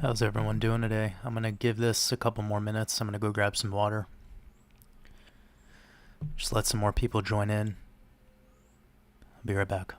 How's everyone doing today? I'm going to give this a couple more minutes. I'm going to go grab some water. Just let some more people join in. I'll be right back.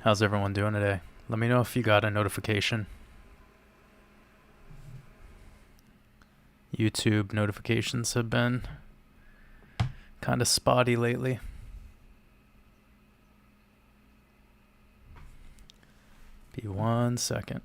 How's everyone doing today? Let me know if you got a notification. YouTube notifications have been kind of spotty lately. Be 1 second.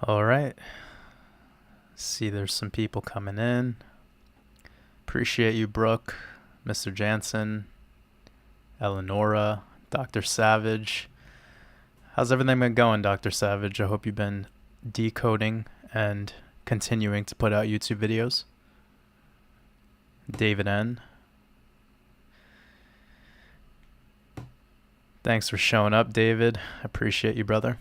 All right. See, there's some people coming in. Appreciate you, Brooke, Mr. Jansen, Eleonora, Dr. Savage. How's everything been going, Dr. Savage? I hope you've been decoding and continuing to put out YouTube videos. David N. Thanks for showing up, David. I appreciate you, brother.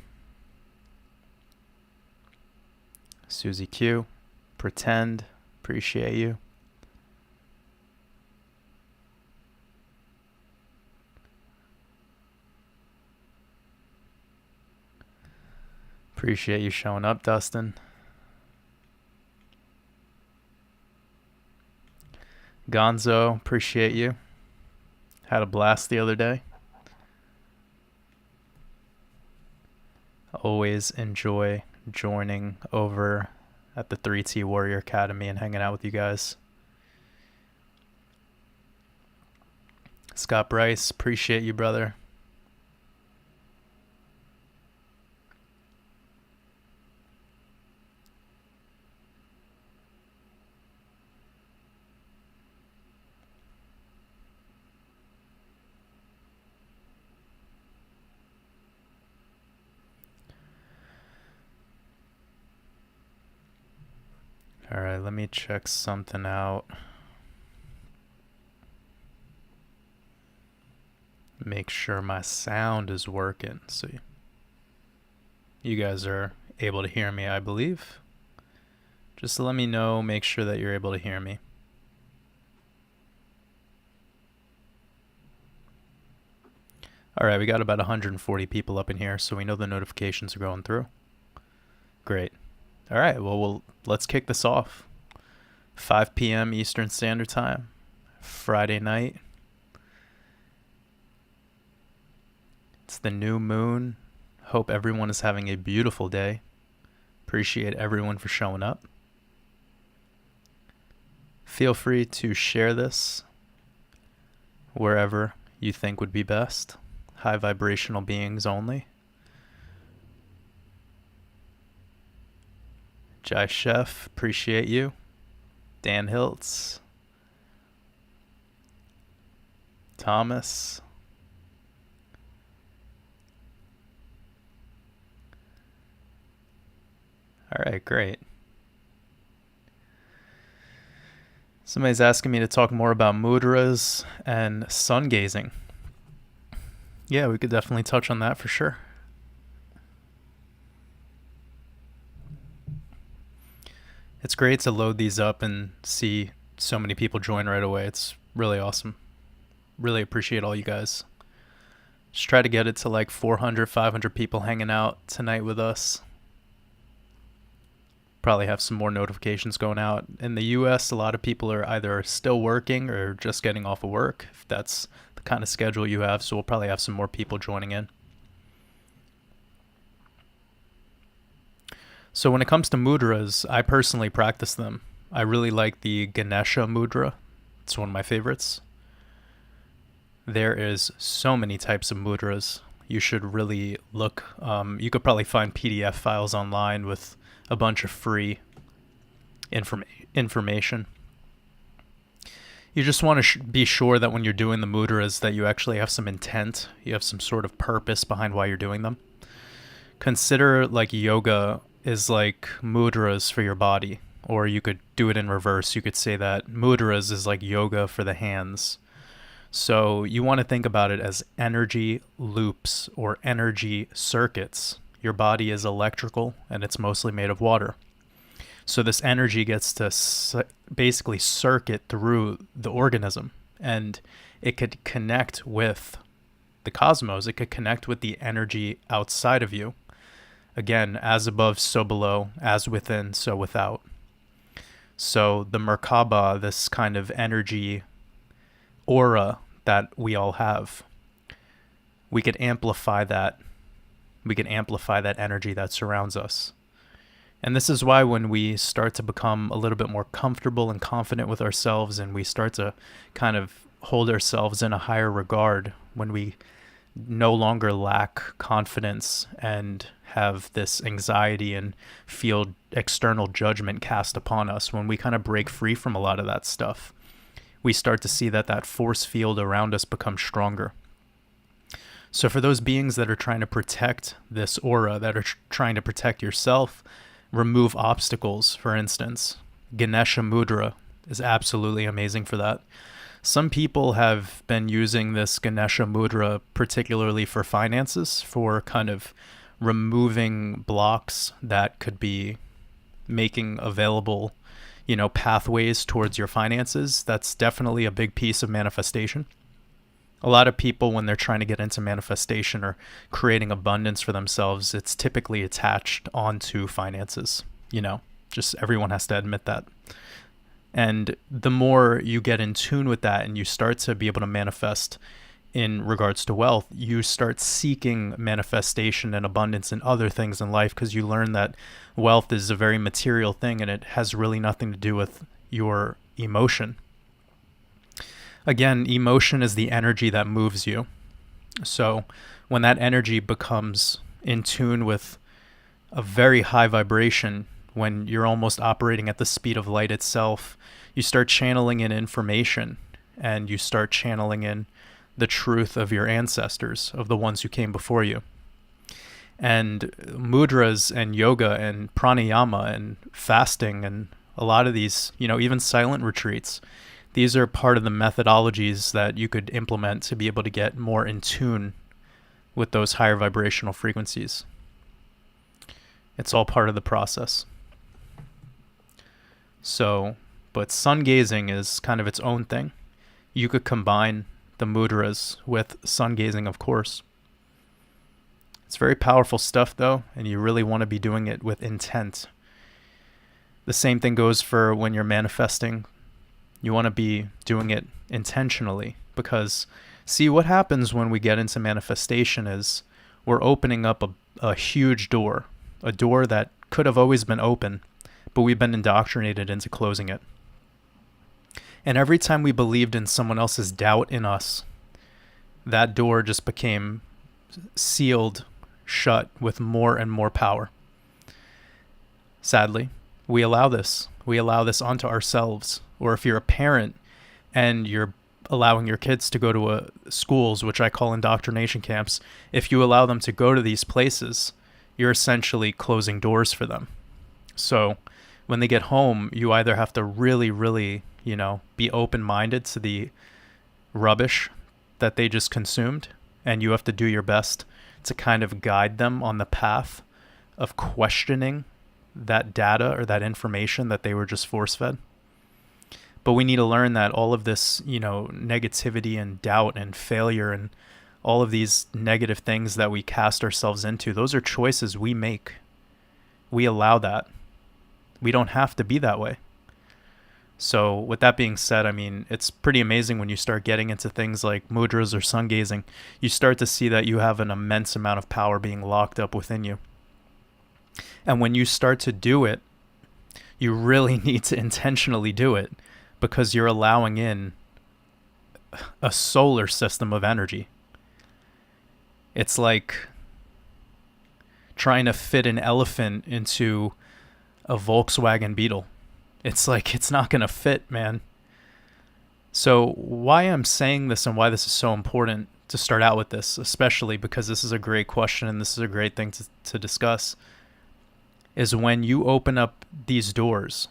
Susie Q. Pretend. Appreciate you. Appreciate you showing up, Dustin. Gonzo, appreciate you. Had a blast the other day. Always enjoy joining over at the 3T Warrior Academy and hanging out with you guys. Scott Bryce, appreciate you, brother. All right, let me check something out. Make sure my sound is working. So you guys are able to hear me, I believe. Just let me know, make sure that you're able to hear me. All right, we got about 140 people up in here, so we know the notifications are going through. Great. All right, well, let's kick this off. 5 p.m. Eastern Standard Time, Friday night. It's the new moon. Hope everyone is having a beautiful day. Appreciate everyone for showing up. Feel free to share this wherever you think would be best. High vibrational beings only. Jai Chef, appreciate you. Dan Hiltz. Thomas. All right, great. Somebody's asking me to talk more about mudras and sun gazing. Yeah, we could definitely touch on that for sure. It's great to load these up and see so many people join right away. It's really awesome. Really appreciate all you guys. Just try to get it to like 400, 500 people hanging out tonight with us. Probably have some more notifications going out. In the US, a lot of people are either still working or just getting off of work, if that's the kind of schedule you have. So we'll probably have some more people joining in. So when it comes to mudras, I personally practice them. I really like the Ganesha mudra. It's one of my favorites. There is so many types of mudras. You should really look. You could probably find PDF files online with a bunch of free information. You just want to be sure that when you're doing the mudras that you actually have some intent. You have some sort of purpose behind why you're doing them. Consider like yoga is like mudras for your body, or you could do it in reverse. You could say that mudras is like yoga for the hands. So you want to think about it as energy loops or energy circuits. Your body is electrical and it's mostly made of water. So this energy gets to basically circuit through the organism, and it could connect with the cosmos. It could connect with the energy outside of you. Again, as above, so below, as within, so without. So the Merkaba, this kind of energy aura that we all have, we could amplify that. We can amplify that energy that surrounds us. And this is why when we start to become a little bit more comfortable and confident with ourselves, and we start to kind of hold ourselves in a higher regard, when we no longer lack confidence and have this anxiety and feel external judgment cast upon us, when we kind of break free from a lot of that stuff, we start to see that force field around us become stronger. So for those beings that are trying to protect this aura, that are trying to protect yourself, remove obstacles, for instance, Ganesha Mudra is absolutely amazing for that. Some people have been using this Ganesha Mudra particularly for finances, for kind of removing blocks that could be making available, pathways towards your finances. That's definitely a big piece of manifestation. A lot of people, when they're trying to get into manifestation or creating abundance for themselves, it's typically attached onto finances. Just everyone has to admit that. And the more you get in tune with that and you start to be able to manifest in regards to wealth, you start seeking manifestation and abundance in other things in life, because you learn that wealth is a very material thing and it has really nothing to do with your emotion. Again, emotion is the energy that moves you. So when that energy becomes in tune with a very high vibration, when you're almost operating at the speed of light itself, you start channeling in information, and you start channeling in the truth of your ancestors, of the ones who came before you. And mudras and yoga and pranayama and fasting and a lot of these, even silent retreats, these are part of the methodologies that you could implement to be able to get more in tune with those higher vibrational frequencies. It's all part of the process. So, but sun gazing is kind of its own thing. You could combine the mudras with sun gazing, of course. It's very powerful stuff, though, and you really want to be doing it with intent. The same thing goes for when you're manifesting. You want to be doing it intentionally, because see, what happens when we get into manifestation is we're opening up a huge door, a door that could have always been open, but we've been indoctrinated into closing it. And every time we believed in someone else's doubt in us, that door just became sealed shut with more and more power. Sadly, we allow this. We allow this onto ourselves. Or if you're a parent and you're allowing your kids to go to schools, which I call indoctrination camps, if you allow them to go to these places, you're essentially closing doors for them. So when they get home, you either have to really, really, be open-minded to the rubbish that they just consumed, and you have to do your best to kind of guide them on the path of questioning that data or that information that they were just force-fed. But we need to learn that all of this, negativity and doubt and failure and all of these negative things that we cast ourselves into, those are choices we make. We allow that. We don't have to be that way. So with that being said, it's pretty amazing when you start getting into things like mudras or sun gazing. You start to see that you have an immense amount of power being locked up within you. And when you start to do it, you really need to intentionally do it, because you're allowing in a solar system of energy. It's like trying to fit an elephant into a Volkswagen Beetle. It's like, it's not going to fit, man. So why I'm saying this and why this is so important to start out with this, especially because this is a great question and this is a great thing to discuss, is when you open up these doors,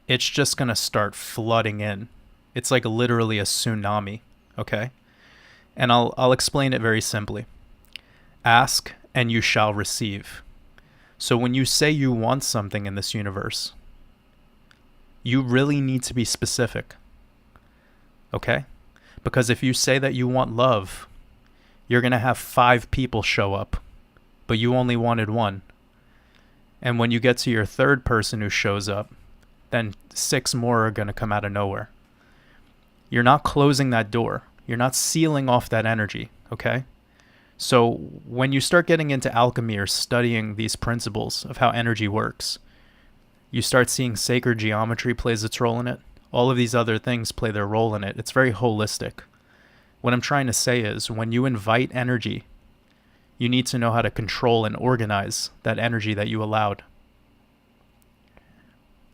it's just going to start flooding in. It's like literally a tsunami, okay? And I'll explain it very simply. Ask and you shall receive. So when you say you want something in this universe, you really need to be specific, okay? Because if you say that you want love, you're going to have 5 people show up, but you only wanted 1. And when you get to your third person who shows up, then 6 more are going to come out of nowhere. You're not closing that door. You're not sealing off that energy, okay? So when you start getting into alchemy or studying these principles of how energy works, you start seeing sacred geometry plays its role in it. All of these other things play their role in it. It's very holistic. What I'm trying to say is when you invite energy, you need to know how to control and organize that energy that you allowed.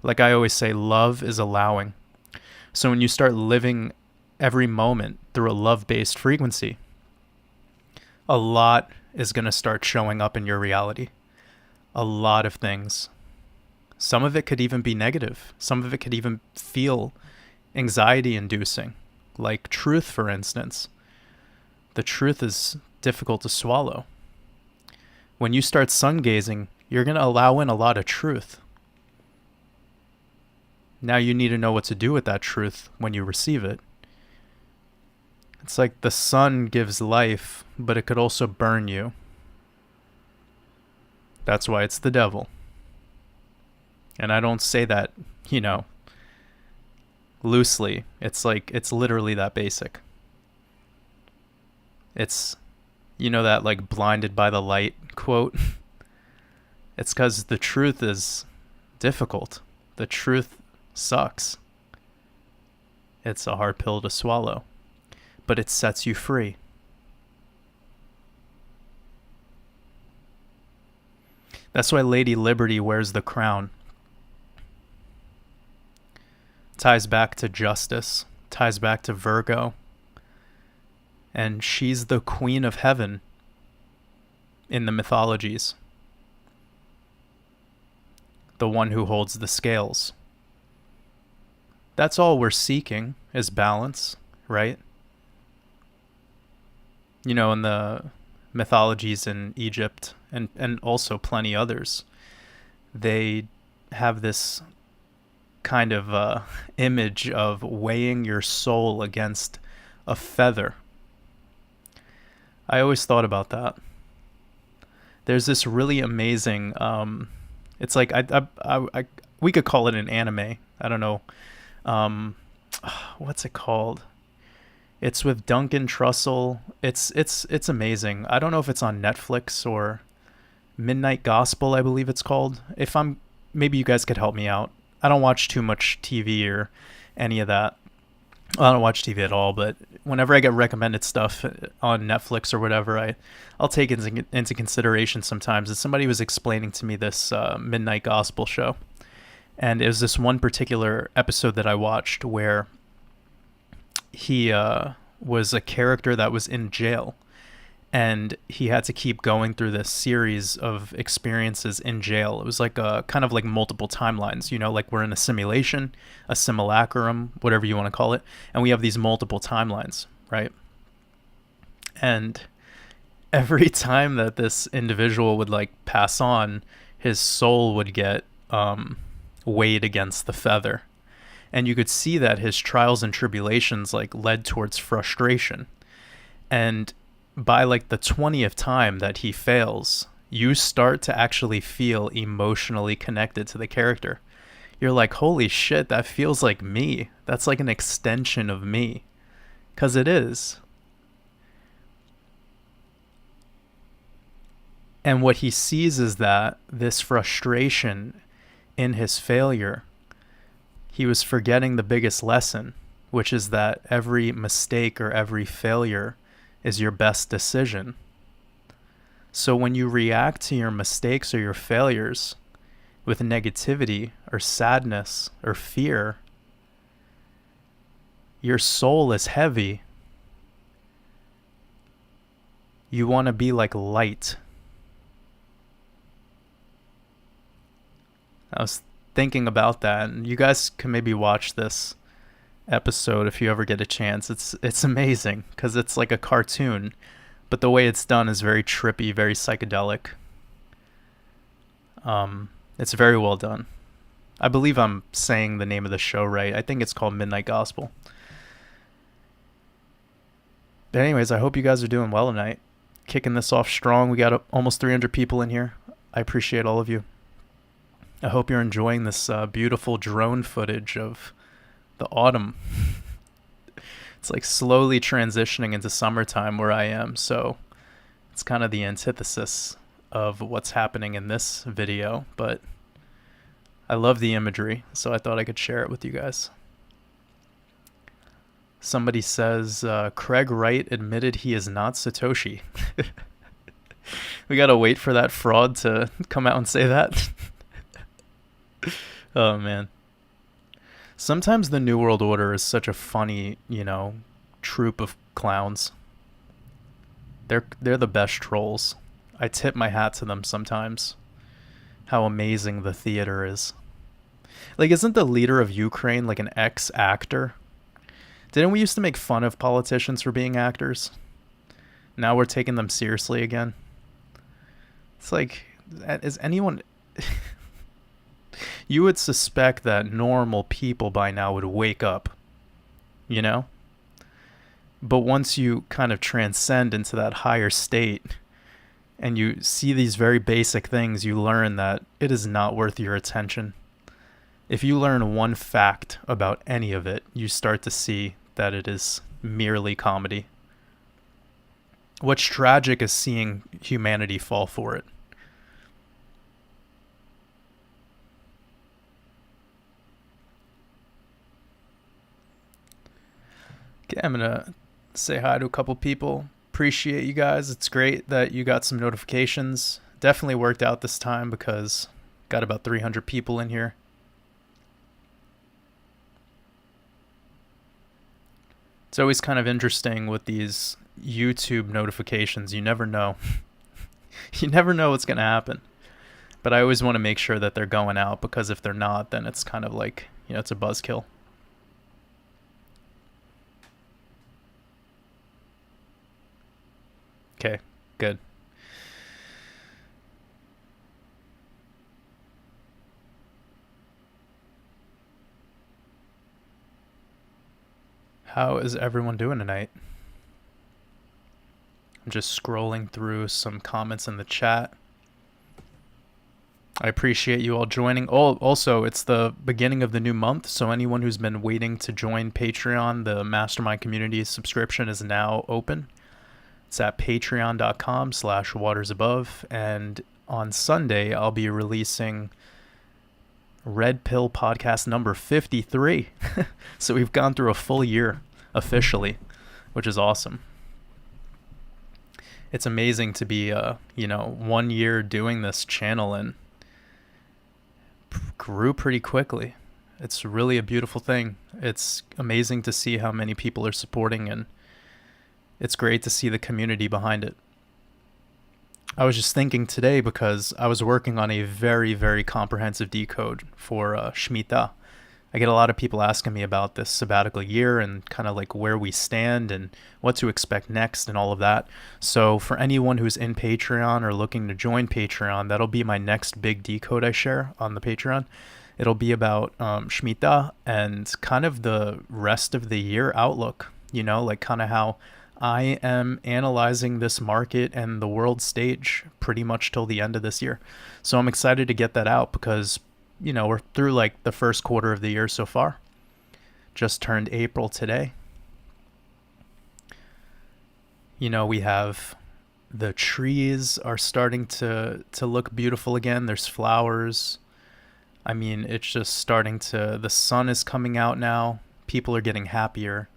Like I always say, love is allowing. So when you start living every moment through a love-based frequency, a lot is going to start showing up in your reality. A lot of things. Some of it could even be negative. Some of it could even feel anxiety-inducing. Like truth, for instance. The truth is difficult to swallow. When you start sun gazing, you're going to allow in a lot of truth. Now you need to know what to do with that truth when you receive it. It's like the sun gives life, but it could also burn you. That's why it's the devil. And I don't say that, loosely. It's literally that basic. It's, that like blinded by the light quote. It's because the truth is difficult. The truth sucks. It's a hard pill to swallow, but it sets you free. That's why Lady Liberty wears the crown. Ties back to justice, ties back to Virgo. And she's the queen of heaven in the mythologies. The one who holds the scales. That's all we're seeking is balance, right? In the mythologies in Egypt and also plenty others, they have this kind of image of weighing your soul against a feather. I always thought about that. There's this really amazing, it's like, we could call it an anime. I don't know. What's it called? It's with Duncan Trussell. It's amazing. I don't know if it's on Netflix or Midnight Gospel, I believe it's called. Maybe you guys could help me out. I don't watch too much TV or any of that, Well, I don't watch TV at all, but whenever I get recommended stuff on Netflix or whatever, I'll take it into consideration sometimes. And somebody was explaining to me this Midnight Gospel show, and it was this one particular episode that I watched where he was a character that was in jail, and he had to keep going through this series of experiences in jail. It was like a kind of like multiple timelines, like we're in a simulation, a simulacrum, whatever you want to call it, and we have these multiple timelines, right? And every time that this individual would like pass on, his soul would get weighed against the feather, and you could see that his trials and tribulations like led towards frustration. And by like the 20th time that he fails, you start to actually feel emotionally connected to the character. You're like, holy shit, that feels like me. That's like an extension of me. 'Cause it is. And what he sees is that this frustration in his failure, he was forgetting the biggest lesson, which is that every mistake or every failure is your best decision. So when you react to your mistakes or your failures with negativity or sadness or fear, your soul is heavy. You want to be like light. I was thinking about that, and you guys can maybe watch this episode if you ever get a chance. It's amazing because it's like a cartoon, but the way it's done is very trippy, very psychedelic. It's very well done. I believe I'm saying the name of the show right. I think it's called Midnight Gospel. But anyways, I hope you guys are doing well tonight. Kicking this off strong. We got almost 300 people in here. I appreciate all of you. I hope you're enjoying this beautiful drone footage of the autumn. It's like slowly transitioning into summertime where I am, so it's kind of the antithesis of what's happening in this video, but I love the imagery, so I thought I could share it with you guys. Somebody says, Craig Wright admitted he is not Satoshi. We gotta wait for that fraud to come out and say that. Oh, man. Sometimes the New World Order is such a funny, troupe of clowns. They're the best trolls. I tip my hat to them sometimes. How amazing the theater is. Like, isn't the leader of Ukraine like an ex-actor? Didn't we used to make fun of politicians for being actors? Now we're taking them seriously again. It's like, is anyone... You would suspect that normal people by now would wake up, But once you kind of transcend into that higher state and you see these very basic things, you learn that it is not worth your attention. If you learn one fact about any of it, you start to see that it is merely comedy. What's tragic is seeing humanity fall for it. Okay, I'm going to say hi to a couple people. Appreciate you guys. It's great that you got some notifications. Definitely worked out this time because got about 300 people in here. It's always kind of interesting with these YouTube notifications. You never know. You never know what's going to happen. But I always want to make sure that they're going out, because if they're not, then it's kind of like, it's a buzzkill. Okay, good. How is everyone doing tonight? I'm just scrolling through some comments in the chat. I appreciate you all joining. Oh, also, it's the beginning of the new month, so anyone who's been waiting to join Patreon, the Mastermind Community subscription is now open. It's at patreon.com/WatersAbove, and on Sunday I'll be releasing Red Pill podcast number 53. So we've gone through a full year officially, which is awesome. It's amazing to be, 1 year doing this channel and grew pretty quickly. It's really a beautiful thing. It's amazing to see how many people are supporting, and it's great to see the community behind it. I was just thinking today because I was working on a very, very comprehensive decode for Shemitah. I get a lot of people asking me about this sabbatical year and kind of like where we stand and what to expect next and all of that. So for anyone who's in Patreon or looking to join Patreon, that'll be my next big decode I share on the Patreon. It'll be about Shemitah and kind of the rest of the year outlook, like kind of how I am analyzing this market and the world stage pretty much till the end of this year. So I'm excited to get that out because, we're through like the first quarter of the year so far. Just turned April today. We have the trees are starting to look beautiful again. There's flowers. I mean, it's just starting to, the sun is coming out now. People are getting happier.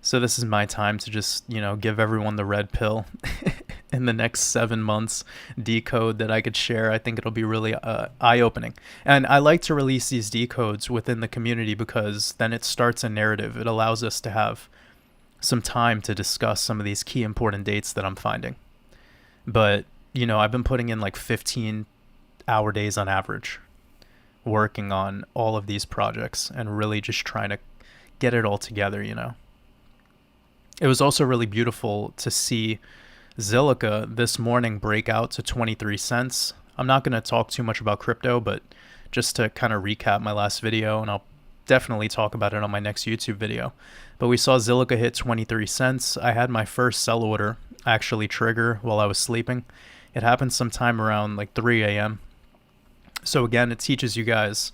So this is my time to just, give everyone the red pill in the next 7 months decode that I could share. I think it'll be really eye-opening. And I like to release these decodes within the community because then it starts a narrative. It allows us to have some time to discuss some of these key important dates that I'm finding. But, I've been putting in like 15-hour days on average working on all of these projects and really just trying to get it all together, It was also really beautiful to see Zilliqa this morning break out to 23 cents. I'm not going to talk too much about crypto, but just to kind of recap my last video, and I'll definitely talk about it on my next YouTube video. But we saw Zilliqa hit 23 cents. I had my first sell order actually trigger while I was sleeping. It happened sometime around like 3 a.m. So again, it teaches you guys,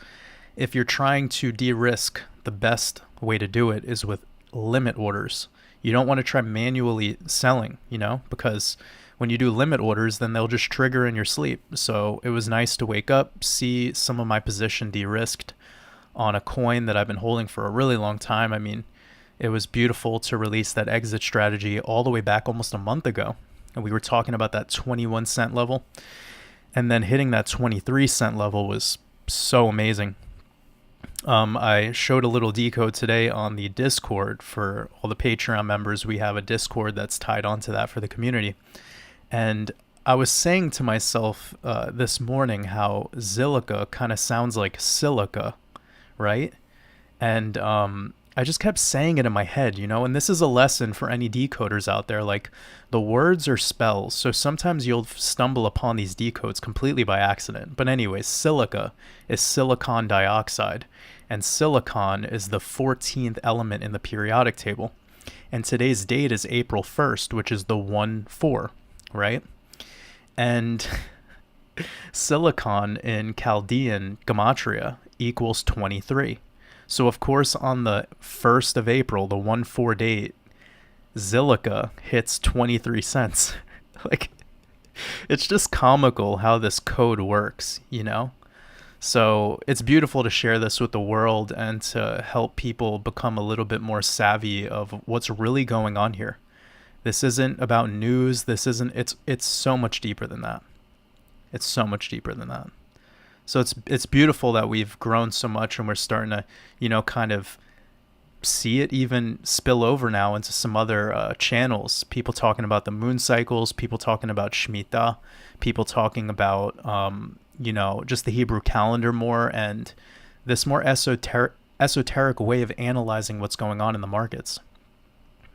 if you're trying to de-risk, the best way to do it is with limit orders. You don't want to try manually selling, because when you do limit orders, then they'll just trigger in your sleep. So it was nice to wake up, see some of my position de-risked on a coin that I've been holding for a really long time. I mean, it was beautiful to release that exit strategy all the way back almost a month ago. And we were talking about that 21 cent level. And then hitting that 23 cent level was so amazing. I showed a little decode today on the Discord for all the Patreon members. We have a Discord that's tied onto that for the community. And I was saying to myself this morning how Zilliqa kind of sounds like silica, right? And I just kept saying it in my head, and this is a lesson for any decoders out there. Like, the words are spells, so sometimes you'll stumble upon these decodes completely by accident. But anyways, silica is silicon dioxide, and silicon is the 14th element in the periodic table. And today's date is April 1st, which is the 1-4, right? And silicon in Chaldean Gematria equals 23. So, of course, on the 1st of April, the 1-4 date, Zilliqa hits 23 cents. Like, it's just comical how this code works, So it's beautiful to share this with the world and to help people become a little bit more savvy of what's really going on here. This isn't about news. It's so much deeper than that. It's so much deeper than that. So it's beautiful that we've grown so much and we're starting to, kind of see it even spill over now into some other channels. People talking about the moon cycles, people talking about Shemitah, people talking about, just the Hebrew calendar more and this more esoteric way of analyzing what's going on in the markets.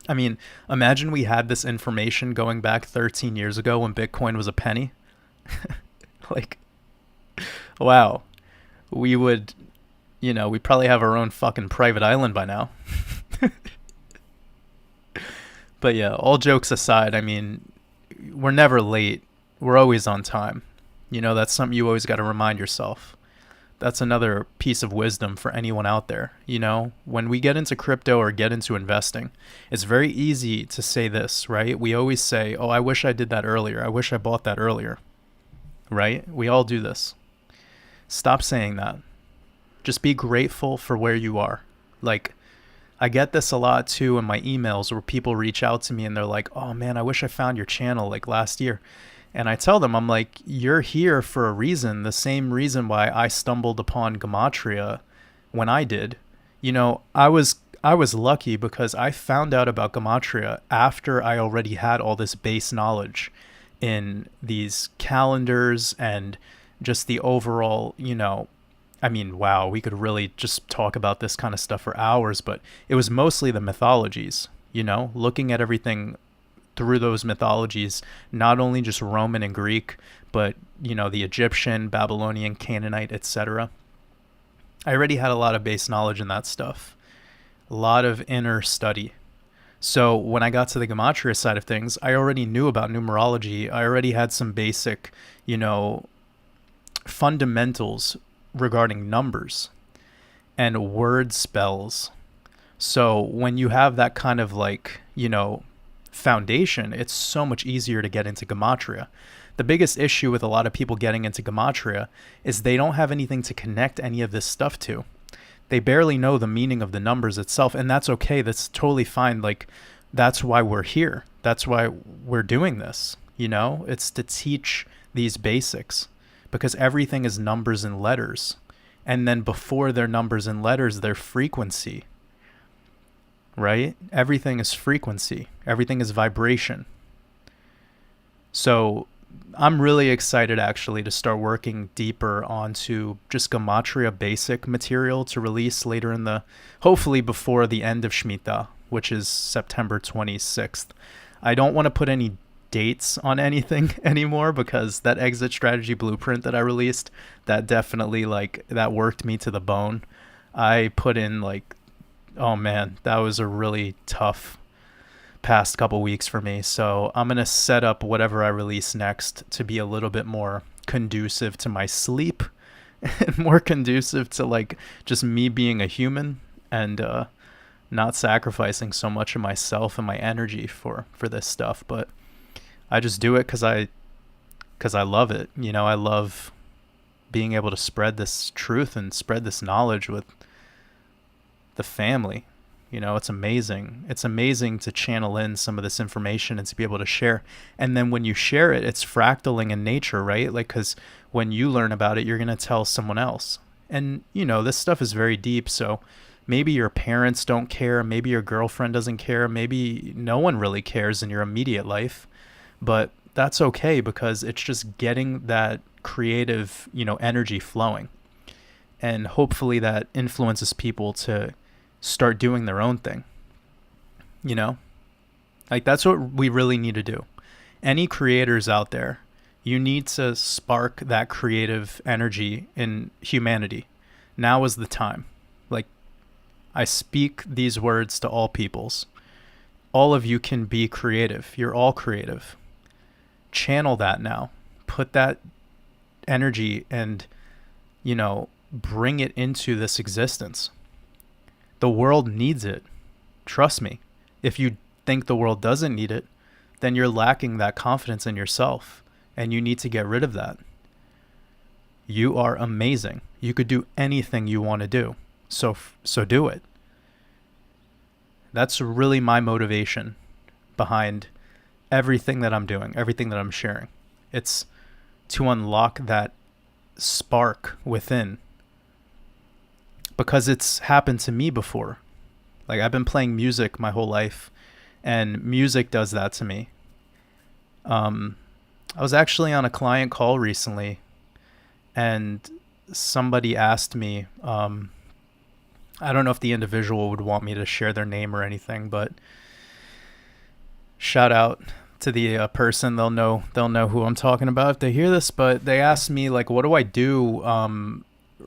I mean, imagine we had this information going back 13 years ago when Bitcoin was a penny. Like, wow, we would, we'd probably have our own fucking private island by now. But yeah, all jokes aside, I mean, we're never late. We're always on time. That's something you always got to remind yourself. That's another piece of wisdom for anyone out there. When we get into crypto or get into investing, it's very easy to say this, right? We always say, oh, I wish I did that earlier. I wish I bought that earlier, right? We all do this. Stop saying that. Just be grateful for where you are. Like, I get this a lot too in my emails where people reach out to me and they're like, oh man, I wish I found your channel like last year. And I tell them, I'm like, you're here for a reason, the same reason why I stumbled upon Gematria when I did. You know, I was lucky because I found out about Gematria after I already had all this base knowledge in these calendars and just the overall, you know, I mean, wow, we could really just talk about this kind of stuff for hours, but it was mostly the mythologies, you know, looking at everything through those mythologies, not only just Roman and Greek, but, you know, the Egyptian, Babylonian, Canaanite, etc. I already had a lot of base knowledge in that stuff, a lot of inner study. So when I got to the Gematria side of things, I already knew about numerology. I already had some basic, you know, fundamentals regarding numbers and word spells. So when you have that kind of like, you know, foundation, it's so much easier to get into Gematria. The biggest issue with a lot of people getting into Gematria is they don't have anything to connect any of this stuff to. They barely know the meaning of the numbers itself, and that's okay. That's totally fine. Like, that's why we're here. That's why we're doing this. You know, it's to teach these basics, because everything is numbers and letters. And then before they're numbers and letters, they're frequency, right? Everything is frequency. Everything is vibration. So I'm really excited actually to start working deeper onto just Gematria basic material to release later in the, hopefully before the end of Shemitah, which is September 26th. I don't want to put any dates on anything anymore, because that exit strategy blueprint that I released, that definitely, like, that worked me to the bone. I put in, like, oh man, that was a really tough past couple weeks for me. So I'm going to set up whatever I release next to be a little bit more conducive to my sleep and more conducive to, like, just me being a human and not sacrificing so much of myself and my energy for this stuff. But I just do it because I love it. You know, I love being able to spread this truth and spread this knowledge with the family. You know, it's amazing. It's amazing to channel in some of this information and to be able to share. And then when you share it, it's fractaling in nature, right? Like, because when you learn about it, you're going to tell someone else. And, you know, this stuff is very deep. So maybe your parents don't care. Maybe your girlfriend doesn't care. Maybe no one really cares in your immediate life. But that's okay, because it's just getting that creative, you know, energy flowing. And hopefully that influences people to start doing their own thing. You know? Like, that's what we really need to do. Any creators out there, you need to spark that creative energy in humanity. Now is the time. Like, I speak these words to all peoples. All of you can be creative. You're all creative. Channel that now. Put that energy and, you know, bring it into this existence. The world needs it. Trust me. If you think the world doesn't need it, then you're lacking that confidence in yourself, and you need to get rid of that. You are amazing. You could do anything you want to do. So do it. That's really my motivation behind everything that I'm doing, everything that I'm sharing. It's to unlock that spark within, because it's happened to me before. Like, I've been playing music my whole life, and music does that to me. I was actually on a client call recently, and somebody asked me, I don't know if the individual would want me to share their name or anything, but shout out to the person. They'll know who I'm talking about if they hear this. But they asked me, like, what do I do?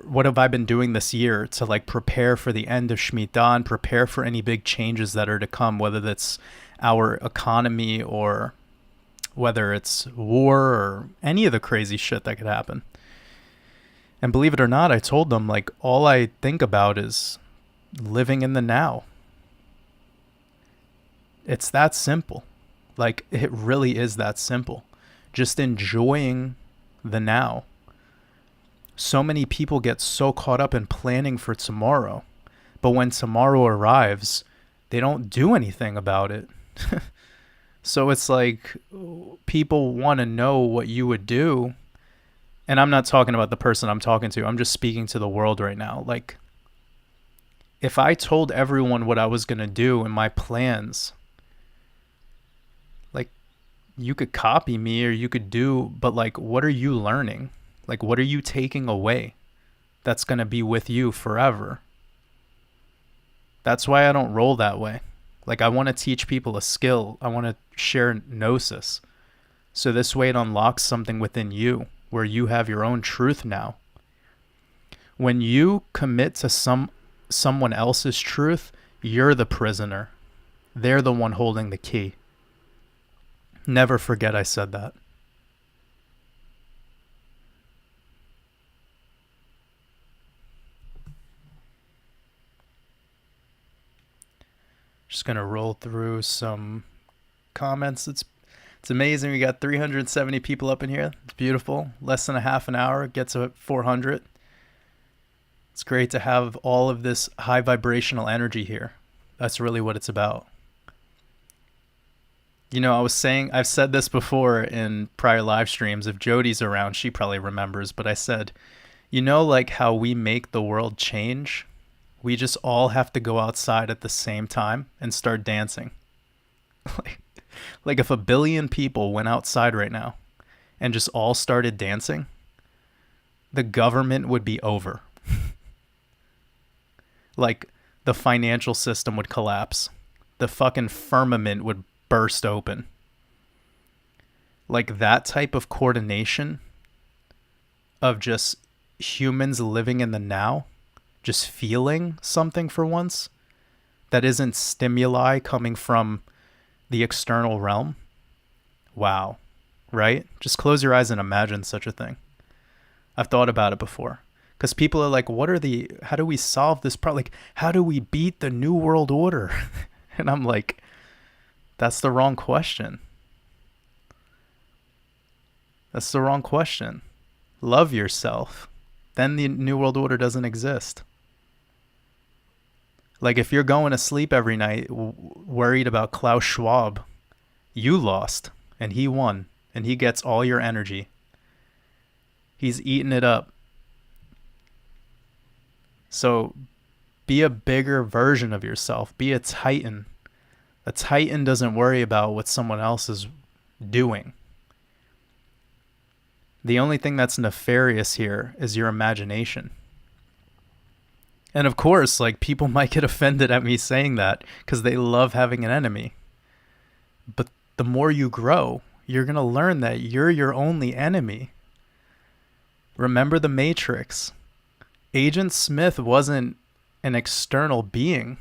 What have I been doing this year to, like, prepare for the end of Shemitah and prepare for any big changes that are to come, whether that's our economy or whether it's war or any of the crazy shit that could happen. And believe it or not, I told them, like, all I think about is living in the now. It's that simple. Like, it really is that simple. Just enjoying the now. So many people get so caught up in planning for tomorrow, but when tomorrow arrives, they don't do anything about it. So it's like people want to know what you would do. And I'm not talking about the person I'm talking to. I'm just speaking to the world right now. Like, if I told everyone what I was going to do and my plans, like, you could copy me or you could do, but like, what are you learning? Like, what are you taking away that's going to be with you forever? That's why I don't roll that way. Like, I want to teach people a skill. I want to share gnosis. So this way it unlocks something within you where you have your own truth now. When you commit to someone else's truth, you're the prisoner. They're the one holding the key. Never forget I said that. Just going to roll through some comments. It's amazing. We got 370 people up in here. It's beautiful. Less than a half an hour. It gets to 400. It's great to have all of this high vibrational energy here. That's really what it's about. You know, I've said this before in prior live streams. If Jody's around, she probably remembers. But I said, you know, like how we make the world change? We just all have to go outside at the same time and start dancing. Like if 1 billion people went outside right now and just all started dancing, the government would be over. Like the financial system would collapse. The fucking firmament would burst open. Like that type of coordination of just humans living in the now, just feeling something for once that isn't stimuli coming from the external realm. Wow. Right? Just close your eyes and imagine such a thing. I've thought about it before. Because people are like, how do we solve this problem? Like, how do we beat the New World Order? And I'm like, that's the wrong question. That's the wrong question. Love yourself. Then the New World Order doesn't exist. Like if you're going to sleep every night worried about Klaus Schwab, you lost and he won and he gets all your energy. He's eating it up. So be a bigger version of yourself. Be a titan. A titan doesn't worry about what someone else is doing. The only thing that's nefarious here is your imagination. And of course, like people might get offended at me saying that because they love having an enemy. But the more you grow, you're going to learn that you're your only enemy. Remember the Matrix. Agent Smith wasn't an external being.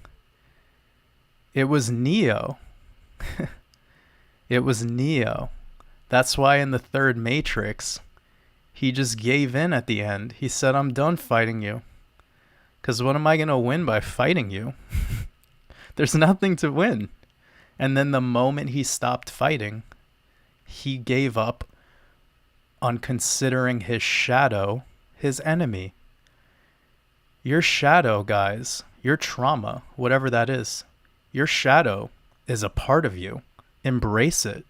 It was Neo. It was Neo. That's why in the third Matrix, he just gave in at the end. He said, I'm done fighting you. Because what am I going to win by fighting you? There's nothing to win. And then the moment he stopped fighting, he gave up on considering his shadow his enemy. Your shadow, guys, your trauma, whatever that is, your shadow is a part of you. Embrace it.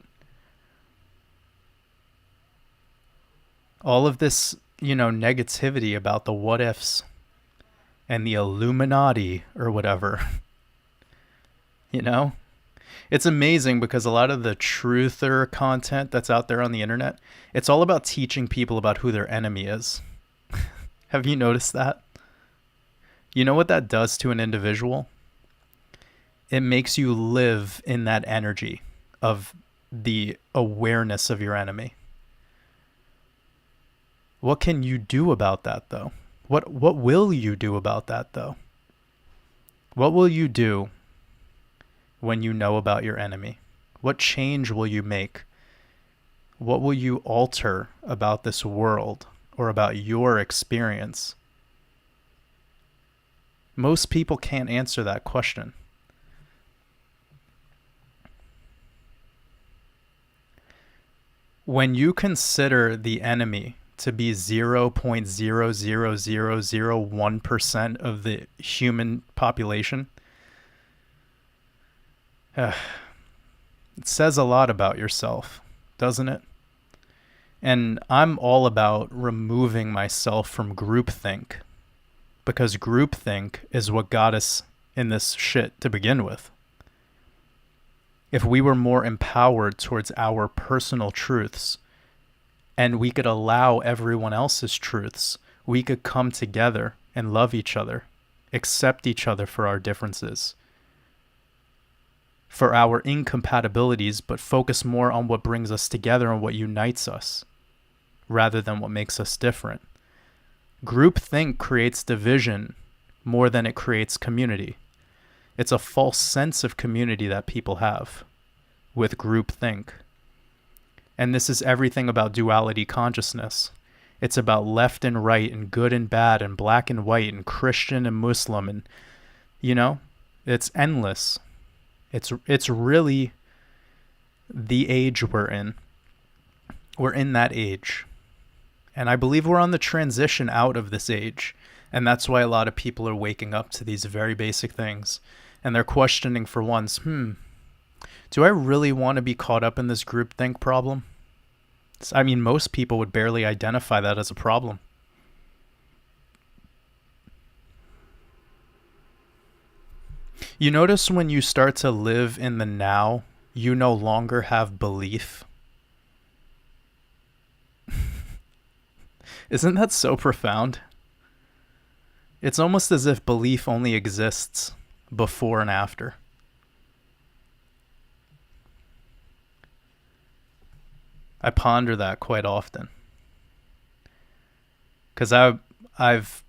All of this, negativity about the what ifs and the Illuminati or whatever, it's amazing because a lot of the truther content that's out there on the internet, it's all about teaching people about who their enemy is. Have you noticed that? You know what that does to an individual? It makes you live in that energy of the awareness of your enemy. What can you do about that, though? What will you do about that, though? What will you do when you know about your enemy? What change will you make? What will you alter about this world or about your experience? Most people can't answer that question. When you consider the enemy to be 0.00001% of the human population, it says a lot about yourself, doesn't it? And I'm all about removing myself from groupthink, because groupthink is what got us in this shit to begin with. If we were more empowered towards our personal truths, and we could allow everyone else's truths, we could come together and love each other, accept each other for our differences, for our incompatibilities, but focus more on what brings us together and what unites us, rather than what makes us different. Groupthink creates division more than it creates community. It's a false sense of community that people have with groupthink. And this is everything about duality consciousness. It's about left and right and good and bad and black and white and Christian and Muslim, and, you know, it's endless. It's really the age we're in. We're in that age. And I believe we're on the transition out of this age. And that's why a lot of people are waking up to these very basic things. And they're questioning for once, do I really want to be caught up in this groupthink problem? I mean, most people would barely identify that as a problem. You notice when you start to live in the now, you no longer have belief. Isn't that so profound? It's almost as if belief only exists before and after. I ponder that quite often. Because I've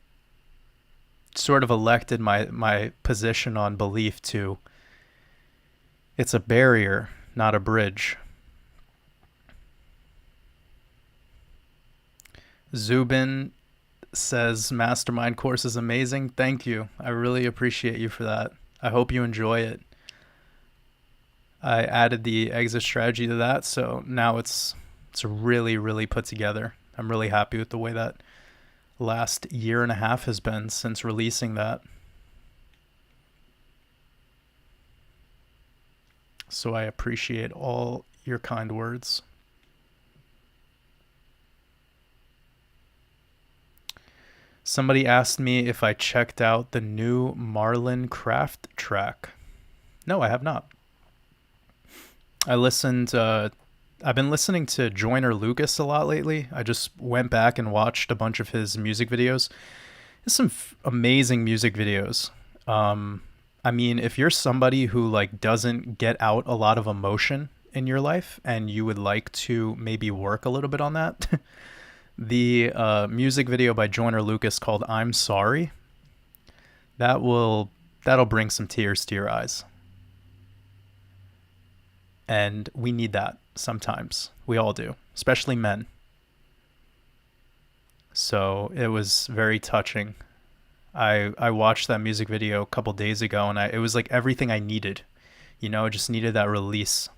sort of elected my position on belief to, it's a barrier, not a bridge. Zubin says, Mastermind course is amazing. Thank you. I really appreciate you for that. I hope you enjoy it. I added the exit strategy to that, so now it's really, really put together. I'm really happy with the way that last year and a half has been since releasing that. So I appreciate all your kind words. Somebody asked me if I checked out the new Marlon Craft track. No, I have not. I've been listening to Joyner Lucas a lot lately. I just went back and watched a bunch of his music videos. There's some amazing music videos. I mean, if you're somebody who like doesn't get out a lot of emotion in your life and you would like to maybe work a little bit on that, the music video by Joyner Lucas called I'm Sorry, that'll bring some tears to your eyes. And we need that sometimes. We all do, especially men. So it was very touching. I watched that music video a couple days ago, and it was like everything I needed. You know, I just needed that release.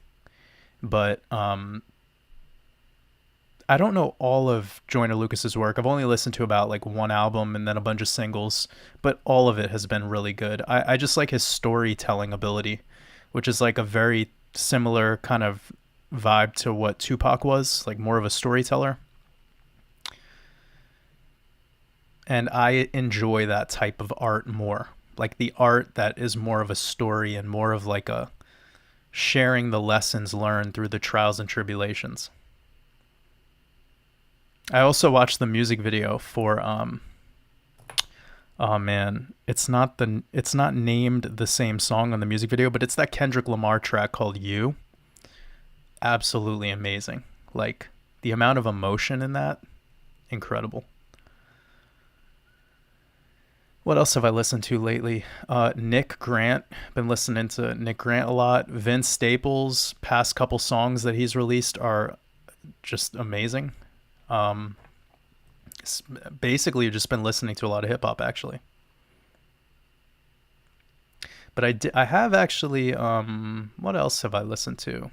But I don't know all of Joyner Lucas's work. I've only listened to about like one album and then a bunch of singles, but all of it has been really good. I just like his storytelling ability, which is like a very similar kind of vibe to what Tupac was, like more of a storyteller. And I enjoy that type of art more, like the art that is more of a story and more of like a sharing the lessons learned through the trials and tribulations. I also watched the music video for oh man, it's not named the same song on the music video, but it's that Kendrick Lamar track called You. Absolutely amazing. Like the amount of emotion in that, incredible. What else have I listened to lately? Nick Grant. Been listening to Nick Grant a lot. Vince Staples. Past couple songs that he's released are just amazing. Basically, just been listening to a lot of hip hop actually. But I have actually. What else have I listened to?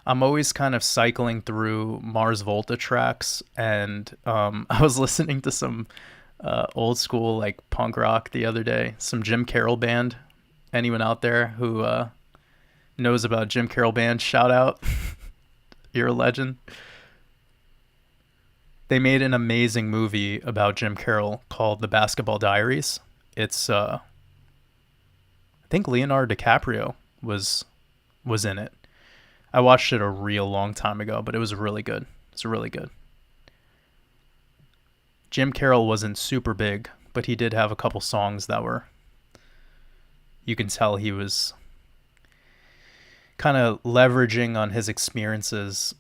I'm always kind of cycling through Mars Volta tracks, and I was listening to some old school like punk rock the other day, some Jim Carroll band. Anyone out there who knows about Jim Carroll band, shout out. You're a legend. They made an amazing movie about Jim Carroll called The Basketball Diaries. It's I think Leonardo DiCaprio was in it. I watched it a real long time ago, but it was really good. It's really good. Jim Carroll wasn't super big, but he did have a couple songs that were, you can tell he was kind of leveraging on his experiences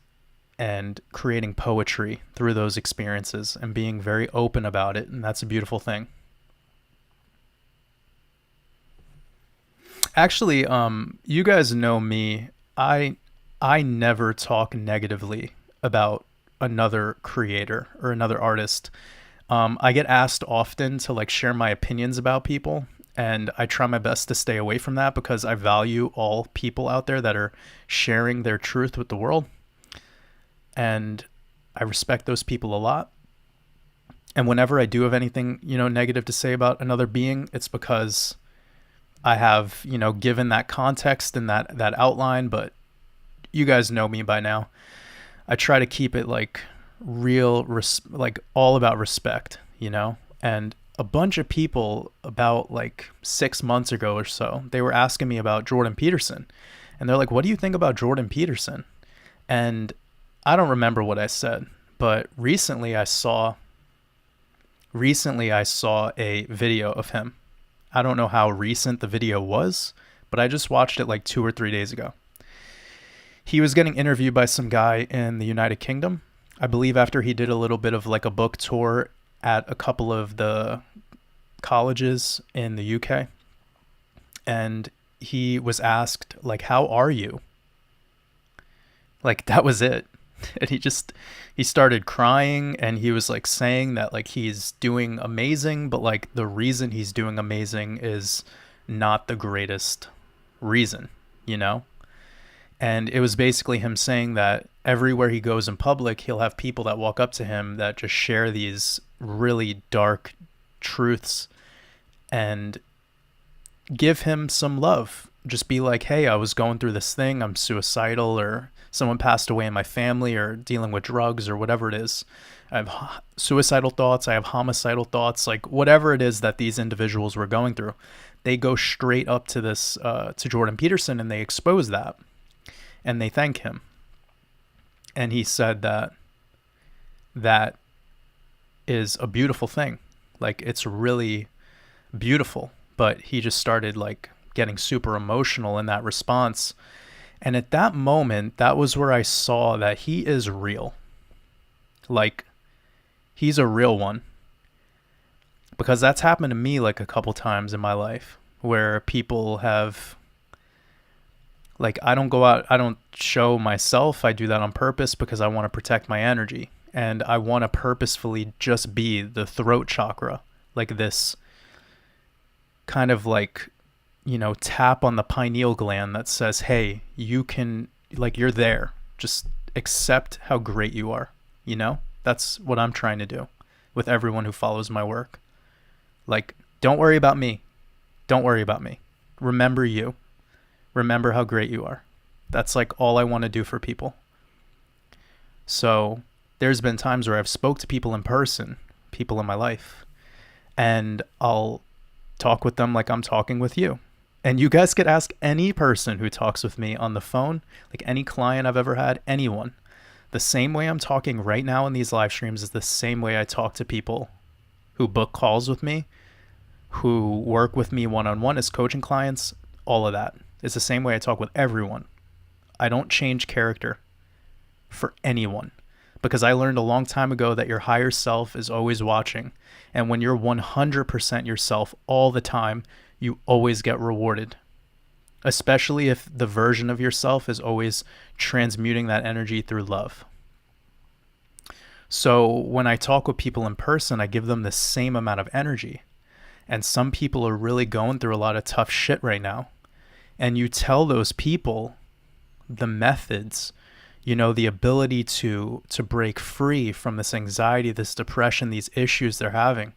and creating poetry through those experiences and being very open about it. And that's a beautiful thing. Actually, you guys know me. I never talk negatively about another creator or another artist. I get asked often to like share my opinions about people, and I try my best to stay away from that because I value all people out there that are sharing their truth with the world. And I respect those people a lot. And whenever I do have anything, negative to say about another being, it's because I have, given that context and that outline, but you guys know me by now. I try to keep it like like all about respect, and a bunch of people about like 6 months ago or so, they were asking me about Jordan Peterson, and they're like, what do you think about Jordan Peterson? And I don't remember what I said, but recently I saw a video of him. I don't know how recent the video was, but I just watched it like 2 or 3 days ago. He was getting interviewed by some guy in the United Kingdom. I believe after he did a little bit of like a book tour at a couple of the colleges in the UK. And he was asked like, how are you? Like that was it. And he started crying, and he was like saying that like he's doing amazing, but like the reason he's doing amazing is not the greatest reason, And it was basically him saying that everywhere he goes in public, he'll have people that walk up to him that just share these really dark truths and give him some love. Just be like, hey, I was going through this thing. I'm suicidal, or someone passed away in my family, or dealing with drugs, or whatever it is. I have suicidal thoughts. I have homicidal thoughts, like whatever it is that these individuals were going through. They go straight up to this, to Jordan Peterson, and they expose that. And they thank him. And he said that is a beautiful thing. Like, it's really beautiful. But he just started like getting super emotional in that response. And at that moment, that was where I saw that he is real. Like, he's a real one. Because that's happened to me like a couple times in my life, where people have, like, I don't go out, I don't show myself. I do that on purpose because I want to protect my energy. And I want to purposefully just be the throat chakra, like this kind of like, tap on the pineal gland that says, hey, you can, like, you're there. Just accept how great you are. That's what I'm trying to do with everyone who follows my work. Like, don't worry about me. Don't worry about me. Remember you. Remember how great you are. That's like all I want to do for people. So there's been times where I've spoke to people in person, people in my life, and I'll talk with them like I'm talking with you. And you guys could ask any person who talks with me on the phone, like any client I've ever had, anyone. The same way I'm talking right now in these live streams is the same way I talk to people who book calls with me, who work with me one-on-one as coaching clients, all of that. It's the same way I talk with everyone. I don't change character for anyone, because I learned a long time ago that your higher self is always watching. And when you're 100% yourself all the time, you always get rewarded. Especially if the version of yourself is always transmuting that energy through love. So when I talk with people in person, I give them the same amount of energy. And some people are really going through a lot of tough shit right now. And you tell those people the methods the ability to break free from this anxiety, this depression, these issues they're having.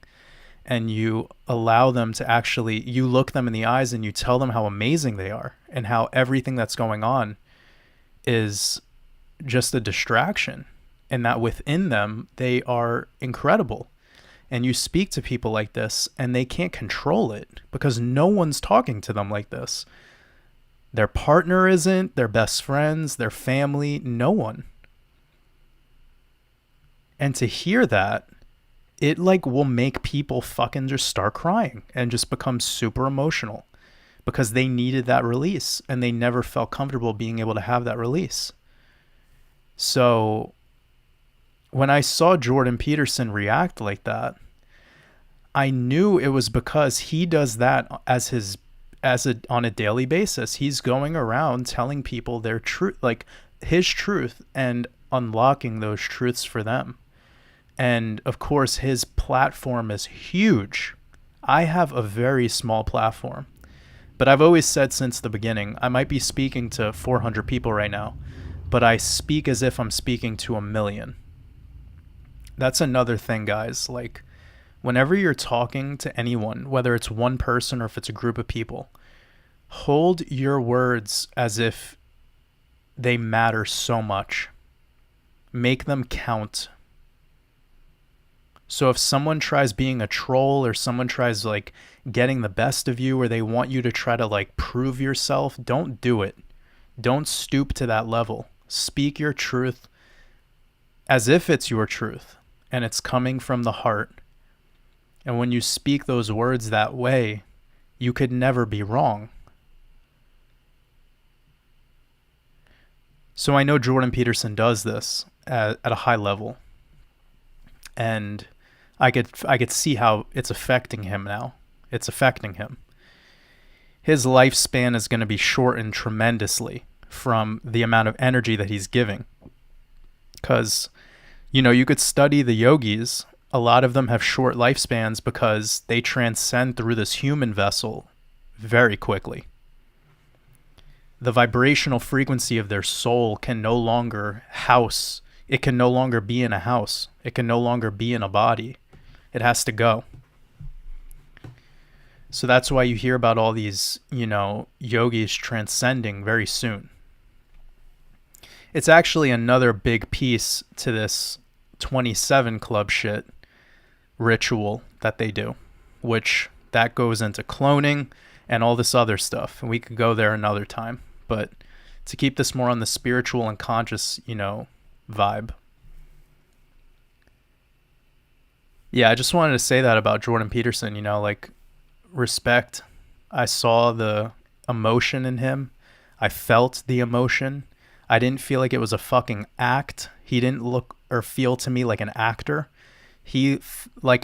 And you allow them to actually, you look them in the eyes and you tell them how amazing they are and how everything that's going on is just a distraction, and that within them, they are incredible. And you speak to people like this and they can't control it because no one's talking to them like this. Their partner isn't, their best friends, their family, no one. And to hear that, it will make people fucking just start crying and just become super emotional because they needed that release and they never felt comfortable being able to have that release. So when I saw Jordan Peterson react like that, I knew it was because he does that on a daily basis. He's going around telling people their truth, like his truth, and unlocking those truths for them. And of course, his platform is huge. I have a very small platform, but I've always said since the beginning, I might be speaking to 400 people right now, but I speak as if I'm speaking to 1 million. That's another thing, guys. Like, whenever you're talking to anyone, whether it's one person or if it's a group of people, hold your words as if they matter so much. Make them count. So if someone tries being a troll or someone tries getting the best of you or they want you to try to prove yourself, don't do it. Don't stoop to that level. Speak your truth as if it's your truth and it's coming from the heart. And when you speak those words that way, you could never be wrong. So I know Jordan Peterson does this at a high level. And I could see how it's affecting him now. It's affecting him. His lifespan is going to be shortened tremendously from the amount of energy that he's giving. Because, you could study the yogis. A lot of them have short lifespans because they transcend through this human vessel very quickly. The vibrational frequency of their soul can no longer house. It can no longer be in a house. It can no longer be in a body. It has to go. So that's why you hear about all these, yogis transcending very soon. It's actually another big piece to this 27 club shit ritual that they do, which that goes into cloning and all this other stuff. And we could go there another time. But to keep this more on the spiritual and conscious, vibe. Yeah, I just wanted to say that about Jordan Peterson, respect. I saw the emotion in him. I felt the emotion. I didn't feel like it was a fucking act. He didn't look or feel to me like an actor.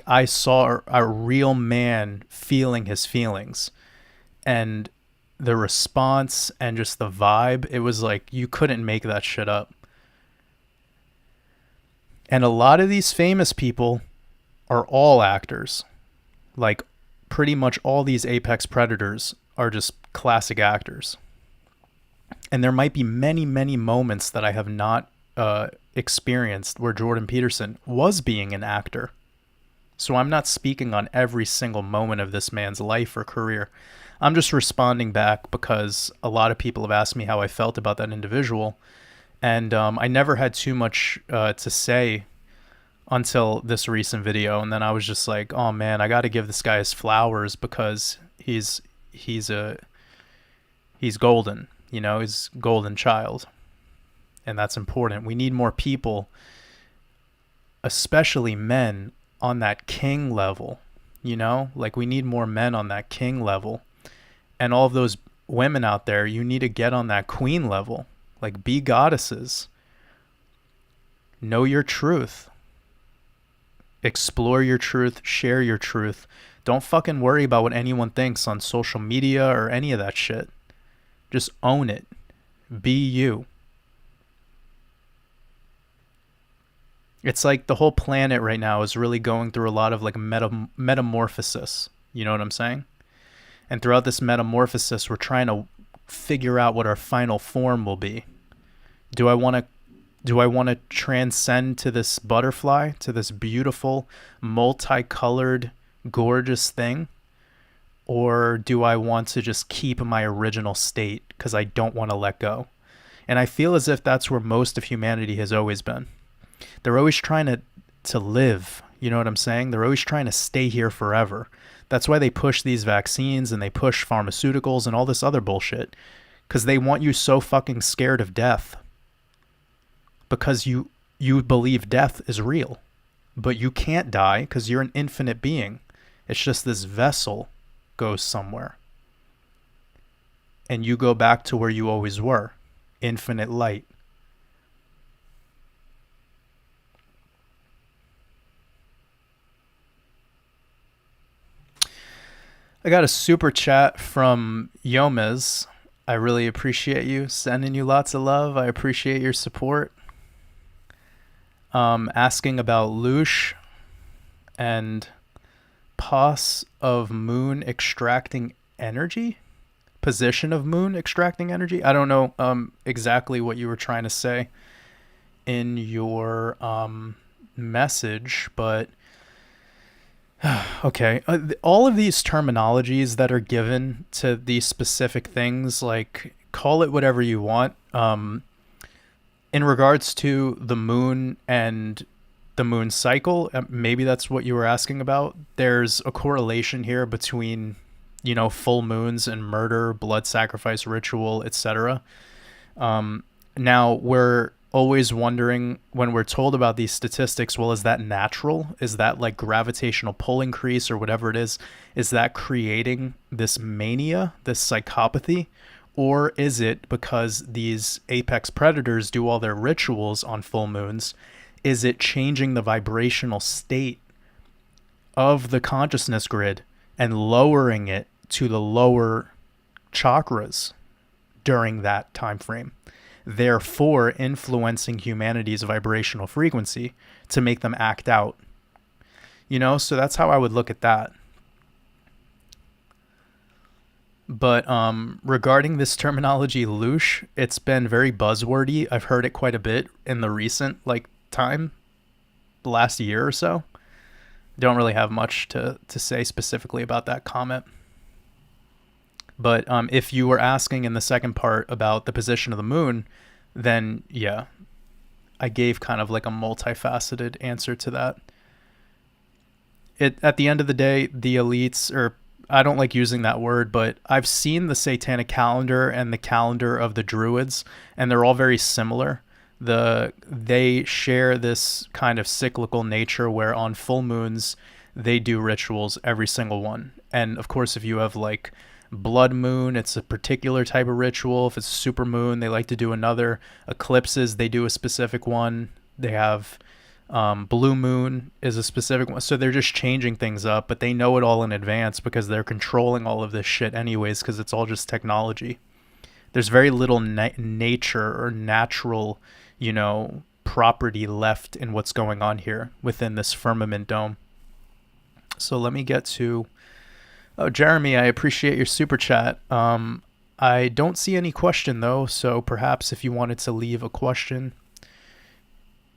I saw a real man feeling his feelings. And the response and just the vibe, it was like you couldn't make that shit up. And a lot of these famous people are all actors. Pretty much all these apex predators are just classic actors. And there might be many, many moments that I have not experienced where Jordan Peterson was being an actor. So I'm not speaking on every single moment of this man's life or career. I'm just responding back because a lot of people have asked me how I felt about that individual. And I never had too much to say until this recent video. And then I was just like, oh man, I got to give this guy his flowers because he's golden, he's golden child. And that's important. We need more people, especially men, on that king level, we need more men on that king level. And all of those women out there, you need to get on that queen level. Be goddesses. Know your truth. Explore your truth. Share your truth. Don't fucking worry about what anyone thinks on social media or any of that shit. Just own it. Be you. It's like the whole planet right now is really going through a lot of metamorphosis. You know what I'm saying? And throughout this metamorphosis, we're trying to figure out what our final form will be. Do I want to Do I want to transcend to this butterfly, to this beautiful, multicolored, gorgeous thing? Or do I want to just keep my original state because I don't want to let go? And I feel as if that's where most of humanity has always been. They're always trying to live. You know what I'm saying? They're always trying to stay here forever. That's why they push these vaccines and they push pharmaceuticals and all this other bullshit. Because they want you so fucking scared of death. Because you believe death is real. But you can't die because you're an infinite being. It's just this vessel goes somewhere. And you go back to where you always were. Infinite light. I got a super chat from Yomez. I really appreciate you. Sending you lots of love. I appreciate your support. Asking about Loosh and pos of moon extracting energy. Position of moon extracting energy. I don't know exactly what you were trying to say in your message, but okay. All of these terminologies that are given to these specific things, like, call it whatever you want. In regards to the moon and the moon cycle, maybe that's what you were asking about. There's a correlation here between, full moons and murder, blood sacrifice ritual, etc. Now, we're always wondering when we're told about these statistics, well, is that natural? Is that like gravitational pull increase or whatever it is? Is that creating this mania, this psychopathy? Or is it because these apex predators do all their rituals on full moons? Is it changing the vibrational state of the consciousness grid and lowering it to the lower chakras during that time frame, therefore influencing humanity's vibrational frequency to make them act out? So that's how I would look at that. But regarding this terminology, loosh, it's been very buzzwordy. I've heard it quite a bit in the recent time, the last year or so. Don't really have much to say specifically about that comment. But if you were asking in the second part about the position of the moon, then yeah, I gave kind of like a multifaceted answer to that. At the end of the day, the elites, or I don't like using that word, but I've seen the satanic calendar and the calendar of the Druids, and they're all very similar. They share this kind of cyclical nature where on full moons, they do rituals, every single one. And of course, if you have like blood moon, it's a particular type of ritual. If it's super moon, they like to do another. Eclipses, they do a specific one. They have blue moon is a specific one. So they're just changing things up, but they know it all in advance because they're controlling all of this shit anyways, because it's all just technology. There's very little nature or natural, property left in what's going on here within this firmament dome. So let me get to... Oh, Jeremy, I appreciate your super chat. I don't see any question, though, so perhaps if you wanted to leave a question,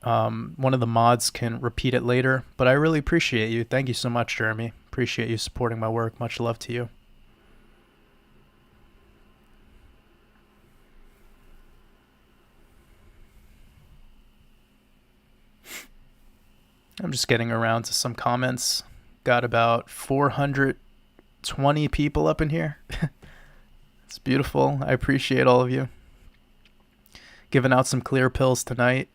one of the mods can repeat it later. But I really appreciate you. Thank you so much, Jeremy. Appreciate you supporting my work. Much love to you. I'm just getting around to some comments. Got about 420 people up in here. It's beautiful. I appreciate all of you. Giving out some clear pills tonight.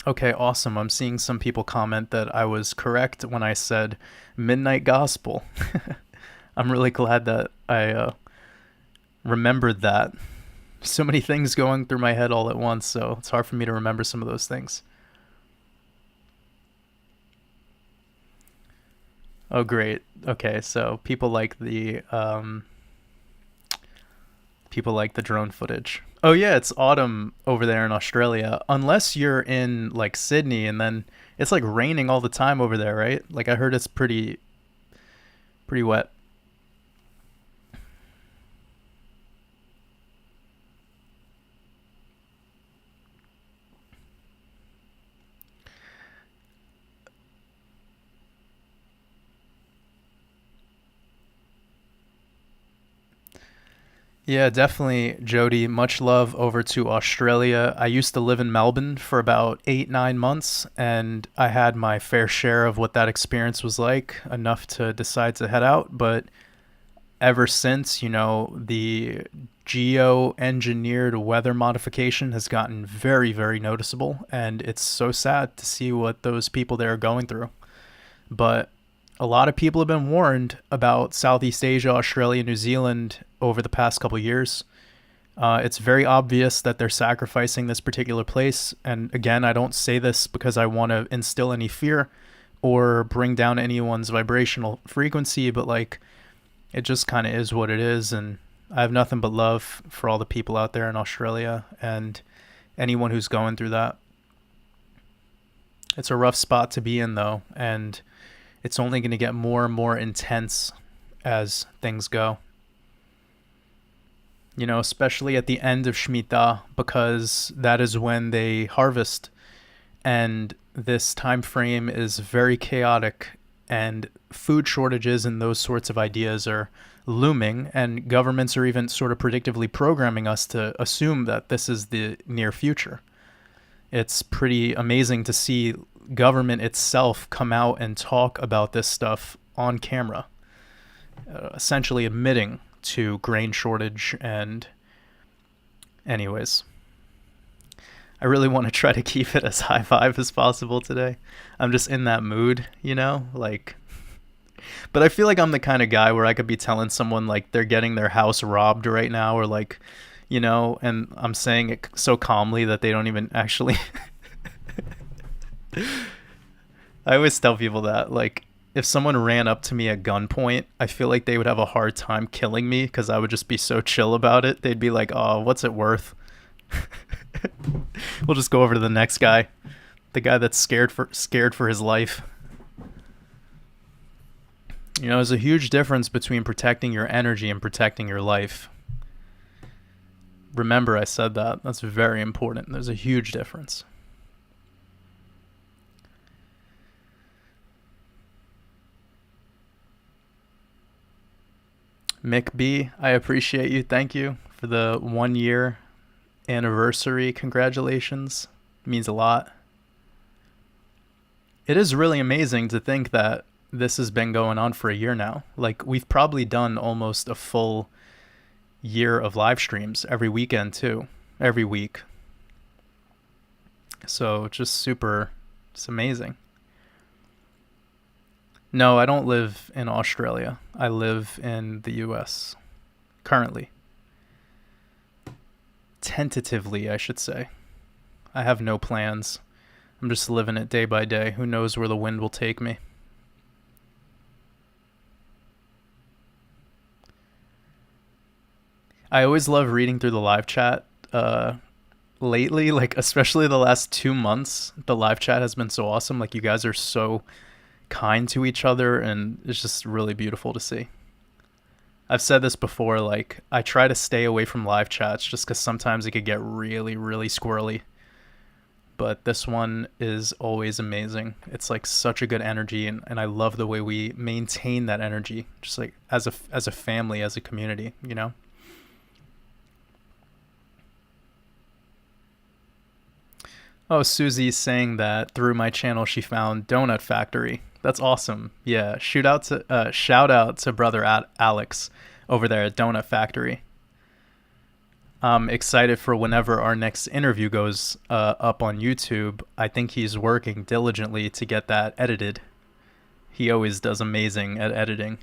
Okay, awesome. I'm seeing some people comment that I was correct when I said midnight gospel. I'm really glad that I remembered that. So many things going through my head all at once, so it's hard for me to remember some of those things. Oh, great. Okay, so people like the drone footage. Oh yeah, it's autumn over there in Australia. Unless you're in like Sydney, and then it's like raining all the time over there, right? Like I heard it's pretty wet. Yeah, definitely, Jody. Much love over to Australia. I used to live in Melbourne for about 8, 9 months, and I had my fair share of what that experience was like, enough to decide to head out. But ever since, the geo-engineered weather modification has gotten very, very noticeable, and it's so sad to see what those people there are going through. But a lot of people have been warned about Southeast Asia, Australia, New Zealand over the past couple of years. It's very obvious that they're sacrificing this particular place. And again, I don't say this because I want to instill any fear or bring down anyone's vibrational frequency, but like it just kind of is what it is. And I have nothing but love for all the people out there in Australia and anyone who's going through that. It's a rough spot to be in, though, and it's only going to get more and more intense as things go. Especially at the end of Shemitah, because that is when they harvest, and this time frame is very chaotic, and food shortages and those sorts of ideas are looming, and governments are even sort of predictively programming us to assume that this is the near future. It's pretty amazing to see government itself come out and talk about this stuff on camera, essentially admitting to grain shortage. And anyways, I really want to try to keep it as high vibe as possible today. I'm just in that mood, like, but I feel like I'm the kind of guy where I could be telling someone like they're getting their house robbed right now, or like, and I'm saying it so calmly that they don't even actually I always tell people that, like, if someone ran up to me at gunpoint, I feel like they would have a hard time killing me because I would just be so chill about it. They'd be like, "Oh, what's it worth?" We'll just go over to the next guy, the guy that's scared for his life. There's a huge difference between protecting your energy and protecting your life. Remember, I said that. That's very important. There's a huge difference. Mick B, I appreciate you. Thank you for the 1 year anniversary. Congratulations. It means a lot. It is really amazing to think that this has been going on for a year now. Like, we've probably done almost a full year of live streams every weekend too, every week. So just it's amazing. No, I don't live in Australia. I live in the US currently. Tentatively, I should say. I have no plans. I'm just living it day by day. Who knows where the wind will take me? I always love reading through the live chat. Lately, like especially the last 2 months, the live chat has been so awesome. Like, you guys are so kind to each other, and it's just really beautiful to see. I've said this before, like, I try to stay away from live chats just because sometimes it could get really, really squirrely. But this one is always amazing. It's like such a good energy, and I love the way we maintain that energy, just like as a family, as a community. Oh, Susie's saying that through my channel she found Donut Factory. That's awesome. Yeah, shout out to brother Alex over there at Donut Factory. I'm excited for whenever our next interview goes up on YouTube. I think he's working diligently to get that edited. He always does amazing at editing.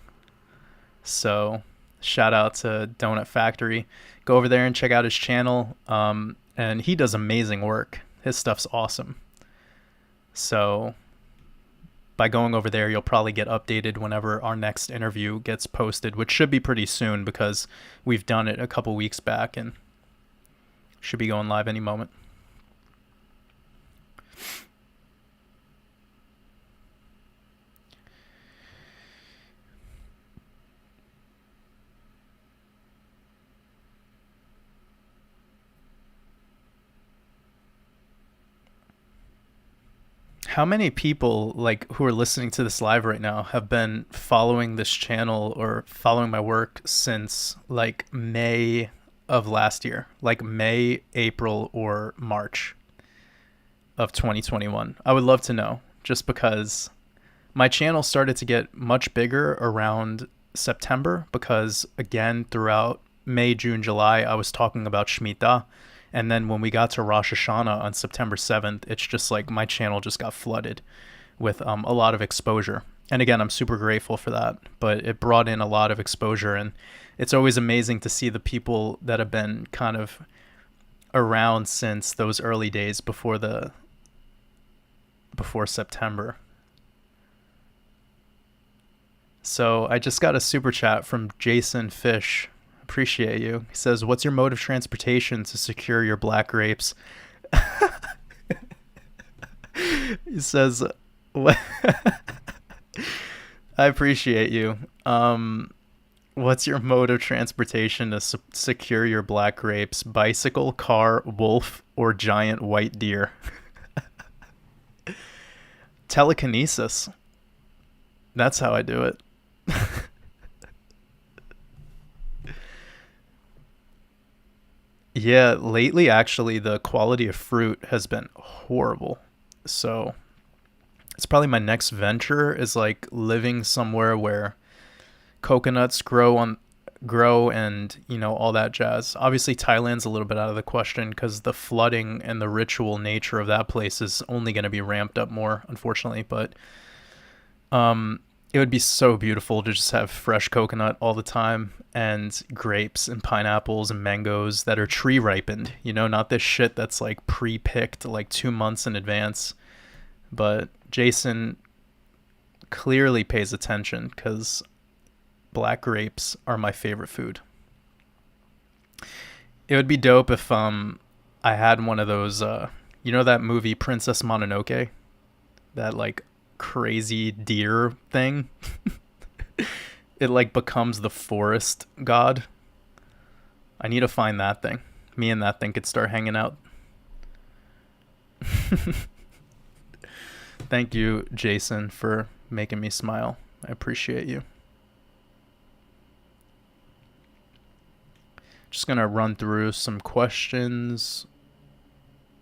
So shout out to Donut Factory. Go over there and check out his channel. And he does amazing work. His stuff's awesome. So by going over there, you'll probably get updated whenever our next interview gets posted, which should be pretty soon because we've done it a couple weeks back and should be going live any moment. How many people like who are listening to this live right now have been following this channel or following my work since like May of last year, like May, April, or March of 2021? I would love to know, just because my channel started to get much bigger around September, because again, throughout May, June, July, I was talking about Shemitah. And then when we got to Rosh Hashanah on September 7th, it's just like my channel just got flooded with a lot of exposure. And again, I'm super grateful for that, but it brought in a lot of exposure. And it's always amazing to see the people that have been kind of around since those early days before September. So I just got a super chat from Jason Fish. Appreciate you. He says, "What's your mode of transportation to secure your black grapes?" He says, "What?" I appreciate you. What's your mode of transportation to secure your black grapes? Bicycle, car, wolf, or giant white deer? Telekinesis. That's how I do it. Yeah, lately actually the quality of fruit has been horrible. So it's probably my next venture, is like living somewhere where coconuts grow and, you know, all that jazz. Obviously Thailand's a little bit out of the question because the flooding and the ritual nature of that place is only going to be ramped up more, unfortunately. But it would be so beautiful to just have fresh coconut all the time, and grapes and pineapples and mangoes that are tree ripened, you know, not this shit that's like pre-picked like 2 months in advance. But Jason clearly pays attention, because black grapes are my favorite food. It would be dope if I had one of those you know that movie Princess Mononoke, that like crazy deer thing. It like becomes the forest god. I need to find that thing. Me and that thing could start hanging out. Thank you, Jason, for making me smile. I appreciate you. Just gonna run through some questions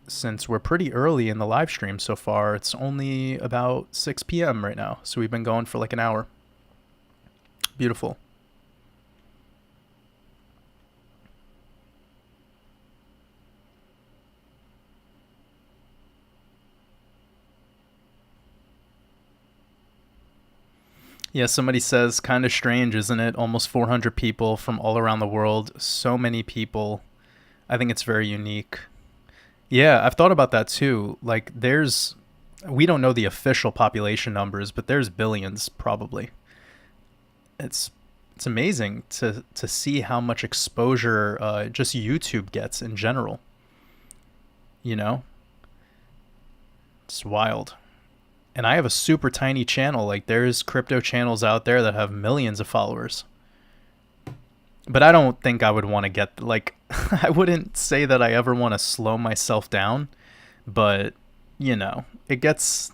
since we're pretty early in the live stream so far. It's only about 6 p.m. right now, so we've been going for like an hour. Beautiful. Yeah, somebody says, kind of strange, isn't it? Almost 400 people from all around the world. So many people. I think it's very unique. Yeah, I've thought about that too. Like, we don't know the official population numbers, but there's billions probably. It's amazing to see how much exposure just YouTube gets in general. You know, it's wild. And I have a super tiny channel. Like, there's crypto channels out there that have millions of followers. But I don't think I would want to get, like, I wouldn't say that I ever want to slow myself down. But, you know, it's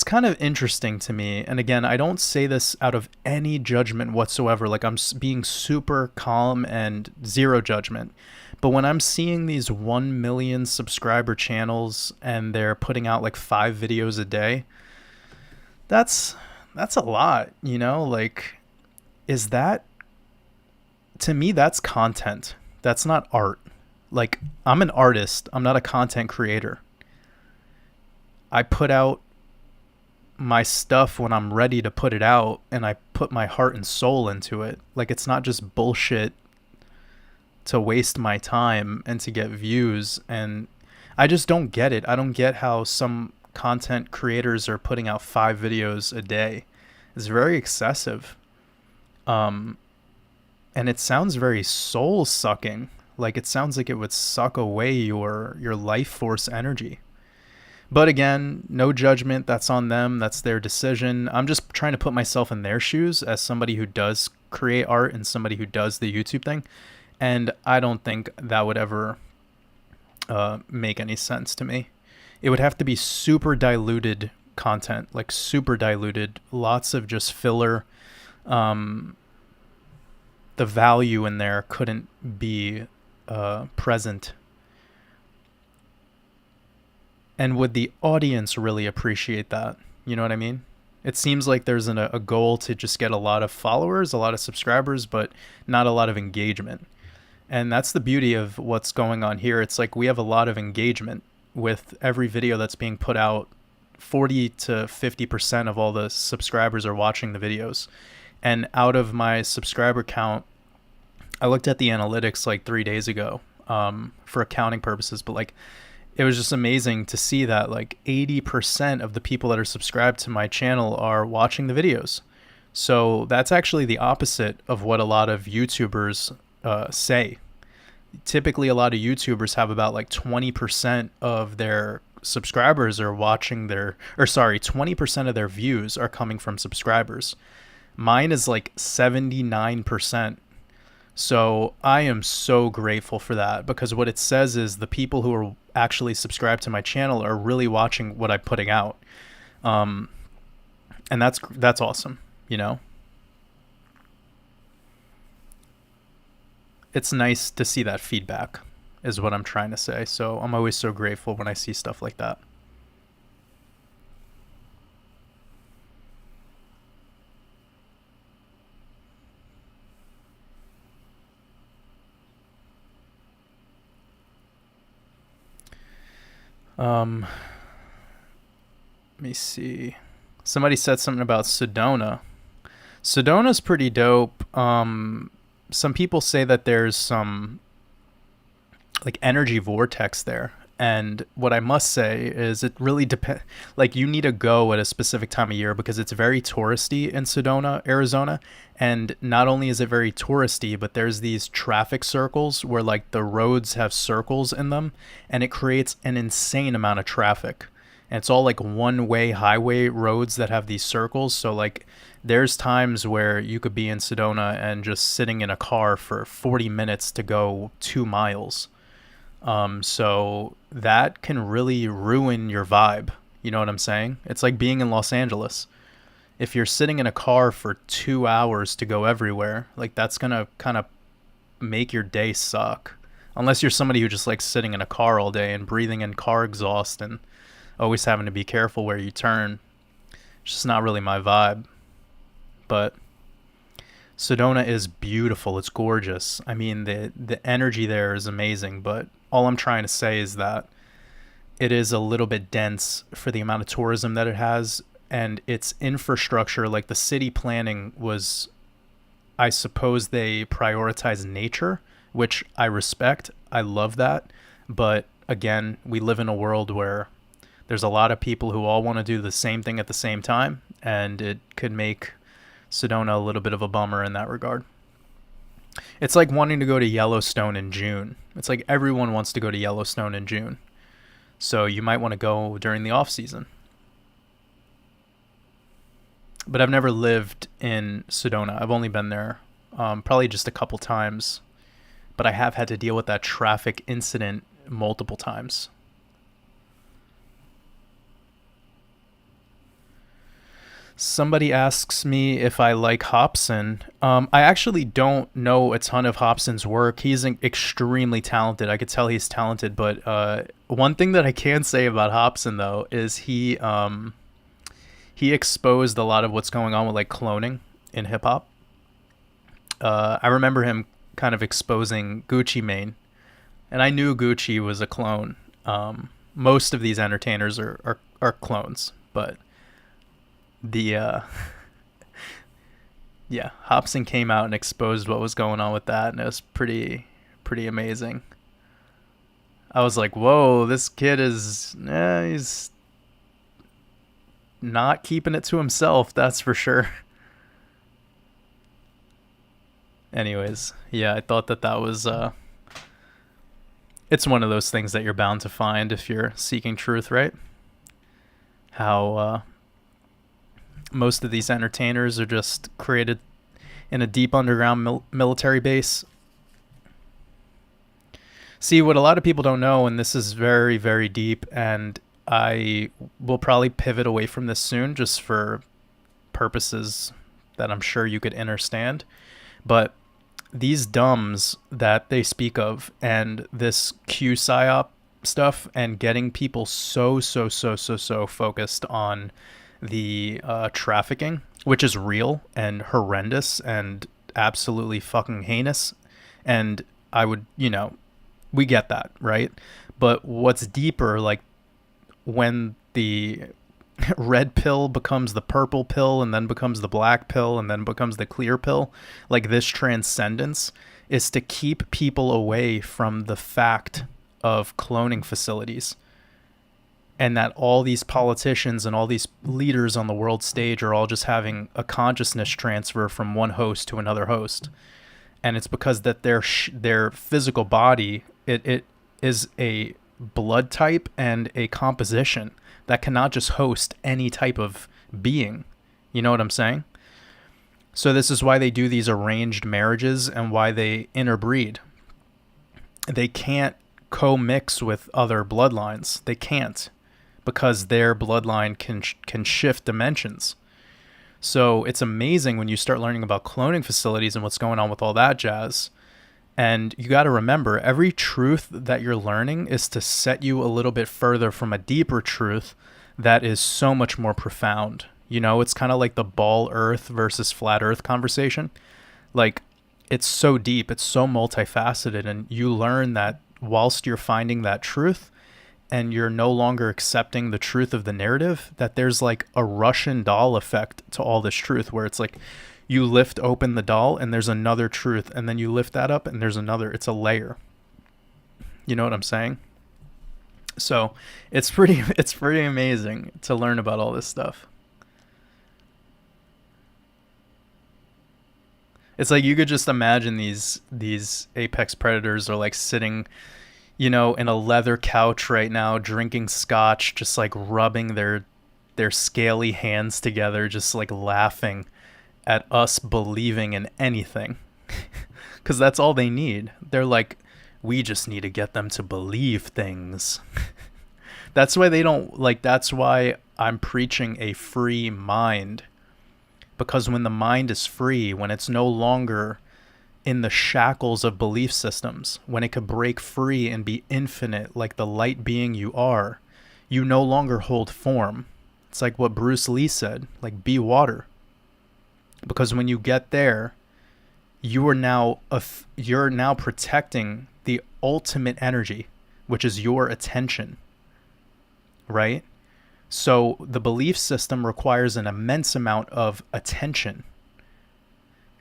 kind of interesting to me. And again, I don't say this out of any judgment whatsoever. Like, I'm being super calm and zero judgment. But when I'm seeing these 1 million subscriber channels and they're putting out like 5 videos a day, that's a lot, you know? Like, is that, to me, that's content. That's not art. Like, I'm an artist. I'm not a content creator. I put out my stuff when I'm ready to put it out, and I put my heart and soul into it. Like, it's not just bullshit to waste my time and to get views. And I just don't get it. I don't get how some content creators are putting out 5 videos a day. It's very excessive. And it sounds very soul sucking. Like, it sounds like it would suck away your life force energy. But again, no judgment. That's on them. That's their decision. I'm just trying to put myself in their shoes as somebody who does create art and somebody who does the YouTube thing. And I don't think that would ever make any sense to me. it would have to be super diluted content, like super diluted, lots of just filler. The value in there couldn't be present. And would the audience really appreciate that? You know what I mean? It seems like there's a goal to just get a lot of followers, a lot of subscribers, but not a lot of engagement. And that's the beauty of what's going on here. It's like we have a lot of engagement with every video that's being put out. 40 to 50% of all the subscribers are watching the videos. And out of my subscriber count, I looked at the analytics like 3 days ago for accounting purposes, but like it was just amazing to see that like 80% of the people that are subscribed to my channel are watching the videos. So that's actually the opposite of what a lot of YouTubers say. Typically, a lot of YouTubers have about like 20% of their subscribers are watching 20% of their views are coming from subscribers. Mine is like 79%. So I am so grateful for that, because what it says is the people who are actually subscribed to my channel are really watching what I'm putting out. And that's awesome, you know? It's nice to see that feedback is what I'm trying to say. So I'm always so grateful when I see stuff like that. Let me see. Somebody said something about Sedona. Sedona's pretty dope. Some people say that there's some like energy vortex there. And what I must say is it really depends. Like you need to go at a specific time of year because it's very touristy in Sedona, Arizona. And not only is it very touristy, but there's these traffic circles where like the roads have circles in them, and it creates an insane amount of traffic. And it's all like one-way highway roads that have these circles. So like there's times where you could be in Sedona and just sitting in a car for 40 minutes to go 2 miles. So that can really ruin your vibe. You know what I'm saying? It's like being in Los Angeles. If you're sitting in a car for 2 hours to go everywhere, like that's going to kind of make your day suck. Unless you're somebody who just likes sitting in a car all day and breathing in car exhaust and always having to be careful where you turn. It's just not really my vibe. But Sedona is beautiful. It's gorgeous. I mean, the energy there is amazing, but all I'm trying to say is that it is a little bit dense for the amount of tourism that it has, and its infrastructure, like the city planning was, I suppose they prioritize nature, which I respect. I love that. But again, we live in a world where there's a lot of people who all want to do the same thing at the same time, and it could make Sedona a little bit of a bummer in that regard. It's like wanting to go to Yellowstone in June. It's like everyone wants to go to Yellowstone in June. So you might want to go during the off season. But I've never lived in Sedona. I've only been there probably just a couple times. But I have had to deal with that traffic incident multiple times. Somebody asks me if I like Hobson. I actually don't know a ton of Hobson's work. He's extremely talented. I could tell he's talented. But one thing that I can say about Hobson, though, is he exposed a lot of what's going on with like cloning in hip hop. I remember him kind of exposing Gucci Mane, and I knew Gucci was a clone. Most of these entertainers are clones, but Hobson came out and exposed what was going on with that, and it was pretty amazing. I was like, whoa, this kid is he's not keeping it to himself, that's for sure. Anyways, yeah, I thought that was it's one of those things that you're bound to find if you're seeking truth, right? How most of these entertainers are just created in a deep underground military base. See, what a lot of people don't know, and this is very, very deep, and I will probably pivot away from this soon just for purposes that I'm sure you could understand. But these dumbs that they speak of and this Q psyop stuff and getting people so focused on the trafficking, which is real and horrendous and absolutely fucking heinous. And I would, we get that, right? But what's deeper, like when the red pill becomes the purple pill and then becomes the black pill and then becomes the clear pill, like this transcendence is to keep people away from the fact of cloning facilities, and that all these politicians and all these leaders on the world stage are all just having a consciousness transfer from one host to another host. And it's because that their physical body, it is a blood type and a composition that cannot just host any type of being. You know what I'm saying? So this is why they do these arranged marriages and why they interbreed. They can't co-mix with other bloodlines. They can't, because their bloodline can shift dimensions. So it's amazing when you start learning about cloning facilities and what's going on with all that jazz. And you got to remember, every truth that you're learning is to set you a little bit further from a deeper truth that is so much more profound. You know, it's kind of like the ball earth versus flat earth conversation. Like, it's so deep, it's so multifaceted, and you learn that whilst you're finding that truth and you're no longer accepting the truth of the narrative, that there's like a Russian doll effect to all this truth, where it's like, you lift open the doll and there's another truth, and then you lift that up and there's another. It's a layer. You know what I'm saying? So it's pretty amazing to learn about all this stuff. It's like you could just imagine these apex predators are like sitting, in a leather couch right now, drinking scotch, just like rubbing their scaly hands together, just like laughing at us believing in anything. Because that's all they need. They're like, we just need to get them to believe things. That's why that's why I'm preaching a free mind. Because when the mind is free, when it's no longer in the shackles of belief systems, when it could break free and be infinite like the light being you are, you no longer hold form. It's like what Bruce Lee said, like, be water. Because when you get there, you're now protecting the ultimate energy, which is your attention, right? So the belief system requires an immense amount of attention.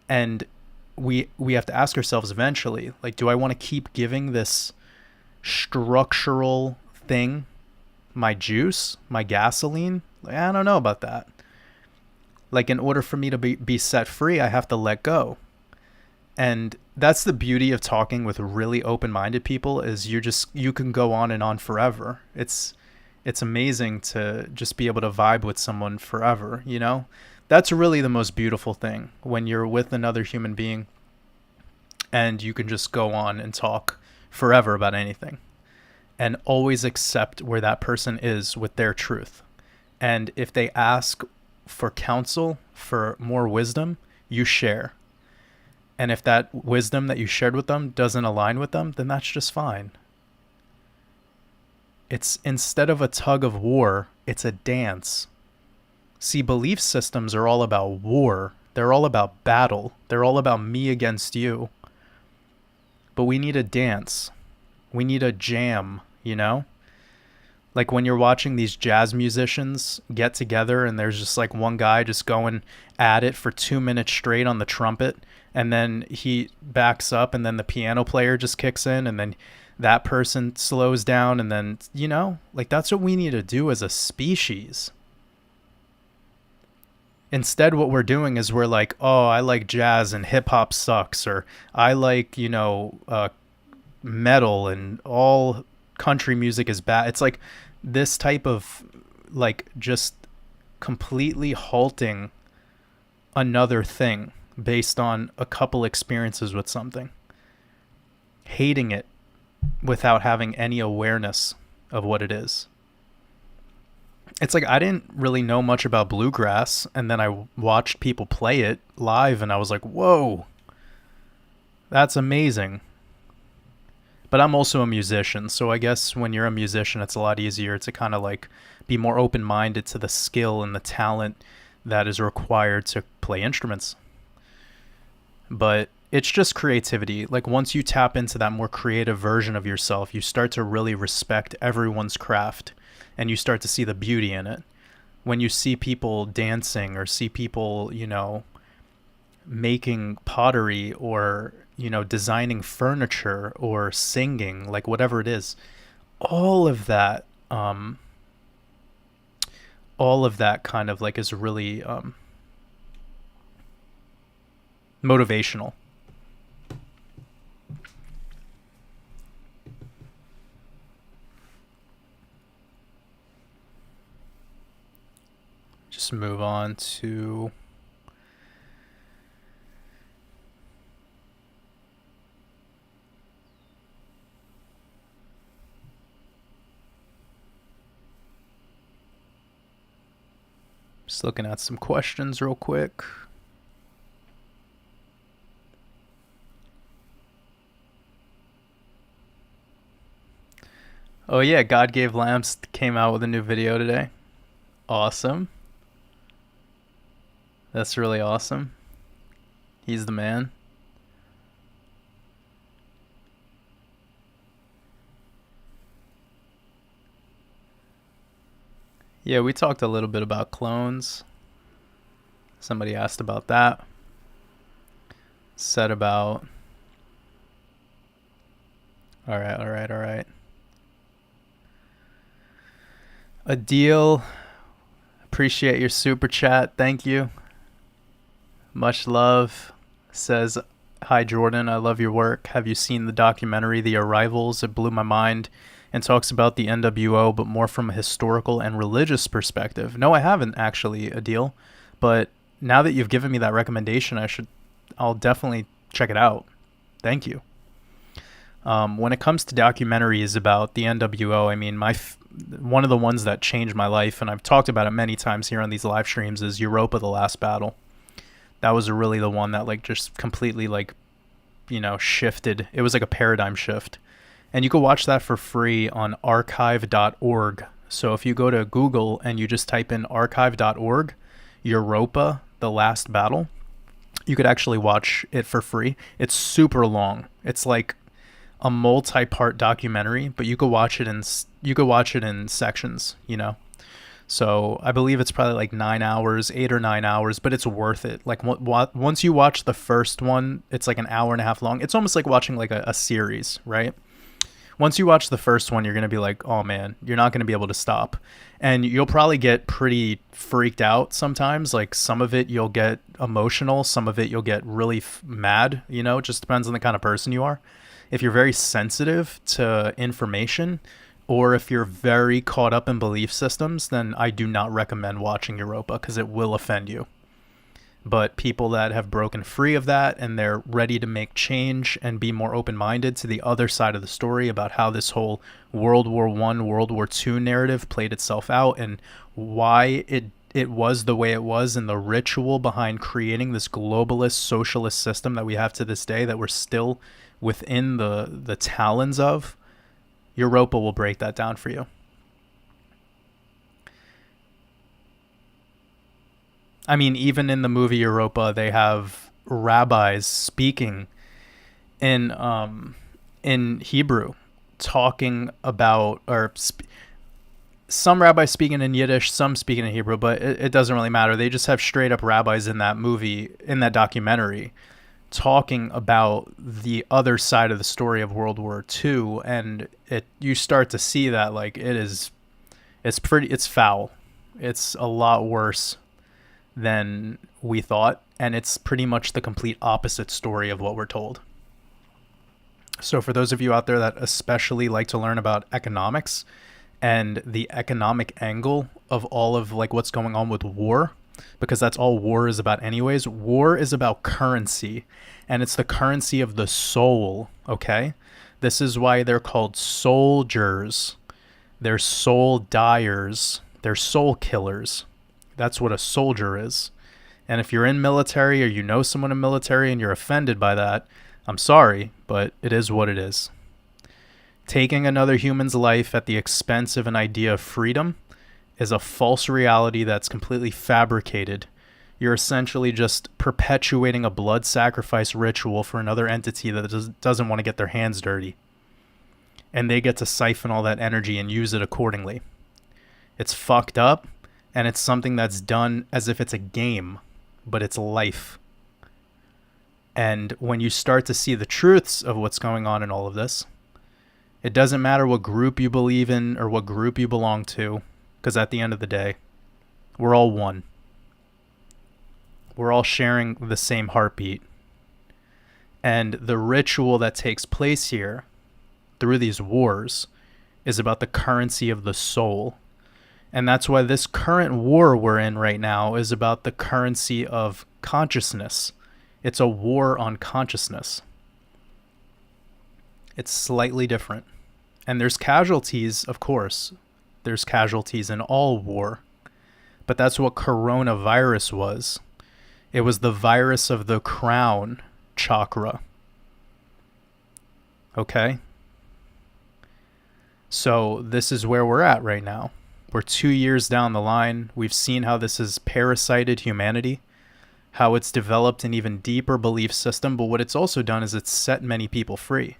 And we have to ask ourselves eventually, like, do I want to keep giving this structural thing my juice, my gasoline? Like, I don't know about that. Like, in order for me to be set free, I have to let go. And that's the beauty of talking with really open-minded people, is you can go on and on forever. It's amazing to just be able to vibe with someone forever, That's really the most beautiful thing, when you're with another human being and you can just go on and talk forever about anything and always accept where that person is with their truth. And if they ask for counsel, for more wisdom, you share. And if that wisdom that you shared with them doesn't align with them, then that's just fine. It's, instead of a tug of war, it's a dance. See, belief systems are all about war. They're all about battle. They're all about me against you. But we need a dance. We need a jam, Like when you're watching these jazz musicians get together and there's just like one guy just going at it for 2 minutes straight on the trumpet, and then he backs up and then the piano player just kicks in and then that person slows down, and then, like, that's what we need to do as a species. Instead, what we're doing is we're like, oh, I like jazz and hip hop sucks, or I like, metal and all country music is bad. It's like this type of, like, just completely halting another thing based on a couple experiences with something, hating it without having any awareness of what it is. it's like I didn't really know much about bluegrass, and then I watched people play it live, and I was like, whoa, that's amazing. But I'm also a musician, so I guess when you're a musician, it's a lot easier to kind of like be more open minded to the skill and the talent that is required to play instruments. But it's just creativity. Like once you tap into that more creative version of yourself, you start to really respect everyone's craft and you start to see the beauty in it. When you see people dancing or see people, making pottery or, designing furniture or singing, like whatever it is, all of that, kind of like is really motivational. Just move on to just looking at some questions real quick. Oh yeah, God Gave Lamps came out with a new video today. Awesome. That's really awesome. He's the man. Yeah, we talked a little bit about clones. Somebody asked about that. Said about... All right. Adil, appreciate your super chat. Thank you. Much love. Says, hi Jordan, I love your work. Have you seen the documentary The Arrivals? It blew my mind and talks about the NWO, but more from a historical and religious perspective. No, I haven't actually, Adil, but now that you've given me that recommendation, I'll definitely check it out. Thank you. When it comes to documentaries about the NWO, I mean, one of the ones that changed my life, and I've talked about it many times here on these live streams, is Europa: The Last Battle. That was really the one that like just completely like, shifted. It was like a paradigm shift. And you can watch that for free on archive.org. So if you go to Google and you just type in archive.org, Europa: The Last Battle, you could actually watch it for free. It's super long. It's like a multi-part documentary, but you could watch it in sections, So I believe it's probably like 9 hours, 8 or 9 hours, but it's worth it. Like once you watch the first one, it's like an hour and a half long. It's almost like watching like a series, right? Once you watch the first one, you're going to be like, oh man, you're not going to be able to stop. And you'll probably get pretty freaked out sometimes. Like some of it you'll get emotional, some of it you'll get really mad, it just depends on the kind of person you are. If you're very sensitive to information, or if you're very caught up in belief systems, then I do not recommend watching Europa because it will offend you. But people that have broken free of that and they're ready to make change and be more open-minded to the other side of the story about how this whole World War I, World War II narrative played itself out and why it was the way it was and the ritual behind creating this globalist socialist system that we have to this day that we're still within the talons of, Europa will break that down for you. I mean, even in the movie Europa, they have rabbis speaking in Hebrew, talking about, some rabbis speaking in Yiddish, some speaking in Hebrew, but it doesn't really matter. They just have straight up rabbis in that movie, in that documentary, talking about the other side of the story of World War II, and you start to see that like it's foul. It's a lot worse than we thought, and it's pretty much the complete opposite story of what we're told. So for those of you out there that especially like to learn about economics and the economic angle of all of like what's going on with war, because that's all war is about anyways. War is about currency, and it's the currency of the soul, okay? This is why they're called soldiers. They're soul dyers, They're soul killers. That's what a soldier is. And if you're in military or you know someone in military and you're offended by that, I'm sorry, but it is what it is. Taking another human's life at the expense of an idea of freedom is a false reality that's completely fabricated. You're essentially just perpetuating a blood sacrifice ritual for another entity that doesn't want to get their hands dirty. And they get to siphon all that energy and use it accordingly. It's fucked up, and it's something that's done as if it's a game, but it's life. And when you start to see the truths of what's going on in all of this, it doesn't matter what group you believe in or what group you belong to, because at the end of the day, we're all one. We're all sharing the same heartbeat. And the ritual that takes place here through these wars is about the currency of the soul. And that's why this current war we're in right now is about the currency of consciousness. It's a war on consciousness. It's slightly different. And there's casualties, of course. There's casualties in all war. But that's what coronavirus was. It was the virus of the crown chakra. Okay? So this is where we're at right now. We're 2 years down the line. We've seen how this has parasited humanity, how it's developed an even deeper belief system, but what it's also done is it's set many people free.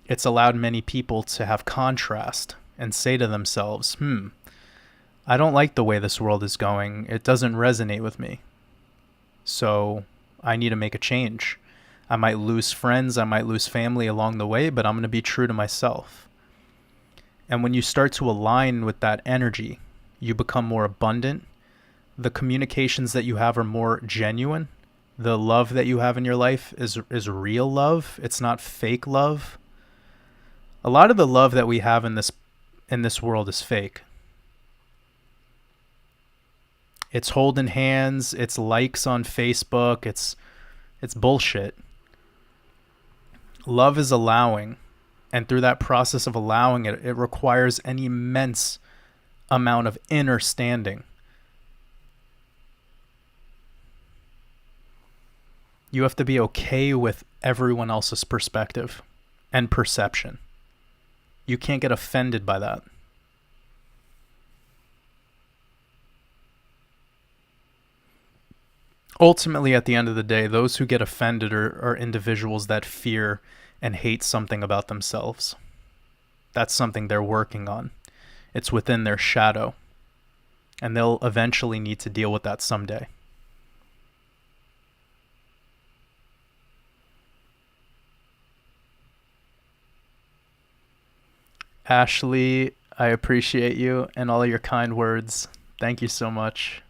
It's allowed many people to have contrast and say to themselves, I don't like the way this world is going. It doesn't resonate with me. So I need to make a change. I might lose friends, I might lose family along the way, but I'm going to be true to myself. And when you start to align with that energy, you become more abundant. The communications that you have are more genuine. The love that you have in your life is real love. It's not fake love. A lot of the love that we have in this world is fake. It's holding hands, it's likes on Facebook, it's bullshit. Love is allowing, and through that process of allowing it, it requires an immense amount of inner standing. You have to be okay with everyone else's perspective and perception. You can't get offended by that. Ultimately, at the end of the day, those who get offended are individuals that fear and hate something about themselves. That's something they're working on. It's within their shadow. And they'll eventually need to deal with that someday. Ashley, I appreciate you and all your kind words. Thank you so much.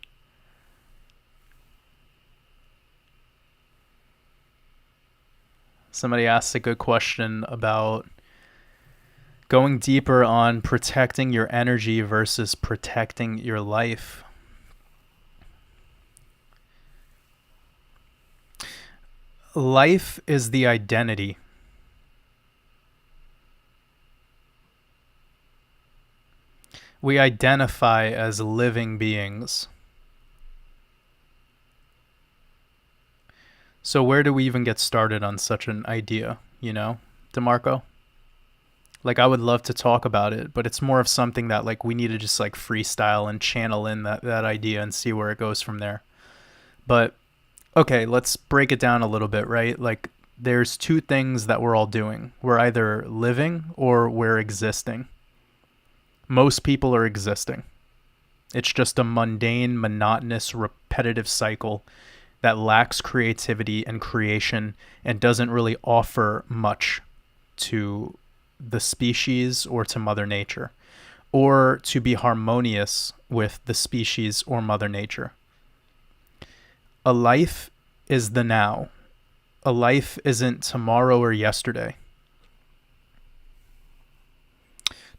Somebody asked a good question about going deeper on protecting your energy versus protecting your life. Life is the identity. We identify as living beings. So where do we even get started on such an idea, DeMarco? Like, I would love to talk about it, but it's more of something that we need to just freestyle and channel in that idea and see where it goes from there. But okay, let's break it down a little bit, right? There's two things that we're all doing. We're either living or we're existing. Most people are existing. It's just a mundane, monotonous, repetitive cycle that lacks creativity and creation and doesn't really offer much to the species or to Mother Nature, or to be harmonious with the species or Mother Nature. A life is the now. A life isn't tomorrow or yesterday.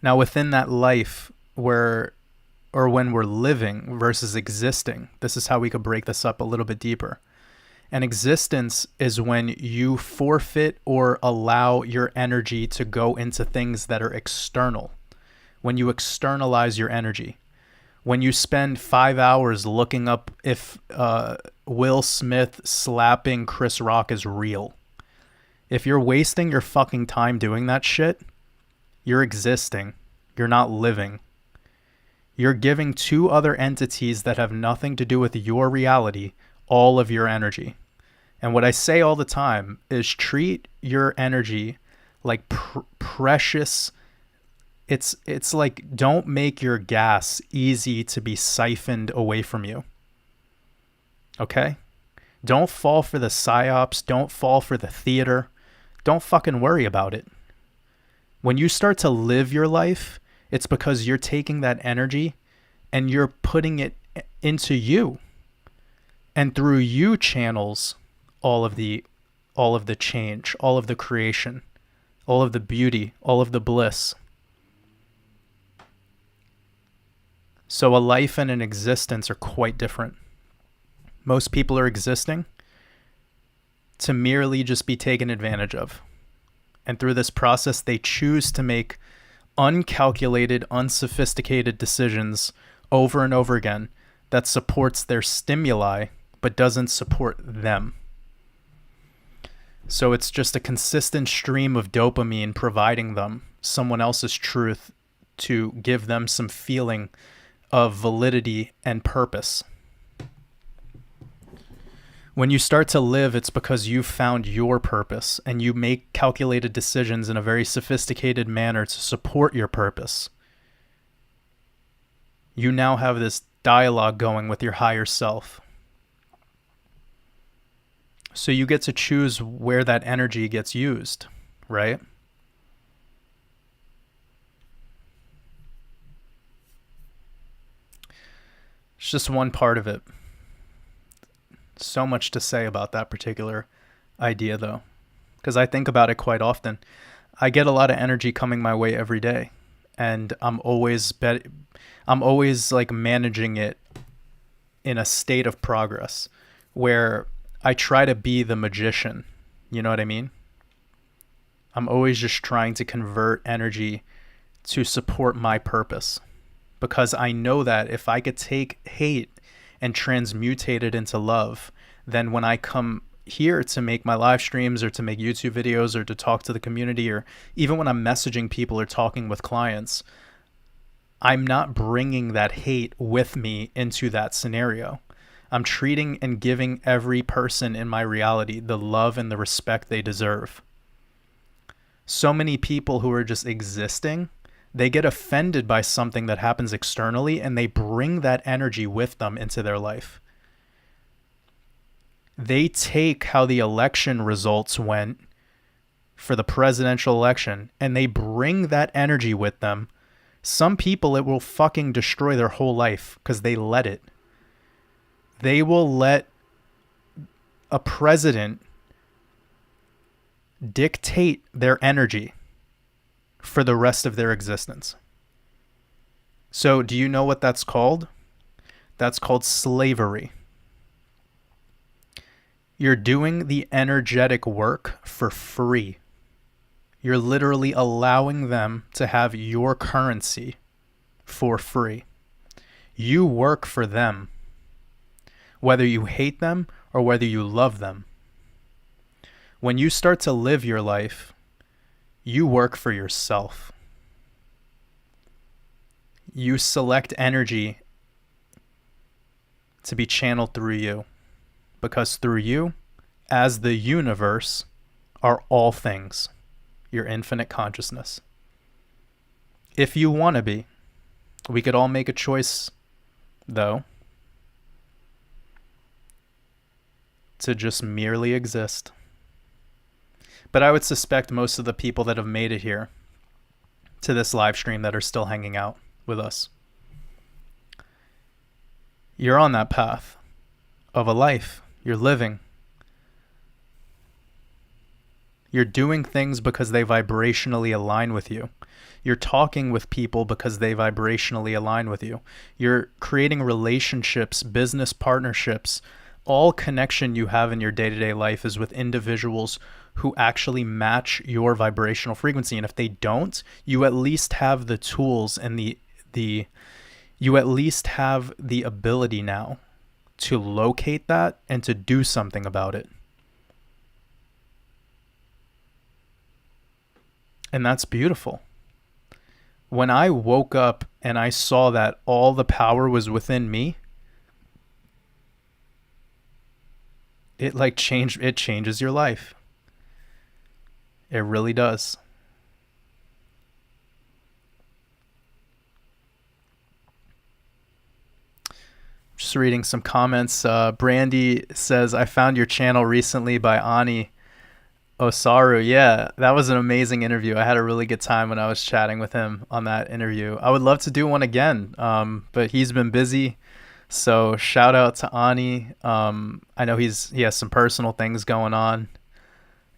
Now, within that life, when we're living versus existing, this is how we could break this up a little bit deeper. And existence is when you forfeit or allow your energy to go into things that are external, when you externalize your energy. When you spend 5 hours looking up if Will Smith slapping Chris Rock is real. If you're wasting your fucking time doing that shit, you're existing. You're not living. You're giving two other entities that have nothing to do with your reality all of your energy. And what I say all the time is treat your energy like precious. It's like, don't make your gas easy to be siphoned away from you. Okay? Don't fall for the psyops. Don't fall for the theater. Don't fucking worry about it. When you start to live your life, it's because you're taking that energy and you're putting it into you. And through you channels all of the change, all of the creation, all of the beauty, all of the bliss. So a life and an existence are quite different. Most people are existing to merely just be taken advantage of. And through this process, they choose to make uncalculated, unsophisticated decisions over and over again that supports their stimuli, but doesn't support them. So it's just a consistent stream of dopamine providing them someone else's truth to give them some feeling of validity and purpose. When you start to live, it's because you've found your purpose and you make calculated decisions in a very sophisticated manner to support your purpose. You now have this dialogue going with your higher self. So you get to choose where that energy gets used, right? It's just one part of it. So much to say about that particular idea, though, because I think about it quite often. I get a lot of energy coming my way every day, and I'm always like managing it in a state of progress where I try to be the magician. You know what I mean? I'm always just trying to convert energy to support my purpose, because I know that if I could take hate and transmutate it into love, then when I come here to make my live streams or to make YouTube videos or to talk to the community, or even when I'm messaging people or talking with clients, I'm not bringing that hate with me into that scenario. I'm treating and giving every person in my reality the love and the respect they deserve. So many people who are just existing, they get offended by something that happens externally and they bring that energy with them into their life. They take how the election results went for the presidential election and they bring that energy with them. Some people, it will fucking destroy their whole life because they let it. They will let a president dictate their energy for the rest of their existence. So do you know what that's called? That's called slavery. You're doing the energetic work for free. You're literally allowing them to have your currency for free. You work for them, whether you hate them or whether you love them. When you start to live your life, you work for yourself. You select energy to be channeled through you, because through you, as the universe, are all things, your infinite consciousness. If you want to be, we could all make a choice, though, to just merely exist. But I would suspect most of the people that have made it here to this live stream that are still hanging out with us, you're on that path of a life. You're living. You're doing things because they vibrationally align with you. You're talking with people because they vibrationally align with you. You're creating relationships, business partnerships. All connection you have in your day-to-day life is with individuals who actually match your vibrational frequency. And if they don't, you at least have the tools and you at least have the ability now to locate that and to do something about it. And that's beautiful. When I woke up and I saw that all the power was within me, it changes your life. It really does. Just reading some comments. Brandy says, I found your channel recently by Ani Osaru. Yeah, that was an amazing interview. I had a really good time when I was chatting with him on that interview. I would love to do one again, but he's been busy. So shout out to Ani. I know he has some personal things going on,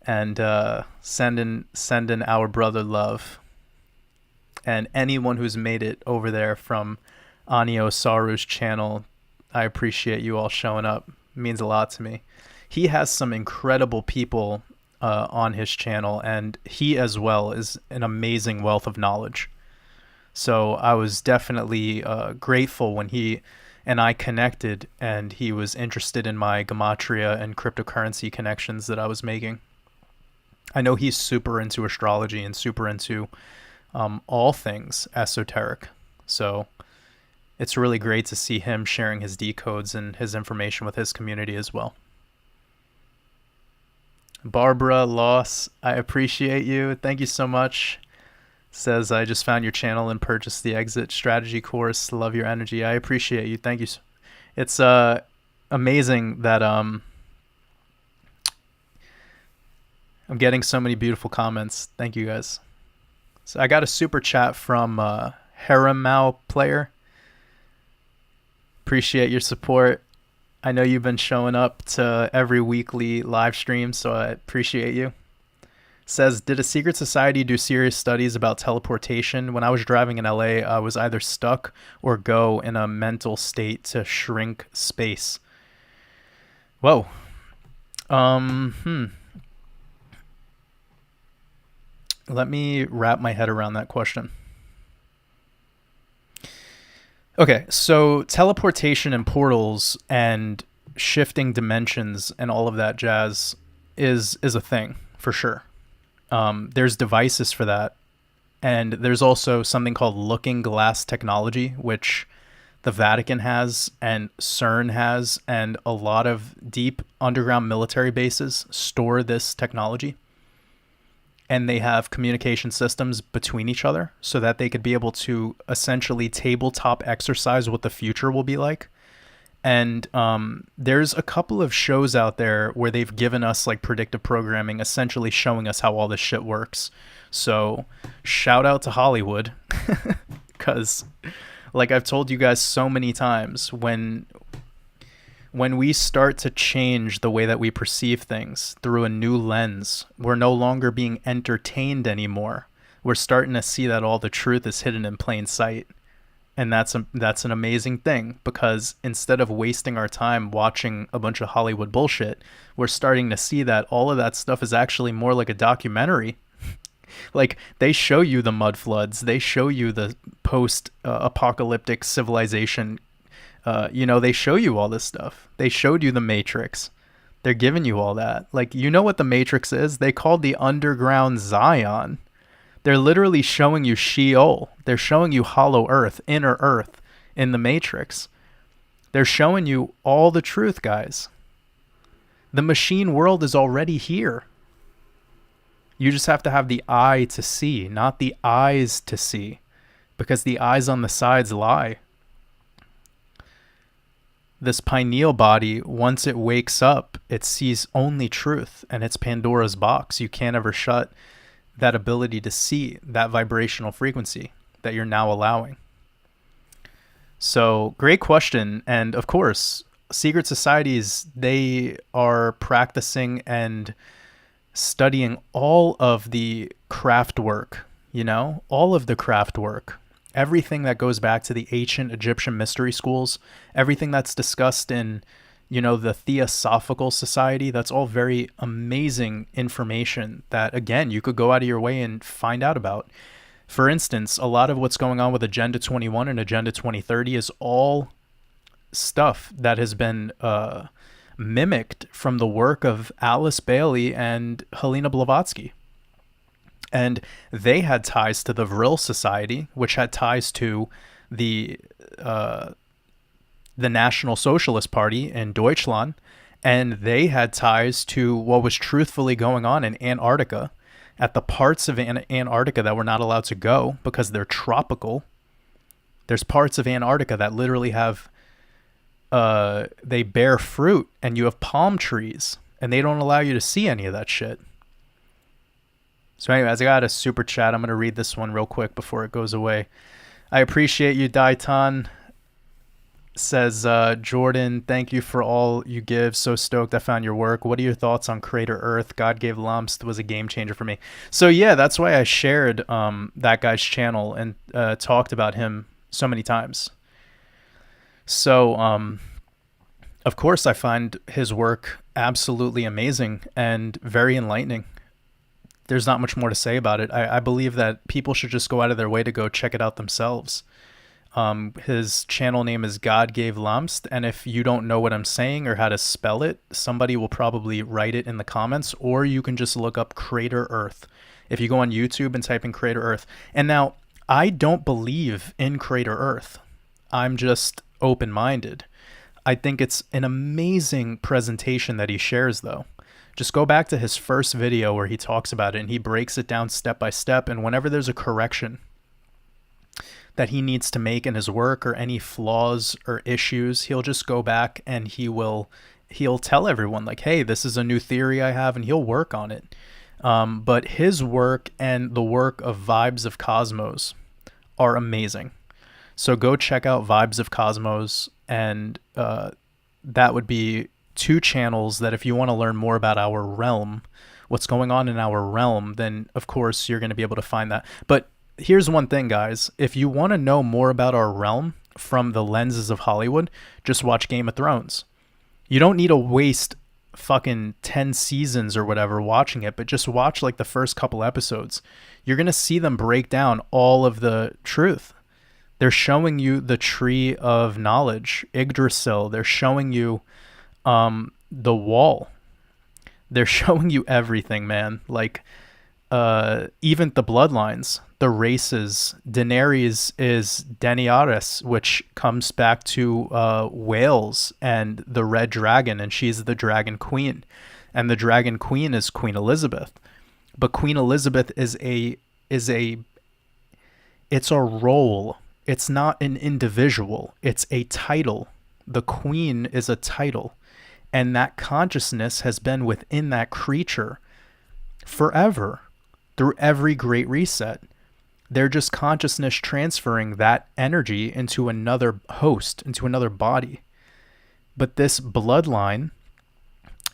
and sending our brother love. And anyone who's made it over there from Ani Osaru's channel, I appreciate you all showing up. It means a lot to me. He has some incredible people on his channel, and he as well is an amazing wealth of knowledge. So I was definitely grateful when he and I connected, and he was interested in my Gematria and cryptocurrency connections that I was making. I know he's super into astrology and super into all things esoteric. So it's really great to see him sharing his decodes and his information with his community as well. Barbara Loss, I appreciate you. Thank you so much. Says, I just found your channel and purchased the exit strategy course. Love your energy. I appreciate you. Thank you. It's amazing that I'm getting so many beautiful comments. Thank you guys. So I got a super chat from Haramau Player. Appreciate your support. I know you've been showing up to every weekly live stream, so I appreciate you. Says, did a secret society do serious studies about teleportation? When I was driving in LA, I was either stuck or go in a mental state to shrink space. Whoa. Let me wrap my head around that question. Okay, so teleportation and portals and shifting dimensions and all of that jazz is a thing for sure. There's devices for that, and there's also something called looking glass technology, which the Vatican has and CERN has, and a lot of deep underground military bases store this technology. And they have communication systems between each other so that they could be able to essentially tabletop exercise what the future will be like. And there's a couple of shows out there where they've given us like predictive programming, essentially showing us how all this shit works. So shout out to Hollywood, because like I've told you guys so many times, when we start to change the way that we perceive things through a new lens, we're no longer being entertained anymore. We're starting to see that all the truth is hidden in plain sight. And that's an amazing thing, because instead of wasting our time watching a bunch of Hollywood bullshit, we're starting to see that all of that stuff is actually more like a documentary. Like, they show you the mud floods, they show you the post-apocalyptic civilization. They show you all this stuff. They showed you the Matrix. They're giving you all that. Like, you know what the Matrix is? They called the underground Zion. They're literally showing you Sheol. They're showing you hollow earth, inner earth in the Matrix. They're showing you all the truth, guys. The machine world is already here. You just have to have the eye to see, not the eyes to see, because the eyes on the sides lie. This pineal body, once it wakes up, it sees only truth, and it's Pandora's box. You can't ever shut that ability to see that vibrational frequency that you're now allowing. So, great question. And of course, secret societies, they are practicing and studying all of the craft work, all of the craft work. Everything that goes back to the ancient Egyptian mystery schools, everything that's discussed in, the Theosophical Society. That's all very amazing information that, again, you could go out of your way and find out about. For instance, a lot of what's going on with Agenda 21 and Agenda 2030 is all stuff that has been mimicked from the work of Alice Bailey and Helena Blavatsky. And they had ties to the Vril Society, which had ties to the National Socialist Party in Deutschland, and they had ties to what was truthfully going on in Antarctica, at the parts of Antarctica that we're not allowed to go because they're tropical. There's parts of Antarctica that literally have, they bear fruit, and you have palm trees, and they don't allow you to see any of that shit. So anyways, I got a super chat. I'm going to read this one real quick before it goes away. I appreciate you, Daitan. Says, Jordan, thank you for all you give. So stoked I found your work. What are your thoughts on Crater Earth? God Gave Lumps was a game changer for me. So yeah, that's why I shared that guy's channel and talked about him so many times. So, of course, I find his work absolutely amazing and very enlightening. There's not much more to say about it. I believe that people should just go out of their way to go check it out themselves. His channel name is God Gave Lamst, and if you don't know what I'm saying or how to spell it, somebody will probably write it in the comments, or you can just look up Crater Earth. If you go on YouTube and type in Crater Earth. And now, I don't believe in Crater Earth. I'm just open-minded. I think it's an amazing presentation that he shares, though. Just go back to his first video where he talks about it and he breaks it down step by step. And whenever there's a correction that he needs to make in his work or any flaws or issues, he'll just go back and he'll tell everyone like, hey, this is a new theory I have, and he'll work on it. But his work and the work of Vibes of Cosmos are amazing. So go check out Vibes of Cosmos, and that would be two channels that if you want to learn more about our realm, what's going on in our realm, then of course you're going to be able to find that. But here's one thing, guys. If you want to know more about our realm from the lenses of Hollywood, just watch Game of Thrones. You don't need to waste fucking 10 seasons or whatever watching it, but just watch like the first couple episodes. You're going to see them break down all of the truth. They're showing you the tree of knowledge, Yggdrasil. They're showing you the wall. They're showing you everything, man. Like, even the bloodlines, the races. Daenerys is Daenerys, which comes back to Wales and the Red Dragon, and she's the Dragon Queen. And the Dragon Queen is Queen Elizabeth. But Queen Elizabeth is a role. It's not an individual. It's a title. The queen is a title. And that consciousness has been within that creature forever, through every great reset. They're just consciousness transferring that energy into another host, into another body. But this bloodline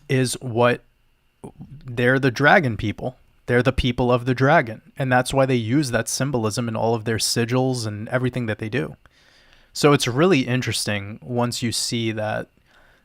is what, they're the dragon people. They're the people of the dragon. And that's why they use that symbolism in all of their sigils and everything that they do. So it's really interesting once you see that.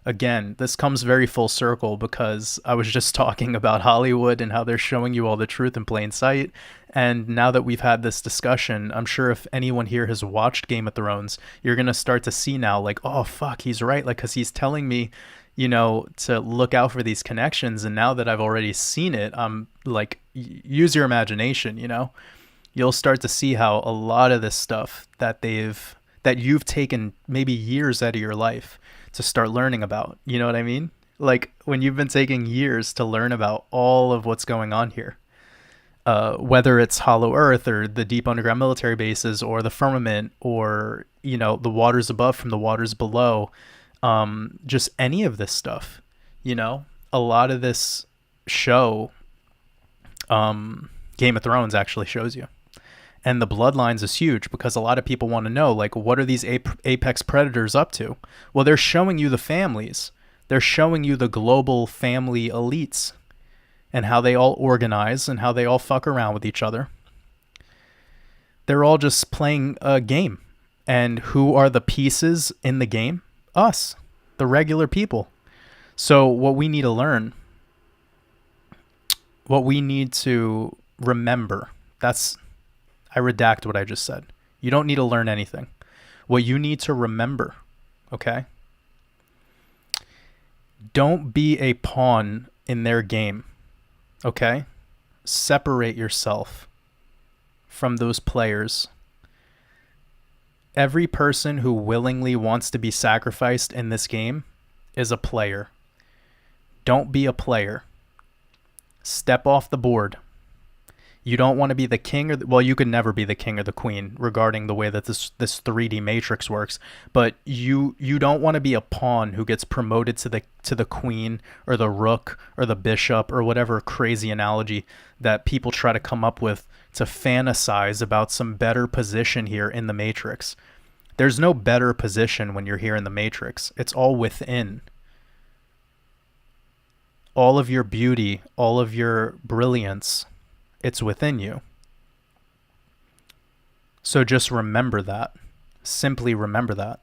Again, this comes very full circle because I was just talking about Hollywood and how they're showing you all the truth in plain sight. And now that we've had this discussion, I'm sure if anyone here has watched Game of Thrones, you're going to start to see now like, oh, fuck, he's right. Like, because he's telling me, to look out for these connections. And now that I've already seen it, I'm like, use your imagination, You'll start to see how a lot of this stuff that you've taken maybe years out of your life to start learning about, you know what I mean? Like when you've been taking years to learn about all of what's going on here, whether it's Hollow Earth or the deep underground military bases or the firmament or, the waters above from the waters below, just any of this stuff, a lot of this show, Game of Thrones actually shows you. And the bloodlines is huge because a lot of people want to know, like, what are these apex predators up to? Well, they're showing you the families. They're showing you the global family elites and how they all organize and how they all fuck around with each other. They're all just playing a game. And who are the pieces in the game? Us, the regular people. So what we need to learn, what we need to remember, I redact what I just said. You don't need to learn anything. What you need to remember, okay? Don't be a pawn in their game, okay? Separate yourself from those players. Every person who willingly wants to be sacrificed in this game is a player. Don't be a player. Step off the board. You don't want to be the king well, you could never be the king or the queen regarding the way that this 3D matrix works, but you don't want to be a pawn who gets promoted to the queen or the rook or the bishop or whatever crazy analogy that people try to come up with to fantasize about some better position here in the matrix. There's no better position when you're here in the matrix. It's all within. All of your beauty, all of your brilliance, it's within you. So just remember that. Simply remember that.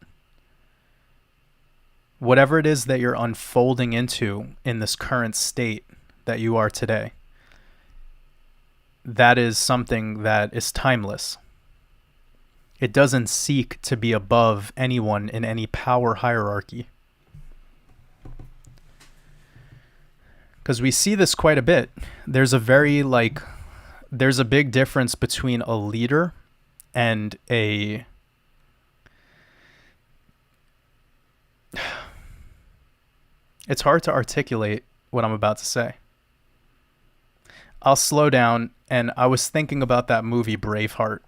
Whatever it is that you're unfolding into in this current state that you are today, that is something that is timeless. It doesn't seek to be above anyone in any power hierarchy. Because we see this quite a bit. There's a big difference between a leader and a... It's hard to articulate what I'm about to say. I'll slow down, and I was thinking about that movie Braveheart.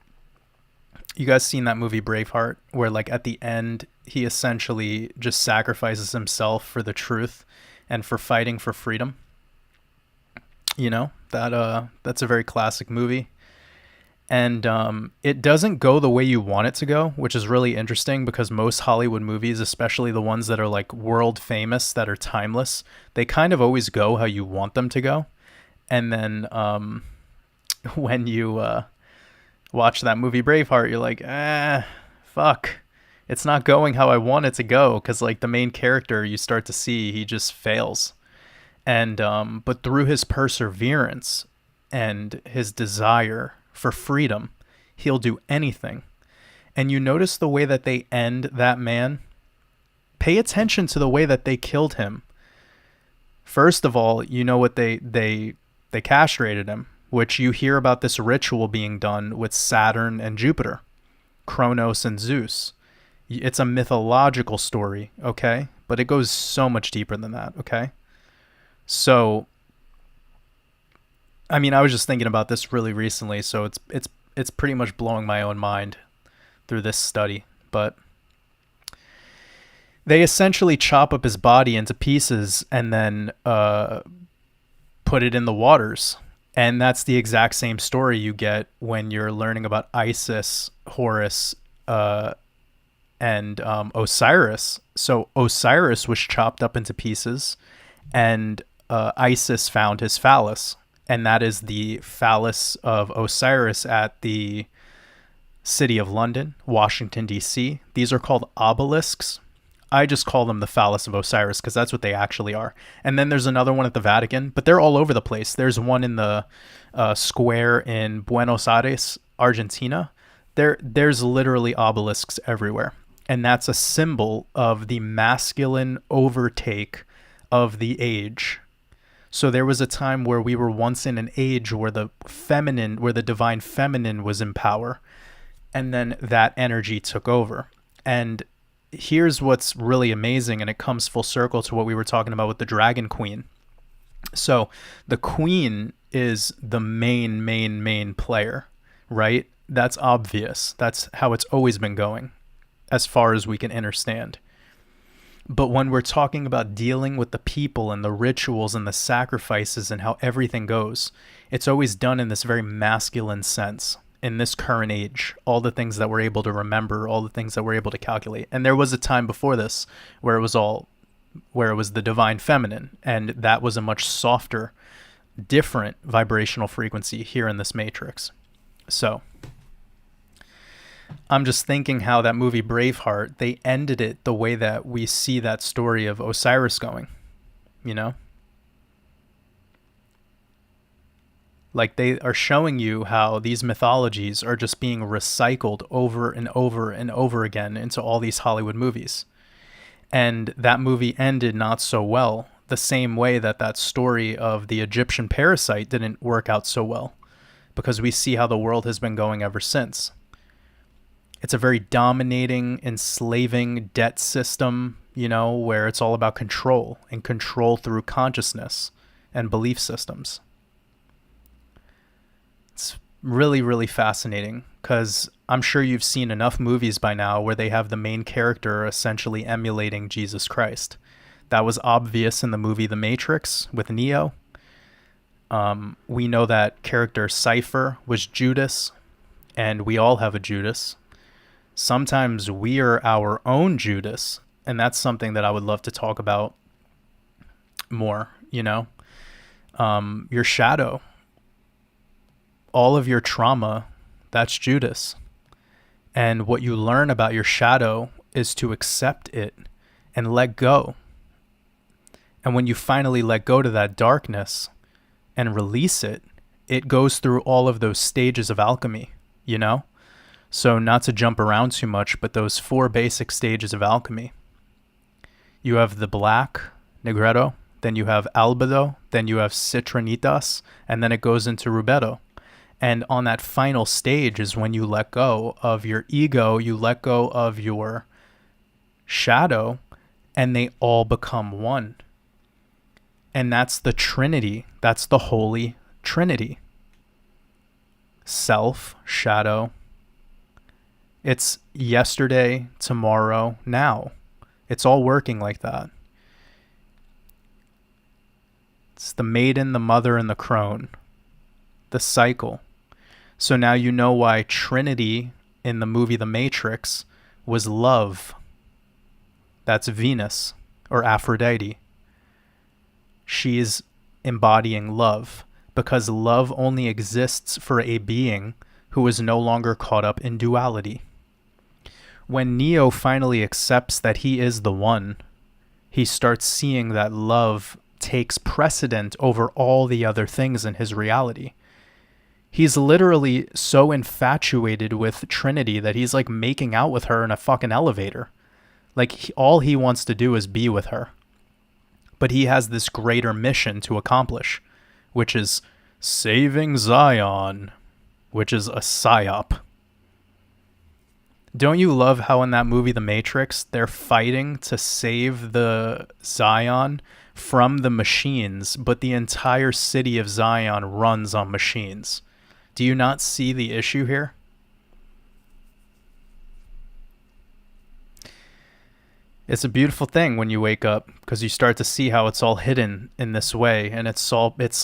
You guys seen that movie Braveheart, where like at the end he essentially just sacrifices himself for the truth and for fighting for freedom? You know, that's a very classic movie. And it doesn't go the way you want it to go, which is really interesting because most Hollywood movies, especially the ones that are like world famous, that are timeless, they kind of always go how you want them to go. And then when you watch that movie Braveheart, you're like, fuck, it's not going how I want it to go, because like the main character, you start to see he just fails. And but through his perseverance and his desire for freedom, he'll do anything. And you notice the way that they end that man? Pay attention to the way that they killed him. First of all, you know what they castrated him, which you hear about this ritual being done with Saturn and Jupiter, Kronos and Zeus. It's a mythological story, okay? But it goes so much deeper than that, okay? So, I mean, I was just thinking about this really recently, so it's pretty much blowing my own mind through this study. But they essentially chop up his body into pieces and then put it in the waters. And that's the exact same story you get when you're learning about Isis, Horus, and Osiris. So Osiris was chopped up into pieces, and Isis found his phallus. And that is the phallus of Osiris at the City of London, Washington, D.C. These are called obelisks. I just call them the phallus of Osiris because that's what they actually are. And then there's another one at the Vatican, but they're all over the place. There's one in the square in Buenos Aires, Argentina. There's literally obelisks everywhere. And that's a symbol of the masculine overtake of the age. So there was a time where we were once in an age where the divine feminine was in power. And then that energy took over. And here's what's really amazing, and it comes full circle to what we were talking about with the Dragon Queen. So the queen is the main player, right? That's obvious. That's how it's always been going, as far as we can understand. But when we're talking about dealing with the people and the rituals and the sacrifices and how everything goes, it's always done in this very masculine sense. In this current age, all the things that we're able to remember, all the things that we're able to calculate. And there was a time before this where it was the divine feminine, and that was a much softer, different vibrational frequency here in this matrix. So I'm just thinking how that movie Braveheart, they ended it the way that we see that story of Osiris going. you know? Like, they are showing you how these mythologies are just being recycled over and over and over again into all these Hollywood movies. And that movie ended not so well, the same way that that story of the Egyptian parasite didn't work out so well, because we see how the world has been going ever since. It's a very dominating, enslaving debt system, you know, where it's all about control and control through consciousness and belief systems. It's really, really fascinating, because I'm sure you've seen enough movies by now where they have the main character essentially emulating Jesus Christ. That was obvious in the movie The Matrix with Neo. We know that character Cypher was Judas, and we all have a Judas. Sometimes we are our own Judas, and that's something that I would love to talk about more, you know? Your shadow. All of your trauma, that's Judas. And what you learn about your shadow is to accept it and let go. And when you finally let go to that darkness and release it, it goes through all of those stages of alchemy, you know? So not to jump around too much, but those 4 basic stages of alchemy. You have the black, negredo, then you have albedo, then you have citrinitas, and then it goes into rubedo. And on that final stage is when you let go of your ego, you let go of your shadow, and they all become one. And that's the Trinity. That's the Holy Trinity. Self, shadow. It's yesterday, tomorrow, now. It's all working like that. It's the maiden, the mother, and the crone. The cycle. So now you know why Trinity in the movie The Matrix was love. That's Venus, or Aphrodite. She is embodying love, because love only exists for a being who is no longer caught up in duality. When Neo finally accepts that he is the one, he starts seeing that love takes precedent over all the other things in his reality. He's literally so infatuated with Trinity that he's like making out with her in a fucking elevator. Like, all he wants to do is be with her. But he has this greater mission to accomplish, which is saving Zion, which is a psyop. Don't you love how in that movie The Matrix, they're fighting to save the Zion from the machines, but the entire city of Zion runs on machines? Do you not see the issue here? It's a beautiful thing when you wake up, because you start to see how it's all hidden in this way, and it's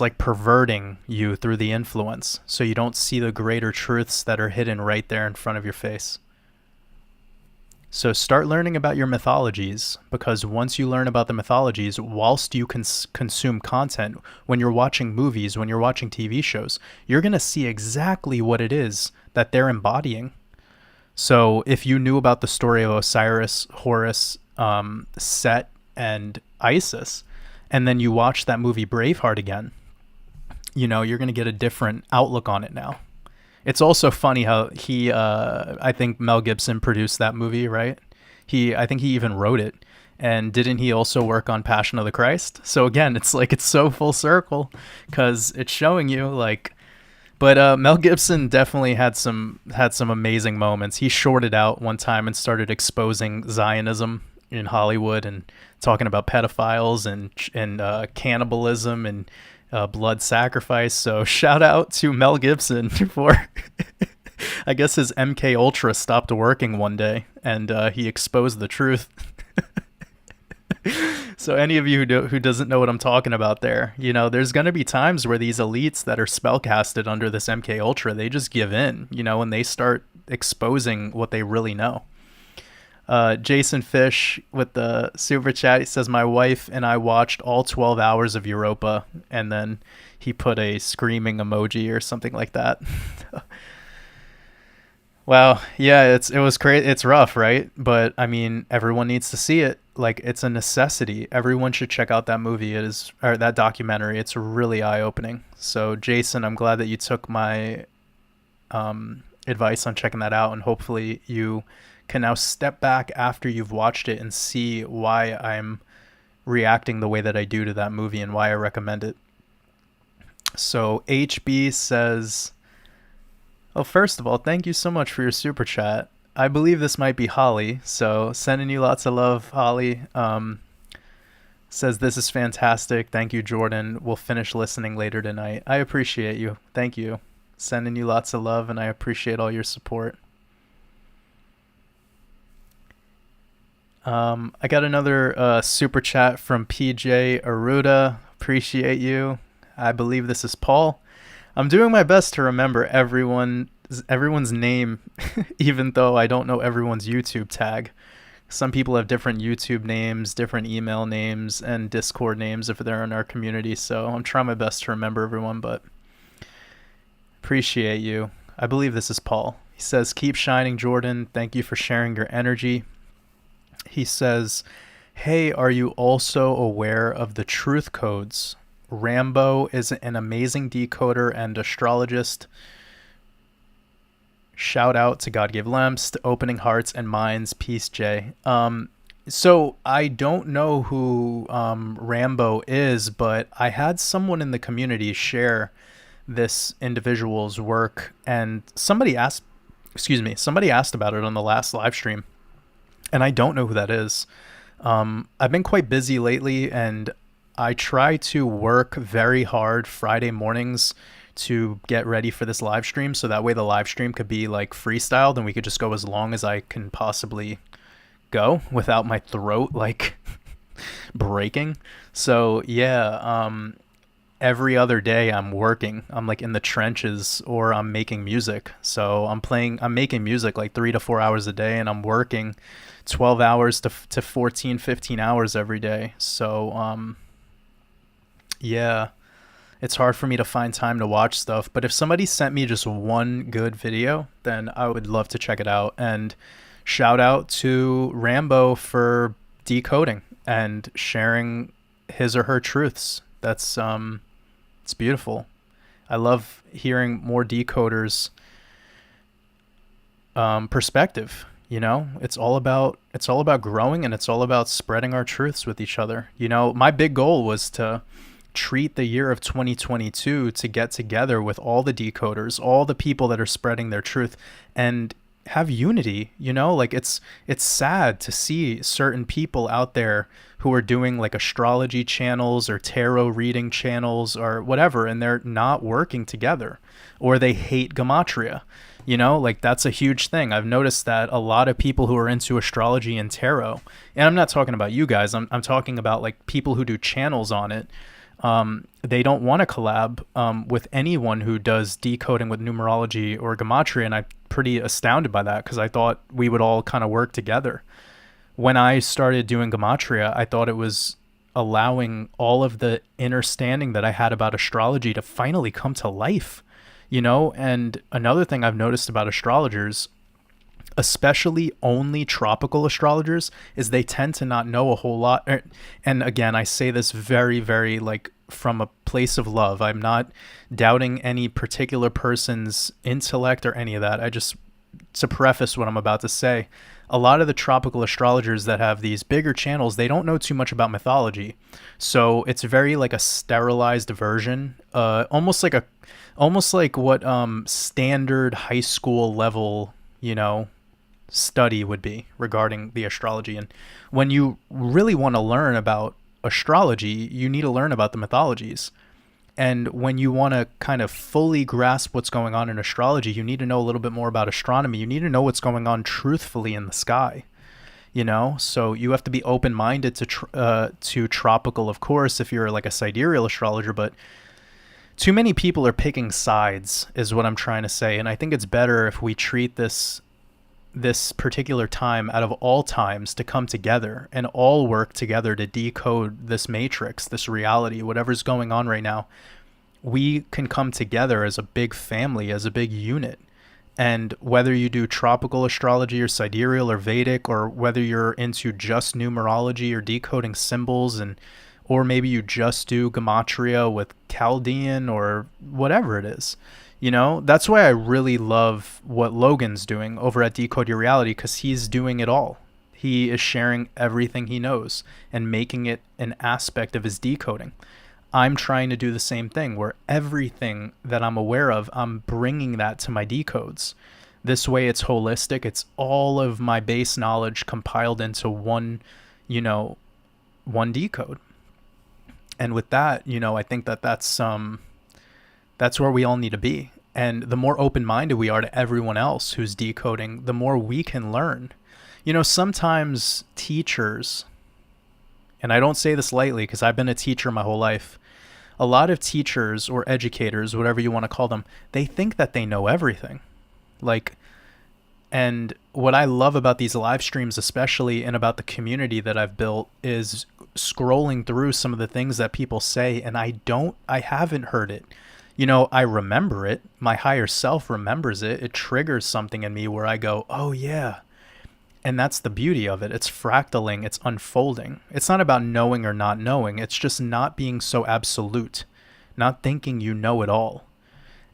like perverting you through the influence, so you don't see the greater truths that are hidden right there in front of your face. So start learning about your mythologies, because once you learn about the mythologies, whilst you consume content, when you're watching movies, when you're watching TV shows, you're going to see exactly what it is that they're embodying. So if you knew about the story of Osiris, Horus, Set, and Isis, and then you watch that movie Braveheart again, you know, you're going to get a different outlook on it now. It's also funny how I think Mel Gibson produced that movie, right? I think he even wrote it. And didn't he also work on Passion of the Christ? So again, it's like, it's so full circle, because it's showing you like, but Mel Gibson definitely had some amazing moments. He shorted out one time and started exposing Zionism in Hollywood and talking about pedophiles and cannibalism and blood sacrifice. So shout out to Mel Gibson for I guess his MK Ultra stopped working one day and he exposed the truth. So any of you who doesn't know what I'm talking about there, you know, there's going to be times where these elites that are spellcasted under this MK Ultra, they just give in, you know, and they start exposing what they really know. Jason Fish with the super chat, he says, my wife and I watched all 12 hours of Europa, and then he put a screaming emoji or something like that. Wow. Yeah, it was crazy. It's rough, right? But I mean, everyone needs to see it. Like it's a necessity. Everyone should check out that movie. It is or that documentary. It's really eye-opening. So, Jason, I'm glad that you took my advice on checking that out, and hopefully you can now step back after you've watched it and see why I'm reacting the way that I do to that movie and why I recommend it. So, HB says, "Oh, first of all, thank you so much for your super chat. I believe this might be Holly, so sending you lots of love, Holly. Says this is fantastic. Thank you, Jordan. We'll finish listening later tonight. I appreciate you. Thank you. Sending you lots of love, and I appreciate all your support. I got another super chat from PJ Aruda. Appreciate you. I believe this is Paul. I'm doing my best to remember everyone's name, even though I don't know everyone's YouTube tag. Some people have different YouTube names, different email names, and Discord names if they're in our community. So I'm trying my best to remember everyone, but appreciate you. I believe this is Paul. He says, "Keep shining, Jordan. Thank you for sharing your energy." He says, "Hey, are you also aware of the truth codes? Rambo is an amazing decoder and astrologist. Shout out to God Gave Lamps, to Opening Hearts and Minds. Peace, Jay." So I don't know who Rambo is, but I had someone in the community share this individual's work, and somebody asked about it on the last live stream, and I don't know who that is. I've been quite busy lately, and I try to work very hard Friday mornings to get ready for this live stream, so that way the live stream could be like freestyled and we could just go as long as I can possibly go without my throat like breaking. So yeah, every other day I'm working. I'm like in the trenches or I'm making music. So I'm making music like 3 to 4 hours a day, and I'm working 12 hours to 14, 15 hours every day. So yeah, it's hard for me to find time to watch stuff. But if somebody sent me just one good video, then I would love to check it out. And shout out to Rambo for decoding and sharing his or her truths. That's it's beautiful. I love hearing more decoders perspective. You know, it's all about growing, and it's all about spreading our truths with each other. You know, my big goal was to treat the year of 2022 to get together with all the decoders, all the people that are spreading their truth, and have unity. You know, like it's sad to see certain people out there who are doing like astrology channels or tarot reading channels or whatever, and they're not working together, or they hate Gematria. You know, like that's a huge thing. I've noticed that a lot of people who are into astrology and tarot, and I'm not talking about you guys, I'm talking about like people who do channels on it. They don't want to collab with anyone who does decoding with numerology or Gematria, and I'm pretty astounded by that because I thought we would all kind of work together. When I started doing Gematria, I thought it was allowing all of the understanding that I had about astrology to finally come to life, you know? And another thing I've noticed about astrologers, especially only tropical astrologers, is they tend to not know a whole lot. And again, I say this very, very like from a place of love. I'm not doubting any particular person's intellect or any of that. I just, to preface what I'm about to say, a lot of the tropical astrologers that have these bigger channels, they don't know too much about mythology. So it's very like a sterilized version, almost like what standard high school level, you know, study would be regarding the astrology. And when you really want to learn about astrology, you need to learn about the mythologies. And when you want to kind of fully grasp what's going on in astrology, you need to know a little bit more about astronomy. You need to know what's going on truthfully in the sky, you know? So you have to be open-minded to tropical, of course, if you're like a sidereal astrologer, but too many people are picking sides is what I'm trying to say. And I think it's better if we treat this particular time out of all times to come together and all work together to decode this matrix, this reality, whatever's going on right now. We can come together as a big family, as a big unit, And whether you do tropical astrology or sidereal or Vedic, or whether you're into just numerology or decoding symbols, and or maybe you just do Gematria with Chaldean or whatever it is, that's why I really love what Logan's doing over at Decode Your Reality, because he's doing it all. He is sharing everything he knows and making it an aspect of his decoding. I'm trying to do the same thing, where everything that I'm aware of, I'm bringing that to my decodes. This way it's holistic. It's all of my base knowledge compiled into one decode. And with that, I think that's where we all need to be. And the more open-minded we are to everyone else who's decoding, the more we can learn. Sometimes teachers, and I don't say this lightly because I've been a teacher my whole life, a lot of teachers or educators, whatever you want to call them, they think that they know everything. And what I love about these live streams, especially, and about the community that I've built, is scrolling through some of the things that people say, and I haven't heard it. I remember it. My higher self remembers it. It triggers something in me where I go, oh yeah. And that's the beauty of it. It's fractaling, it's unfolding. It's not about knowing or not knowing. It's just not being so absolute, not thinking you know it all.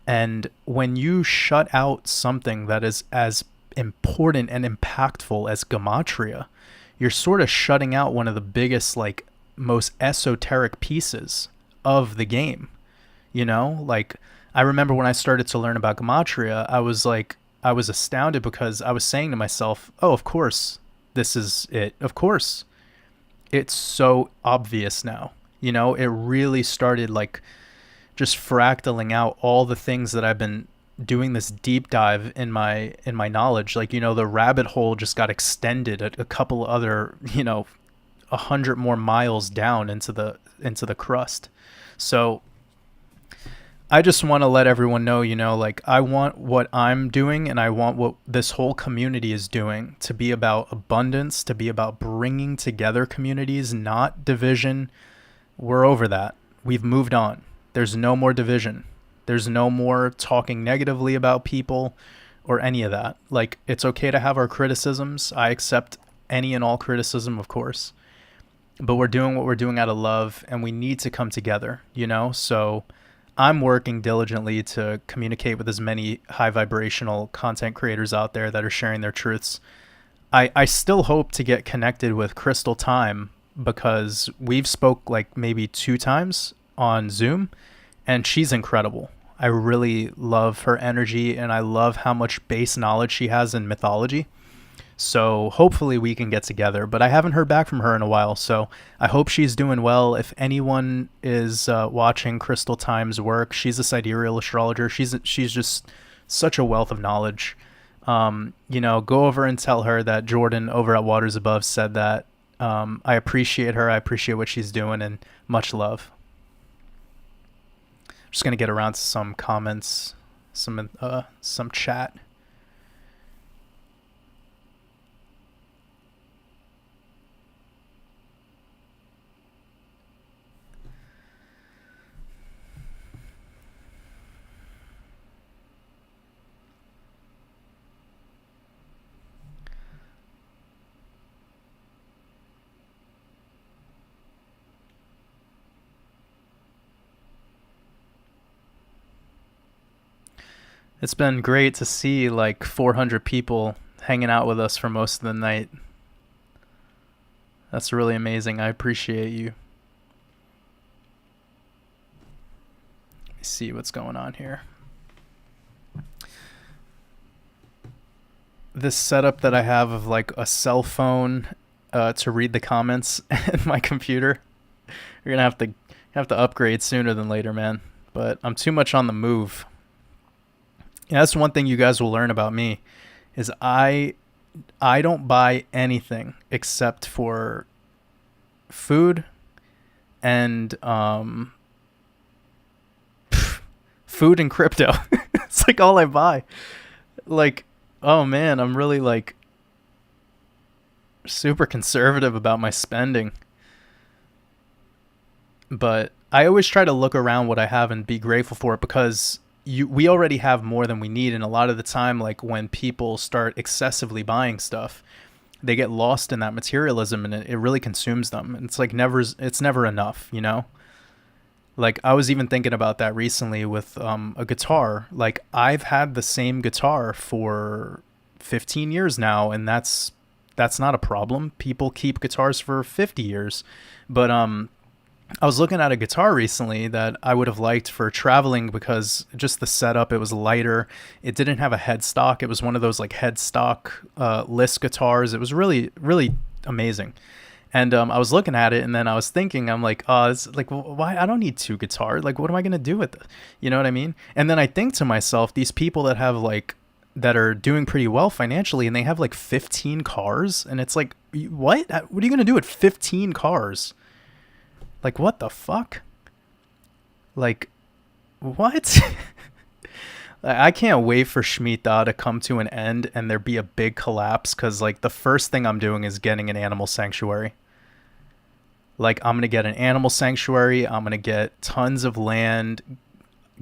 And when you shut out something that is as important and impactful as Gematria, you're sort of shutting out one of the biggest, most esoteric pieces of the game. I remember when I started to learn about Gematria, I was astounded, because I was saying to myself, oh, of course, this is it. Of course. It's so obvious now. It really started just fractaling out all the things that I've been doing, this deep dive in my knowledge. The rabbit hole just got extended a couple other, 100 more miles down into the crust. So I just want to let everyone know, I want what I'm doing, and I want what this whole community is doing to be about abundance, to be about bringing together communities, not division. We're over that. We've moved on. There's no more division. There's no more talking negatively about people or any of that. It's okay to have our criticisms. I accept any and all criticism, of course. But we're doing what we're doing out of love, and we need to come together, So I'm working diligently to communicate with as many high vibrational content creators out there that are sharing their truths. I still hope to get connected with Crystal Time, because we've spoke maybe 2 times on Zoom, and she's incredible. I really love her energy, and I love how much base knowledge she has in mythology. So hopefully we can get together, but I haven't heard back from her in a while, so I hope she's doing well. If anyone is watching Crystal Time's work, she's a sidereal astrologer. She's just such a wealth of knowledge. Go over and tell her that Jordan over at WatersAbove said that. I appreciate her. I appreciate what she's doing, and much love. Just going to get around to some comments, some chat. It's been great to see 400 people hanging out with us for most of the night. That's really amazing. I appreciate you. Let me see what's going on here. This setup that I have of a cell phone to read the comments in my computer, you're gonna have to upgrade sooner than later, man. But I'm too much on the move. Yeah, that's one thing you guys will learn about me, is I don't buy anything except for food and food and crypto. It's all I buy. Oh man, I'm really super conservative about my spending. But I always try to look around what I have and be grateful for it, because we already have more than we need. And a lot of the time, like when people start excessively buying stuff, they get lost in that materialism, and it really consumes them. And it's never enough, you know? Like I was even thinking about that recently with a guitar. Like I've had the same guitar for 15 years now, and that's not a problem. People keep guitars for 50 years. But I was looking at a guitar recently that I would have liked for traveling because just the setup, it was lighter. It didn't have a headstock. It was one of those like headstock list guitars. It was really, really amazing. And I was looking at it, and then I was thinking, I'm like, oh, it's like, why? I don't need two guitars. Like, what am I gonna do with it? You know what I mean? And then I think to myself, these people that have like that are doing pretty well financially, and they have like 15 cars, and it's like, what? What are you gonna do with 15 cars? Like, what the fuck? Like, what? I can't wait for Shemitah to come to an end and there be a big collapse, because like the first thing I'm doing is getting an animal sanctuary. Like I'm going to get an animal sanctuary. I'm going to get tons of land,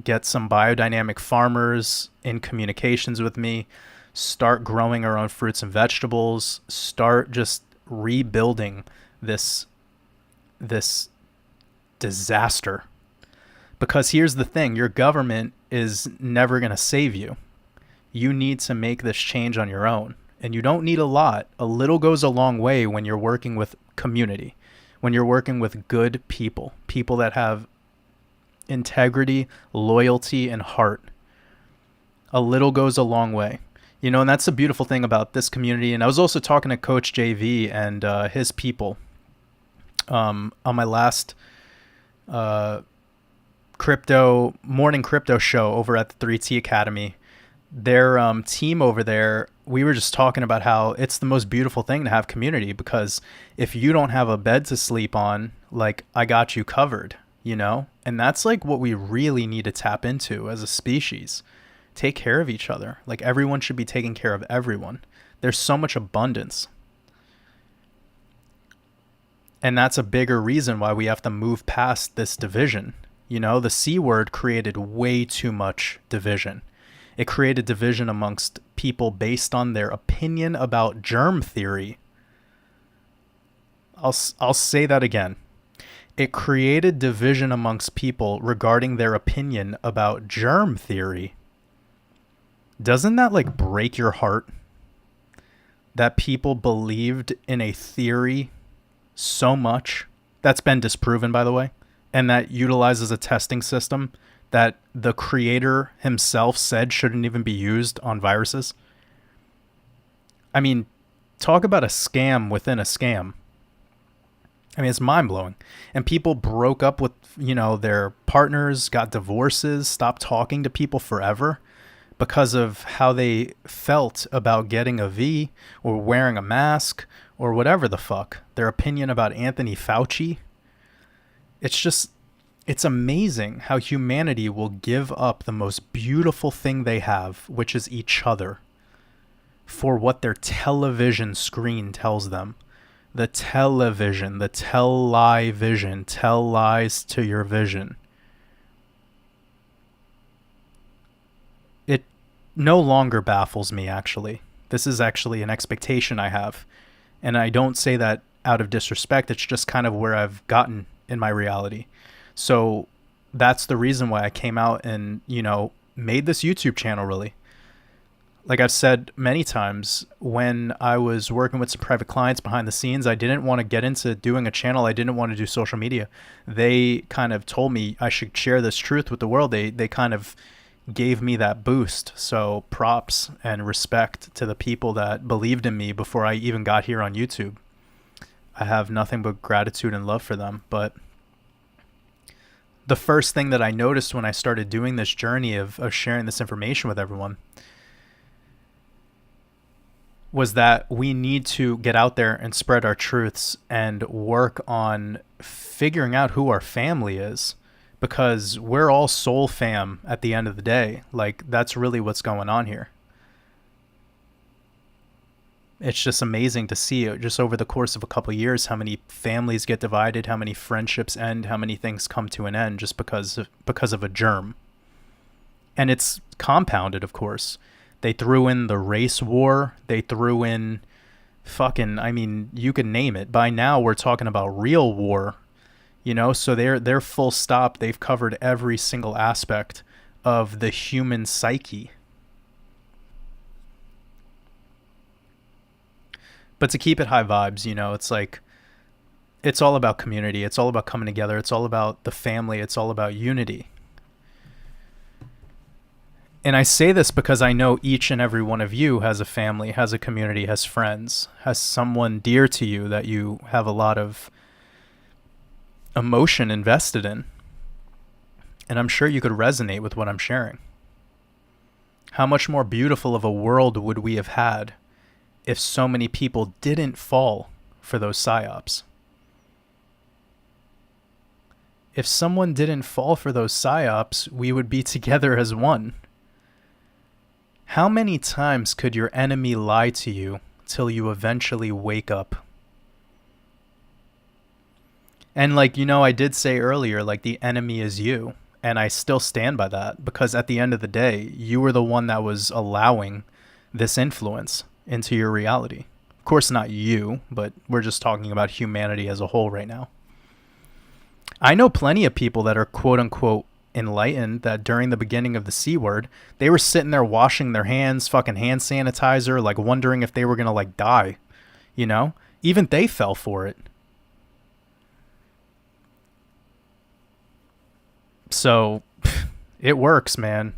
get some biodynamic farmers in communications with me, start growing our own fruits and vegetables, start just rebuilding this disaster. Because here's the thing, your government is never going to save you. You need to make this change on your own. And you don't need a lot. A little goes a long way when you're working with community, when you're working with good people, people that have integrity, loyalty, and heart. A little goes a long way. You know, and that's the beautiful thing about this community. And I was also talking to Coach JV and his people on my last morning crypto show over at the 3T Academy. Their team over there, we were just talking about how it's the most beautiful thing to have community, because if you don't have a bed to sleep on, like, I got you covered, you know? And that's like what we really need to tap into as a species. Take care of each other. Like, everyone should be taking care of everyone. There's so much abundance. And that's a bigger reason why we have to move past this division. You know, the C word created way too much division. It created division amongst people based on their opinion about germ theory. I'll say that again. It created division amongst people regarding their opinion about germ theory. Doesn't that like break your heart? That people believed in a theory so much that's been disproven, by the way, and that utilizes a testing system that the creator himself said shouldn't even be used on viruses. I mean, talk about a scam within a scam. I mean, it's mind-blowing. And people broke up with, you know, their partners, got divorces, stopped talking to people forever because of how they felt about getting a V or wearing a mask or whatever the fuck. Their opinion about Anthony Fauci. It's amazing how humanity will give up the most beautiful thing they have, which is each other, for what their television screen tells them. The television, the tell-lie vision, tell lies to your vision. It no longer baffles me, actually. This is actually an expectation I have. And I don't say that out of disrespect. It's just kind of where I've gotten in my reality. So that's the reason why I came out and, you know, made this YouTube channel, really. Like I've said many times, when I was working with some private clients behind the scenes, I didn't want to get into doing a channel. I didn't want to do social media. They kind of told me I should share this truth with the world. They kind of gave me that boost. So props and respect to the people that believed in me before I even got here on YouTube. I have nothing but gratitude and love for them. But the first thing that I noticed when I started doing this journey of sharing this information with everyone was that we need to get out there and spread our truths and work on figuring out who our family is, because we're all soul fam at the end of the day. Like, that's really what's going on here. It's just amazing to see it just over the course of a couple of years, how many families get divided, how many friendships end, how many things come to an end just because of a germ. And it's compounded, of course. They threw in the race war. They threw in fucking, I mean, you can name it. By now we're talking about real war, so they're full stop. They've covered every single aspect of the human psyche. But to keep it high vibes, it's like, it's all about community. It's all about coming together. It's all about the family. It's all about unity. And I say this because I know each and every one of you has a family, has a community, has friends, has someone dear to you that you have a lot of emotion invested in. And I'm sure you could resonate with what I'm sharing. How much more beautiful of a world would we have had if so many people didn't fall for those psyops? If someone didn't fall for those psyops, we would be together as one. How many times could your enemy lie to you till you eventually wake up? And I did say earlier, the enemy is you. And I still stand by that, because at the end of the day, you were the one that was allowing this influence into your reality. Of course, not you, but we're just talking about humanity as a whole right now. I know plenty of people that are quote unquote enlightened that during the beginning of the C word, they were sitting there washing their hands, fucking hand sanitizer, wondering if they were going to die, Even they fell for it. So it works, man.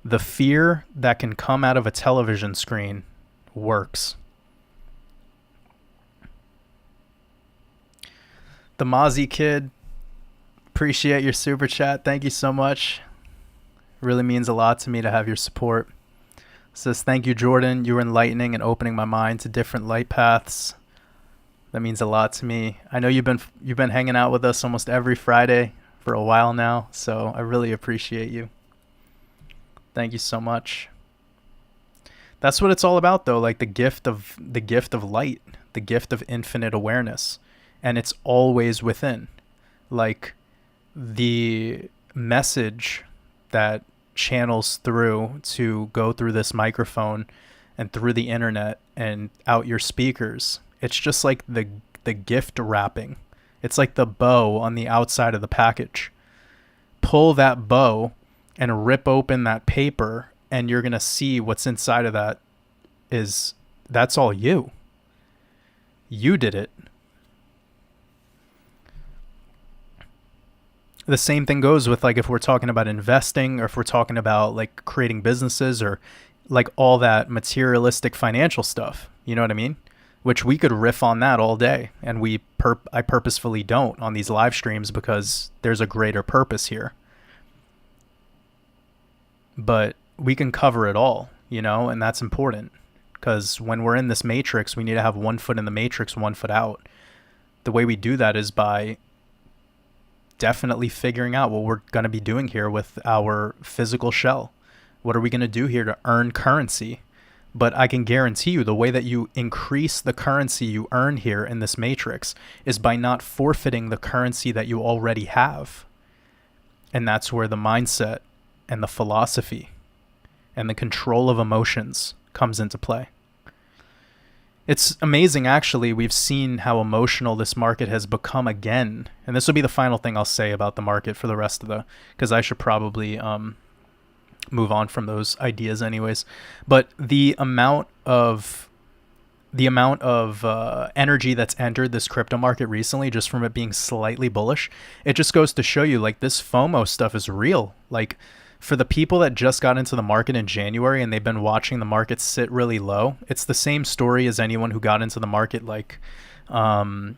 The fear that can come out of a television screen works. The Mozzie Kid, appreciate your super chat. Thank you so much. It really means a lot to me to have your support. It says, thank you, Jordan. You were enlightening and opening my mind to different light paths. That means a lot to me. I know you've been hanging out with us almost every Friday for a while now, so I really appreciate you. Thank you so much. That's what it's all about, though, the gift of light, the gift of infinite awareness, and it's always within. The message that channels through to go through this microphone and through the internet and out your speakers, it's just like the gift wrapping. It's like the bow on the outside of the package. Pull that bow and rip open that paper, and you're going to see what's inside of that that's all you. You did it. The same thing goes with if we're talking about investing, or if we're talking about creating businesses, or all that materialistic financial stuff. You know what I mean? Which we could riff on that all day, and I purposefully don't on these live streams because there's a greater purpose here. But we can cover it all, and that's important, because when we're in this matrix, we need to have 1 foot in the matrix, 1 foot out. The way we do that is by definitely figuring out what we're going to be doing here with our physical shell. What are we going to do here to earn currency? But I can guarantee you the way that you increase the currency you earn here in this matrix is by not forfeiting the currency that you already have. And that's where the mindset and the philosophy and the control of emotions comes into play. It's amazing, actually. We've seen how emotional this market has become again. And this will be the final thing I'll say about the market for the rest of because I should probably move on from those ideas anyways. But the amount of energy that's entered this crypto market recently, just from it being slightly bullish, it just goes to show you this FOMO stuff is real. For the people that just got into the market in January and they've been watching the market sit really low, it's the same story as anyone who got into the market in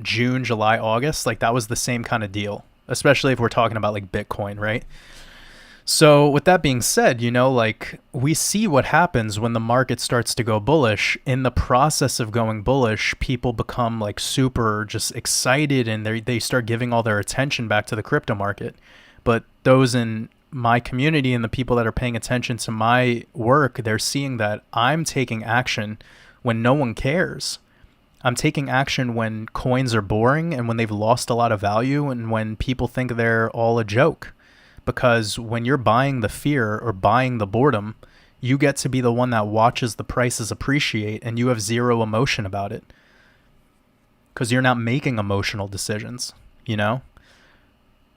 June, July, August. That was the same kind of deal, especially if we're talking about Bitcoin, right? So with that being said, we see what happens when the market starts to go bullish. In the process of going bullish, people become super just excited, and they start giving all their attention back to the crypto market. But those in my community and the people that are paying attention to my work, they're seeing that I'm taking action when no one cares. I'm taking action when coins are boring and when they've lost a lot of value and when people think they're all a joke. because when you're buying the fear or buying the boredom, you get to be the one that watches the prices appreciate and you have zero emotion about it because you're not making emotional decisions, you know?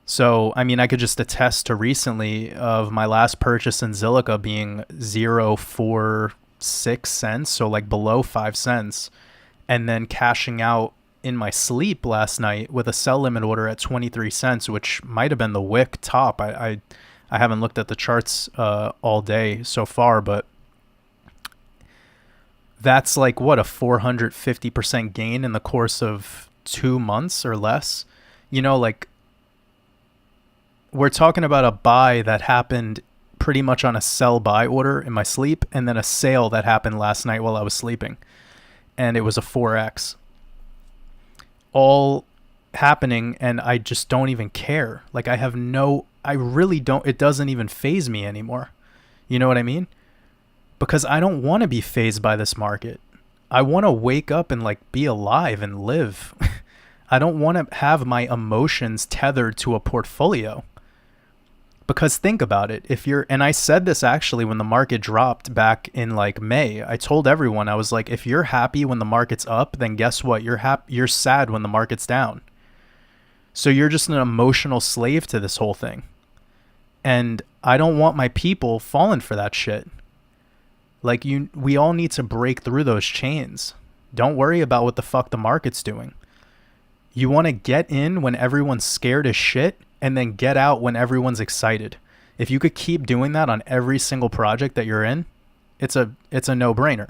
So, I mean, I could just attest to recently of my last purchase in Zilliqa being 0.46 cents, so like below 5 cents, and then cashing out in my sleep last night with a sell limit order at 23 cents, which might have been the wick top. I haven't looked at the charts all day so far, but that's like what, a 450% gain in the course of 2 months or less. You know, like, we're talking about a buy that happened pretty much on a sell buy order in my sleep, and then a sale that happened last night while I was sleeping, and it was a 4x, all happening, and I just don't even care. Like, I really don't, it doesn't even faze me anymore. You know what I mean? Because I don't want to be fazed by this market. I want to wake up and like be alive and live. I don't want to have my emotions tethered to a portfolio. Because think about it, and I said this actually when the market dropped back in like May, I told everyone, I was like, if you're happy when the market's up, then guess what? You're sad when the market's down. So you're just an emotional slave to this whole thing. And I don't want my people falling for that shit. Like, we all need to break through those chains. Don't worry about what the fuck the market's doing. You want to get in when everyone's scared as shit, and then get out when everyone's excited. If you could keep doing that on every single project that you're in, it's a no-brainer.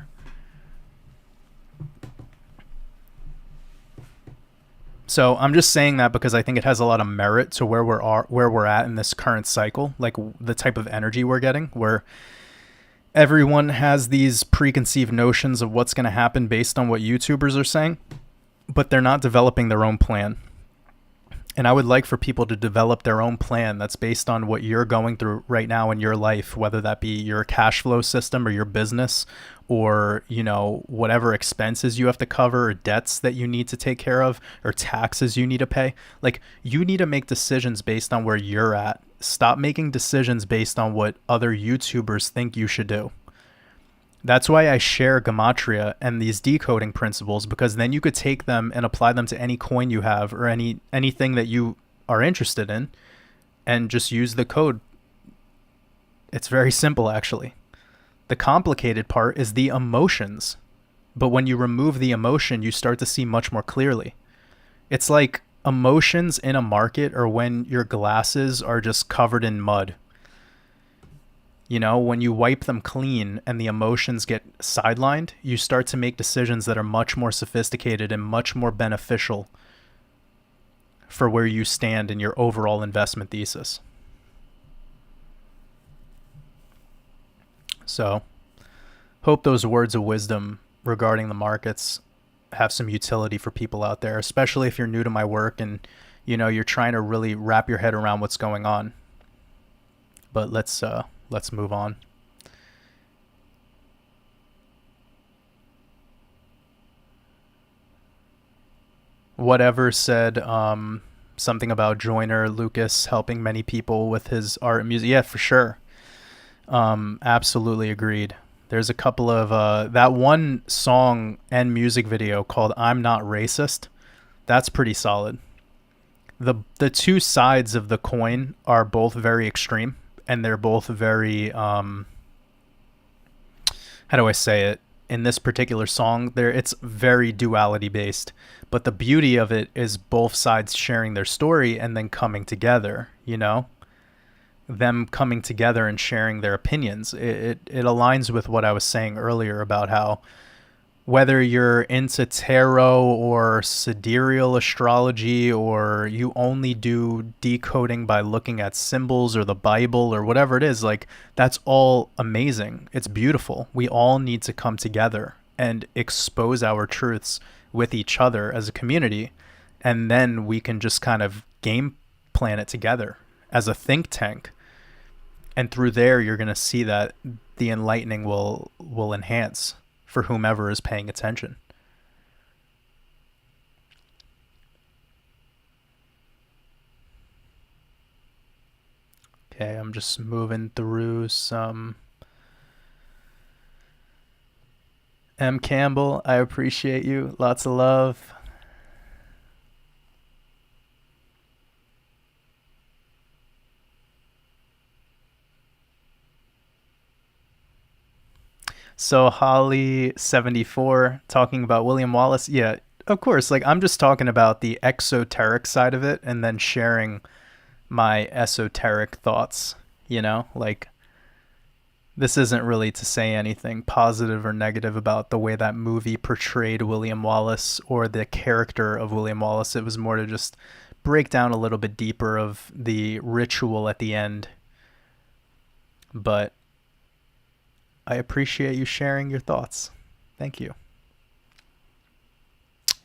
So I'm just saying that because I think it has a lot of merit to where we're at in this current cycle, like the type of energy we're getting, where everyone has these preconceived notions of what's going to happen based on what YouTubers are saying, but they're not developing their own plan. And I would like for people to develop their own plan that's based on what you're going through right now in your life, whether that be your cash flow system or your business, or, you know, whatever expenses you have to cover, or debts that you need to take care of, or taxes you need to pay. Like, you need to make decisions based on where you're at. Stop making decisions based on what other YouTubers think you should do. That's why I share Gematria and these decoding principles, because then you could take them and apply them to any coin you have or anything that you are interested in, and just use the code. It's very simple, actually. The complicated part is the emotions. But when you remove the emotion, you start to see much more clearly. It's like emotions in a market are when your glasses are just covered in mud. You know, when you wipe them clean and the emotions get sidelined, you start to make decisions that are much more sophisticated and much more beneficial for where you stand in your overall investment thesis. So, hope those words of wisdom regarding the markets have some utility for people out there, especially if you're new to my work and, you know, you're trying to really wrap your head around what's going on. But let's move on. Whatever said something about Joyner Lucas helping many people with his art and music. Yeah, for sure. Absolutely agreed. There's a couple of that one song and music video called "I'm Not Racist." That's pretty solid. The two sides of the coin are both very extreme, and they're both very how do I say it? In this particular song, it's very duality based, but the beauty of it is both sides sharing their story and then coming together, you know? Them coming together and sharing their opinions. It aligns with what I was saying earlier about how whether you're into tarot or sidereal astrology, or you only do decoding by looking at symbols or the Bible or whatever it is, like, that's all amazing. It's beautiful. We all need to come together and expose our truths with each other as a community, and then we can just kind of game plan it together as a think tank. And through there, you're going to see that the enlightening will enhance for whomever is paying attention. Okay, I'm just moving through some. M. Campbell, I appreciate you. Lots of love. So Holly74 talking about William Wallace. Yeah, of course. Like, I'm just talking about the exoteric side of it and then sharing my esoteric thoughts, you know? Like, this isn't really to say anything positive or negative about the way that movie portrayed William Wallace or the character of William Wallace. It was more to just break down a little bit deeper of the ritual at the end. But I appreciate you sharing your thoughts. Thank you.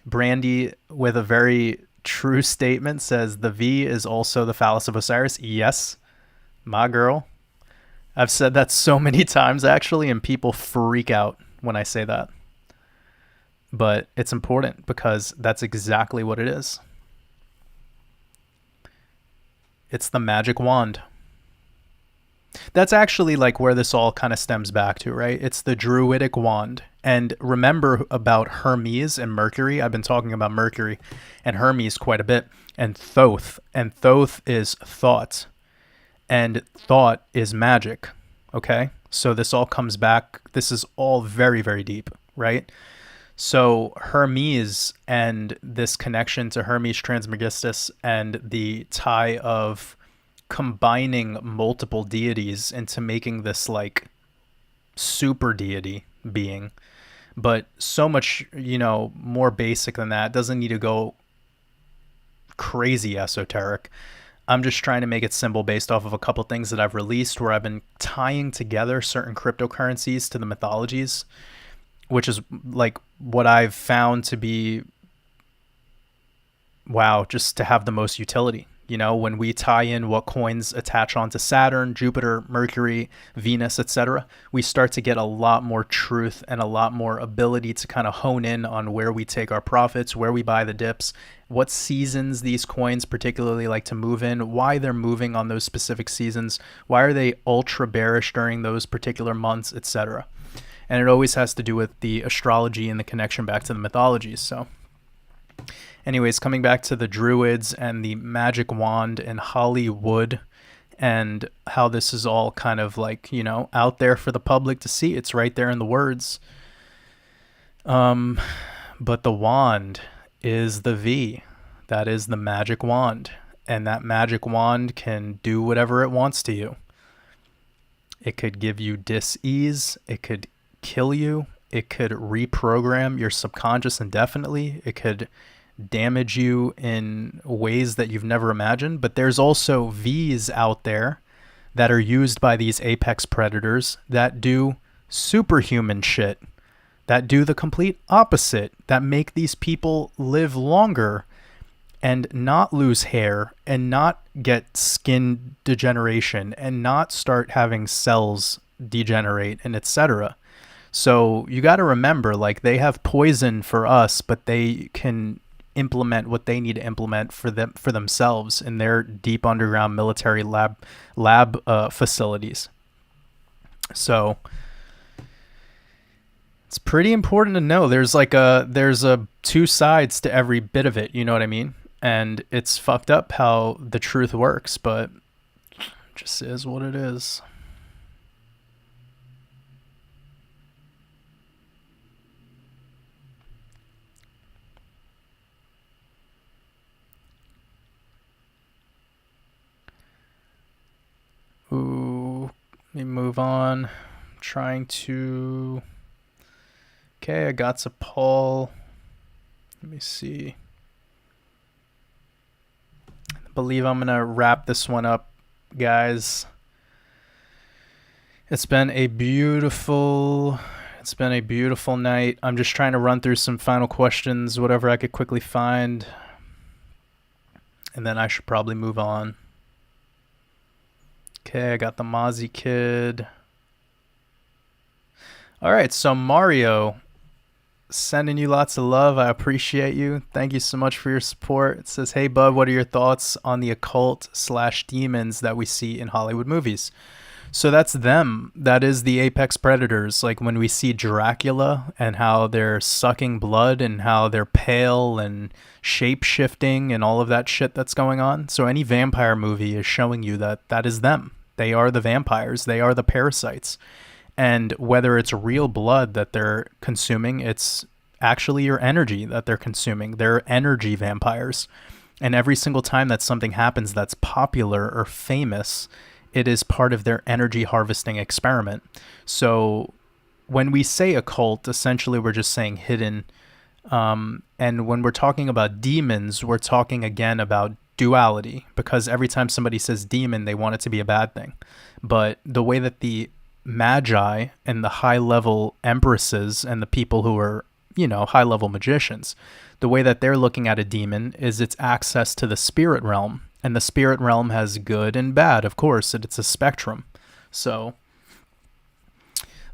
Brandy, with a very true statement, says the V is also the phallus of Osiris. Yes, my girl. I've said that so many times, actually, and people freak out when I say that. But it's important because that's exactly what it is. It's the magic wand. That's actually like where this all kind of stems back to, right? It's the druidic wand. And remember about Hermes and Mercury. I've been talking about Mercury and Hermes quite a bit. And Thoth. And Thoth is thought. And thought is magic. Okay? So this all comes back. This is all very, very deep, right? So Hermes and this connection to Hermes Trismegistus and the tie of combining multiple deities into making this like super deity being, but so much, more basic than that. It doesn't need to go crazy esoteric. I'm just trying to make it simple based off of a couple things that I've released where I've been tying together certain cryptocurrencies to the mythologies, which is like what I've found to be, wow, just to have the most utility. When we tie in what coins attach onto Saturn, Jupiter, Mercury, Venus, etc., we start to get a lot more truth and a lot more ability to kind of hone in on where we take our profits, where we buy the dips, what seasons these coins particularly like to move in, why they're moving on those specific seasons, why are they ultra bearish during those particular months, etc. And it always has to do with the astrology and the connection back to the mythologies. So anyways, coming back to the Druids and the magic wand and Hollywood and how this is all kind of like, out there for the public to see. It's right there in the words. But the wand is the V. That is the magic wand. And that magic wand can do whatever it wants to you. It could give you dis-ease. It could kill you. It could reprogram your subconscious indefinitely. It could damage you in ways that you've never imagined. But there's also V's out there that are used by these apex predators that do superhuman shit, that do the complete opposite, that make these people live longer and not lose hair and not get skin degeneration and not start having cells degenerate and etc. So you got to remember, like, they have poison for us, but they can implement what they need to implement for themselves in their deep underground military lab facilities. So it's pretty important to know there's a two sides to every bit of it, you know what I mean? And it's fucked up how the truth works, but it just is what it is. Ooh, let me move on. I'm trying to... Okay, I got to Paul. Let me see. I believe I'm going to wrap this one up, guys. It's been a beautiful night. I'm just trying to run through some final questions, whatever I could quickly find. And then I should probably move on. Okay, I got the Mozzie Kid. All right, so Mario, sending you lots of love. I appreciate you. Thank you so much for your support. It says, hey, bud, what are your thoughts on the occult/demons that we see in Hollywood movies? So that's them. That is the apex predators. Like when we see Dracula and how they're sucking blood and how they're pale and shape shifting and all of that shit that's going on. So any vampire movie is showing you that that is them. They are the vampires. They are the parasites. And whether it's real blood that they're consuming, it's actually your energy that they're consuming. They're energy vampires. And every single time that something happens that's popular or famous, it is part of their energy harvesting experiment. So when we say occult, essentially we're just saying hidden. And when we're talking about demons, we're talking again about duality, because every time somebody says demon, they want it to be a bad thing. But the way that the magi and the high level empresses and the people who are, high level magicians, the way that they're looking at a demon is it's access to the spirit realm. And the spirit realm has good and bad, of course, it's a spectrum. So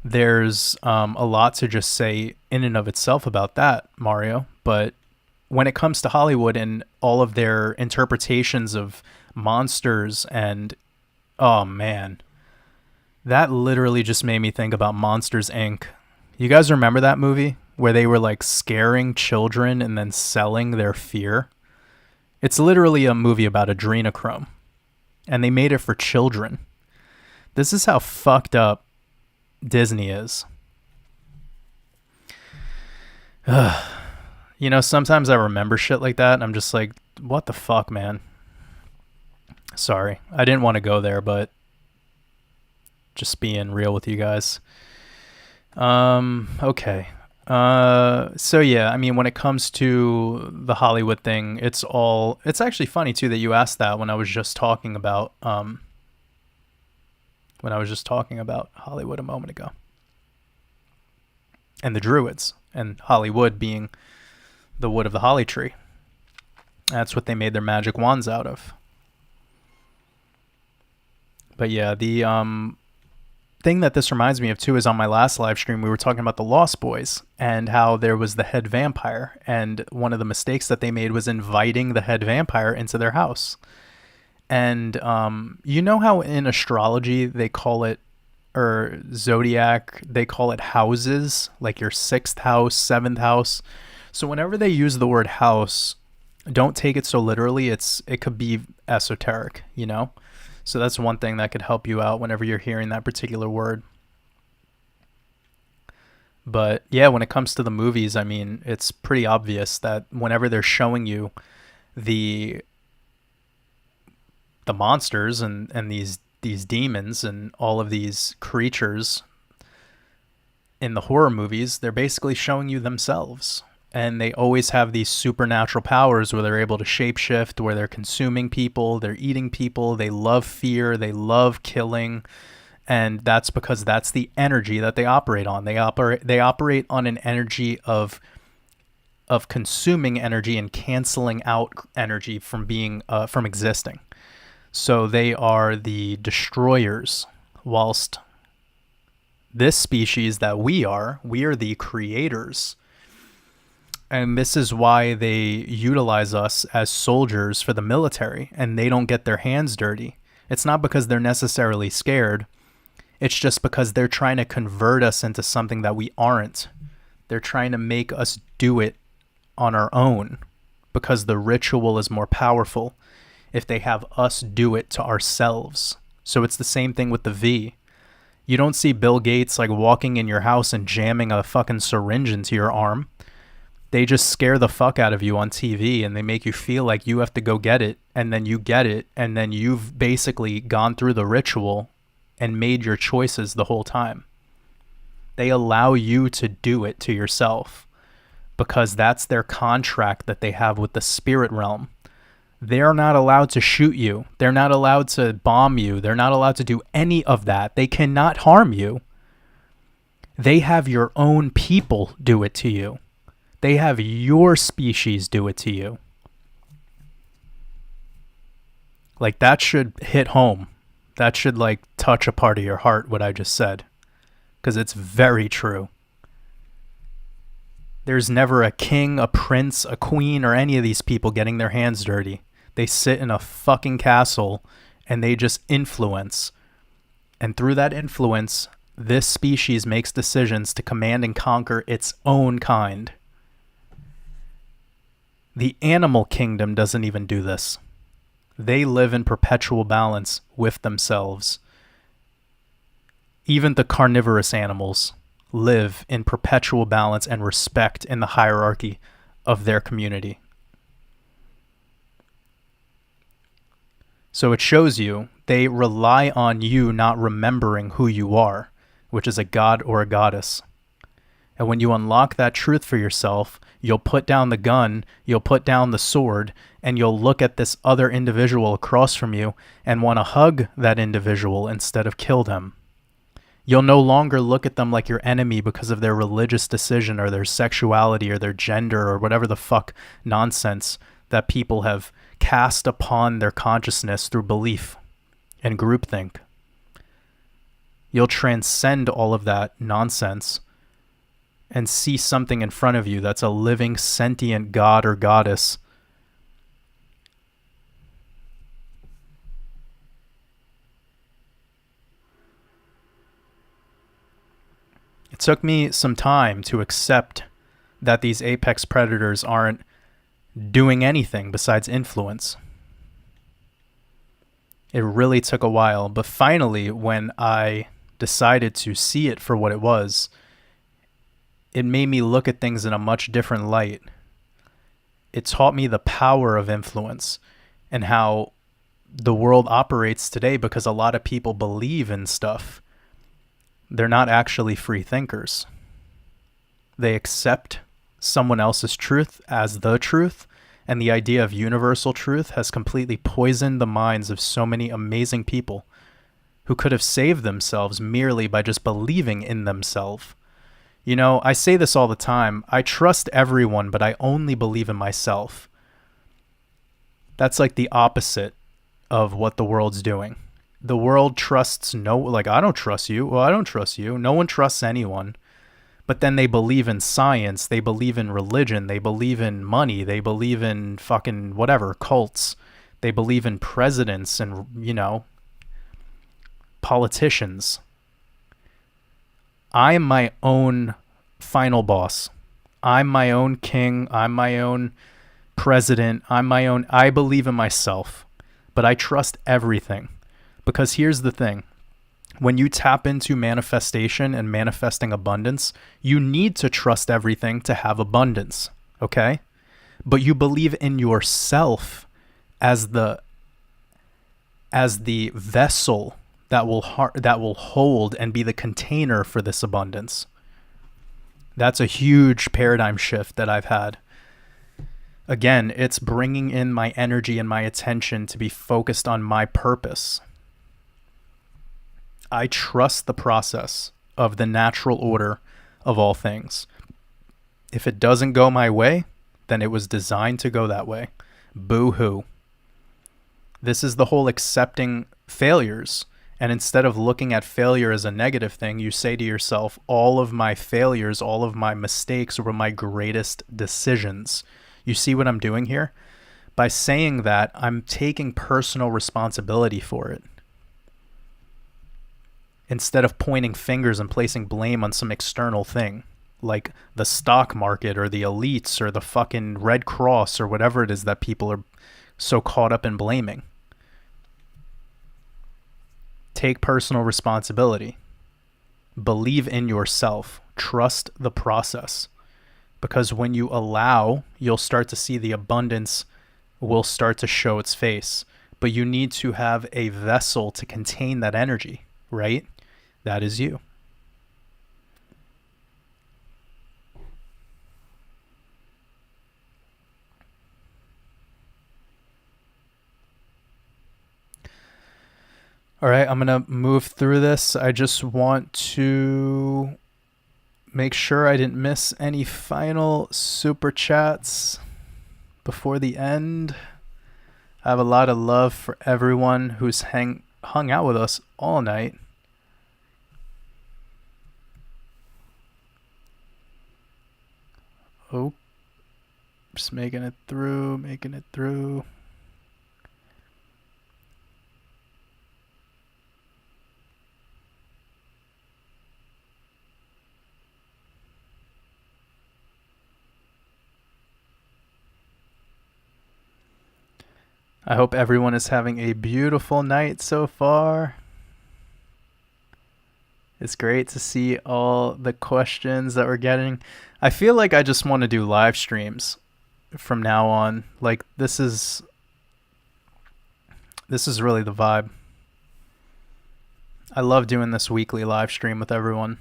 there's a lot to just say in and of itself about that, Mario. But when it comes to Hollywood and all of their interpretations of monsters and, oh man, that literally just made me think about Monsters, Inc. You guys remember that movie where they were like scaring children and then selling their fear? It's literally a movie about adrenochrome, and they made it for children. This is how fucked up Disney is. Sometimes I remember shit like that, and I'm just like, what the fuck, man? Sorry, I didn't want to go there, but just being real with you guys. Okay. So yeah, I mean, when it comes to the Hollywood thing, it's actually funny too that you asked that when I was just talking about Hollywood a moment ago. And the Druids, and Hollywood being the wood of the holly tree. That's what they made their magic wands out of. But yeah, the thing that this reminds me of too is on my last live stream we were talking about the Lost Boys and how there was the head vampire, and one of the mistakes that they made was inviting the head vampire into their house. And you know how in astrology they call it, or zodiac, they call it houses, like your 6th house, 7th house. So whenever they use the word house, don't take it so literally. It could be esoteric, So that's one thing that could help you out whenever you're hearing that particular word. But yeah, when it comes to the movies, I mean, it's pretty obvious that whenever they're showing you the monsters and these demons and all of these creatures in the horror movies, they're basically showing you themselves. And they always have these supernatural powers where they're able to shapeshift, where they're consuming people, they're eating people, they love fear, they love killing. And that's because that's the energy that they operate on. They operate on an energy of consuming energy and canceling out energy from from existing. So they are the destroyers, whilst this species that we are the creators. And this is why they utilize us as soldiers for the military, and they don't get their hands dirty. It's not because they're necessarily scared. It's just because they're trying to convert us into something that we aren't. They're trying to make us do it on our own because the ritual is more powerful if they have us do it to ourselves. So it's the same thing with the V. You don't see Bill Gates like walking in your house and jamming a fucking syringe into your arm. They just scare the fuck out of you on TV, and they make you feel like you have to go get it, and then you get it, and then you've basically gone through the ritual and made your choices the whole time. They allow you to do it to yourself because that's their contract that they have with the spirit realm. They're not allowed to shoot you. They're not allowed to bomb you. They're not allowed to do any of that. They cannot harm you. They have your own people do it to you. They have your species do it to you. Like, that should hit home. That should, like, touch a part of your heart, what I just said. Because it's very true. There's never a king, a prince, a queen, or any of these people getting their hands dirty. They sit in a fucking castle and they just influence. And through that influence, this species makes decisions to command and conquer its own kind. The animal kingdom doesn't even do this. They live in perpetual balance with themselves. Even the carnivorous animals live in perpetual balance and respect in the hierarchy of their community. So it shows you they rely on you not remembering who you are, which is a god or a goddess. And when you unlock that truth for yourself, you'll put down the gun, you'll put down the sword, and you'll look at this other individual across from you and want to hug that individual instead of kill them. You'll no longer look at them like your enemy because of their religious decision or their sexuality or their gender or whatever the fuck nonsense that people have cast upon their consciousness through belief and groupthink. You'll transcend all of that nonsense and see something in front of you that's a living, sentient god or goddess. It took me some time to accept that these apex predators aren't doing anything besides influence. It really took a while, but finally, when I decided to see it for what it was, it made me look at things in a much different light. It taught me the power of influence and how the world operates today because a lot of people believe in stuff. They're not actually free thinkers. They accept someone else's truth as the truth, and the idea of universal truth has completely poisoned the minds of so many amazing people who could have saved themselves merely by just believing in themselves. You know, I say this all the time. I trust everyone, but I only believe in myself. That's like the opposite of what the world's doing. The world trusts I don't trust you. Well, I don't trust you. No one trusts anyone. But then they believe in science. They believe in religion. They believe in money. They believe in fucking whatever, cults. They believe in presidents and, politicians. I am my own final boss. I'm my own king. I'm my own president. I believe in myself, but I trust everything. Because here's the thing. When you tap into manifestation and manifesting abundance, you need to trust everything to have abundance, okay? But you believe in yourself as the vessel that will hold and be the container for this abundance. That's a huge paradigm shift that I've had. Again, it's bringing in my energy and my attention to be focused on my purpose. I trust the process of the natural order of all things. If it doesn't go my way, then it was designed to go that way. Boo-hoo. This is the whole accepting failures. And instead of looking at failure as a negative thing, you say to yourself, all of my failures, all of my mistakes were my greatest decisions. You see what I'm doing here? By saying that, I'm taking personal responsibility for it. Instead of pointing fingers and placing blame on some external thing, like the stock market or the elites or the fucking Red Cross or whatever it is that people are so caught up in blaming. Take personal responsibility. Believe in yourself. Trust the process. Because when you allow, you'll start to see the abundance will start to show its face. But you need to have a vessel to contain that energy, right? That is you. All right, I'm going to move through this. I just want to make sure I didn't miss any final super chats before the end. I have a lot of love for everyone who's hung out with us all night. Oh, just making it through. I hope everyone is having a beautiful night so far. It's great to see all the questions that we're getting. I feel like I just want to do live streams from now on. Like this is really the vibe. I love doing this weekly live stream with everyone.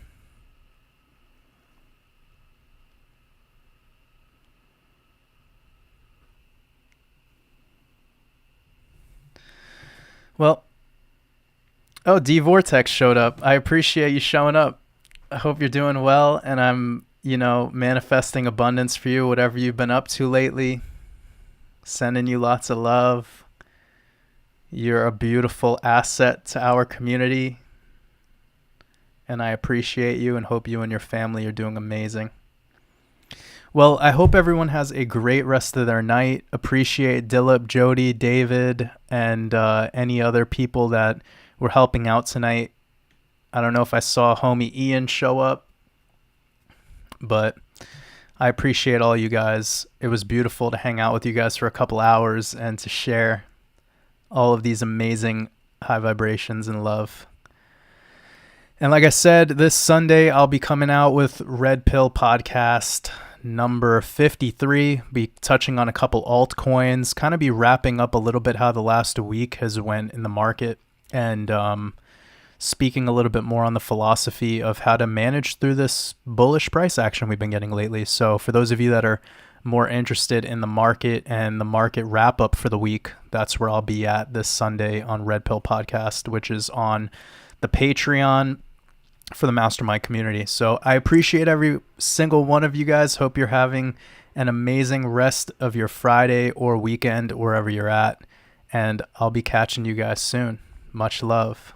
Well, oh, D Vortex showed up. I appreciate you showing up. I hope you're doing well, and I'm, manifesting abundance for you, whatever you've been up to lately. Sending you lots of love. You're a beautiful asset to our community, and I appreciate you and hope you and your family are doing amazing. Well, I hope everyone has a great rest of their night. Appreciate Dilip, Jody, David, and any other people that were helping out tonight. I don't know if I saw homie Ian show up, but I appreciate all you guys. It was beautiful to hang out with you guys for a couple hours and to share all of these amazing high vibrations and love. And like I said, this Sunday I'll be coming out with Red Pill Podcast number 53, be touching on a couple altcoins, kind of be wrapping up a little bit how the last week has went in the market, and speaking a little bit more on the philosophy of how to manage through this bullish price action we've been getting lately. So for those of you that are more interested in the market and the market wrap up for the week, that's where I'll be at this Sunday on Red Pill Podcast, which is on the Patreon for the Mastermind community. So I appreciate every single one of you guys. Hope you're having an amazing rest of your Friday or weekend, wherever you're at. And I'll be catching you guys soon. Much love.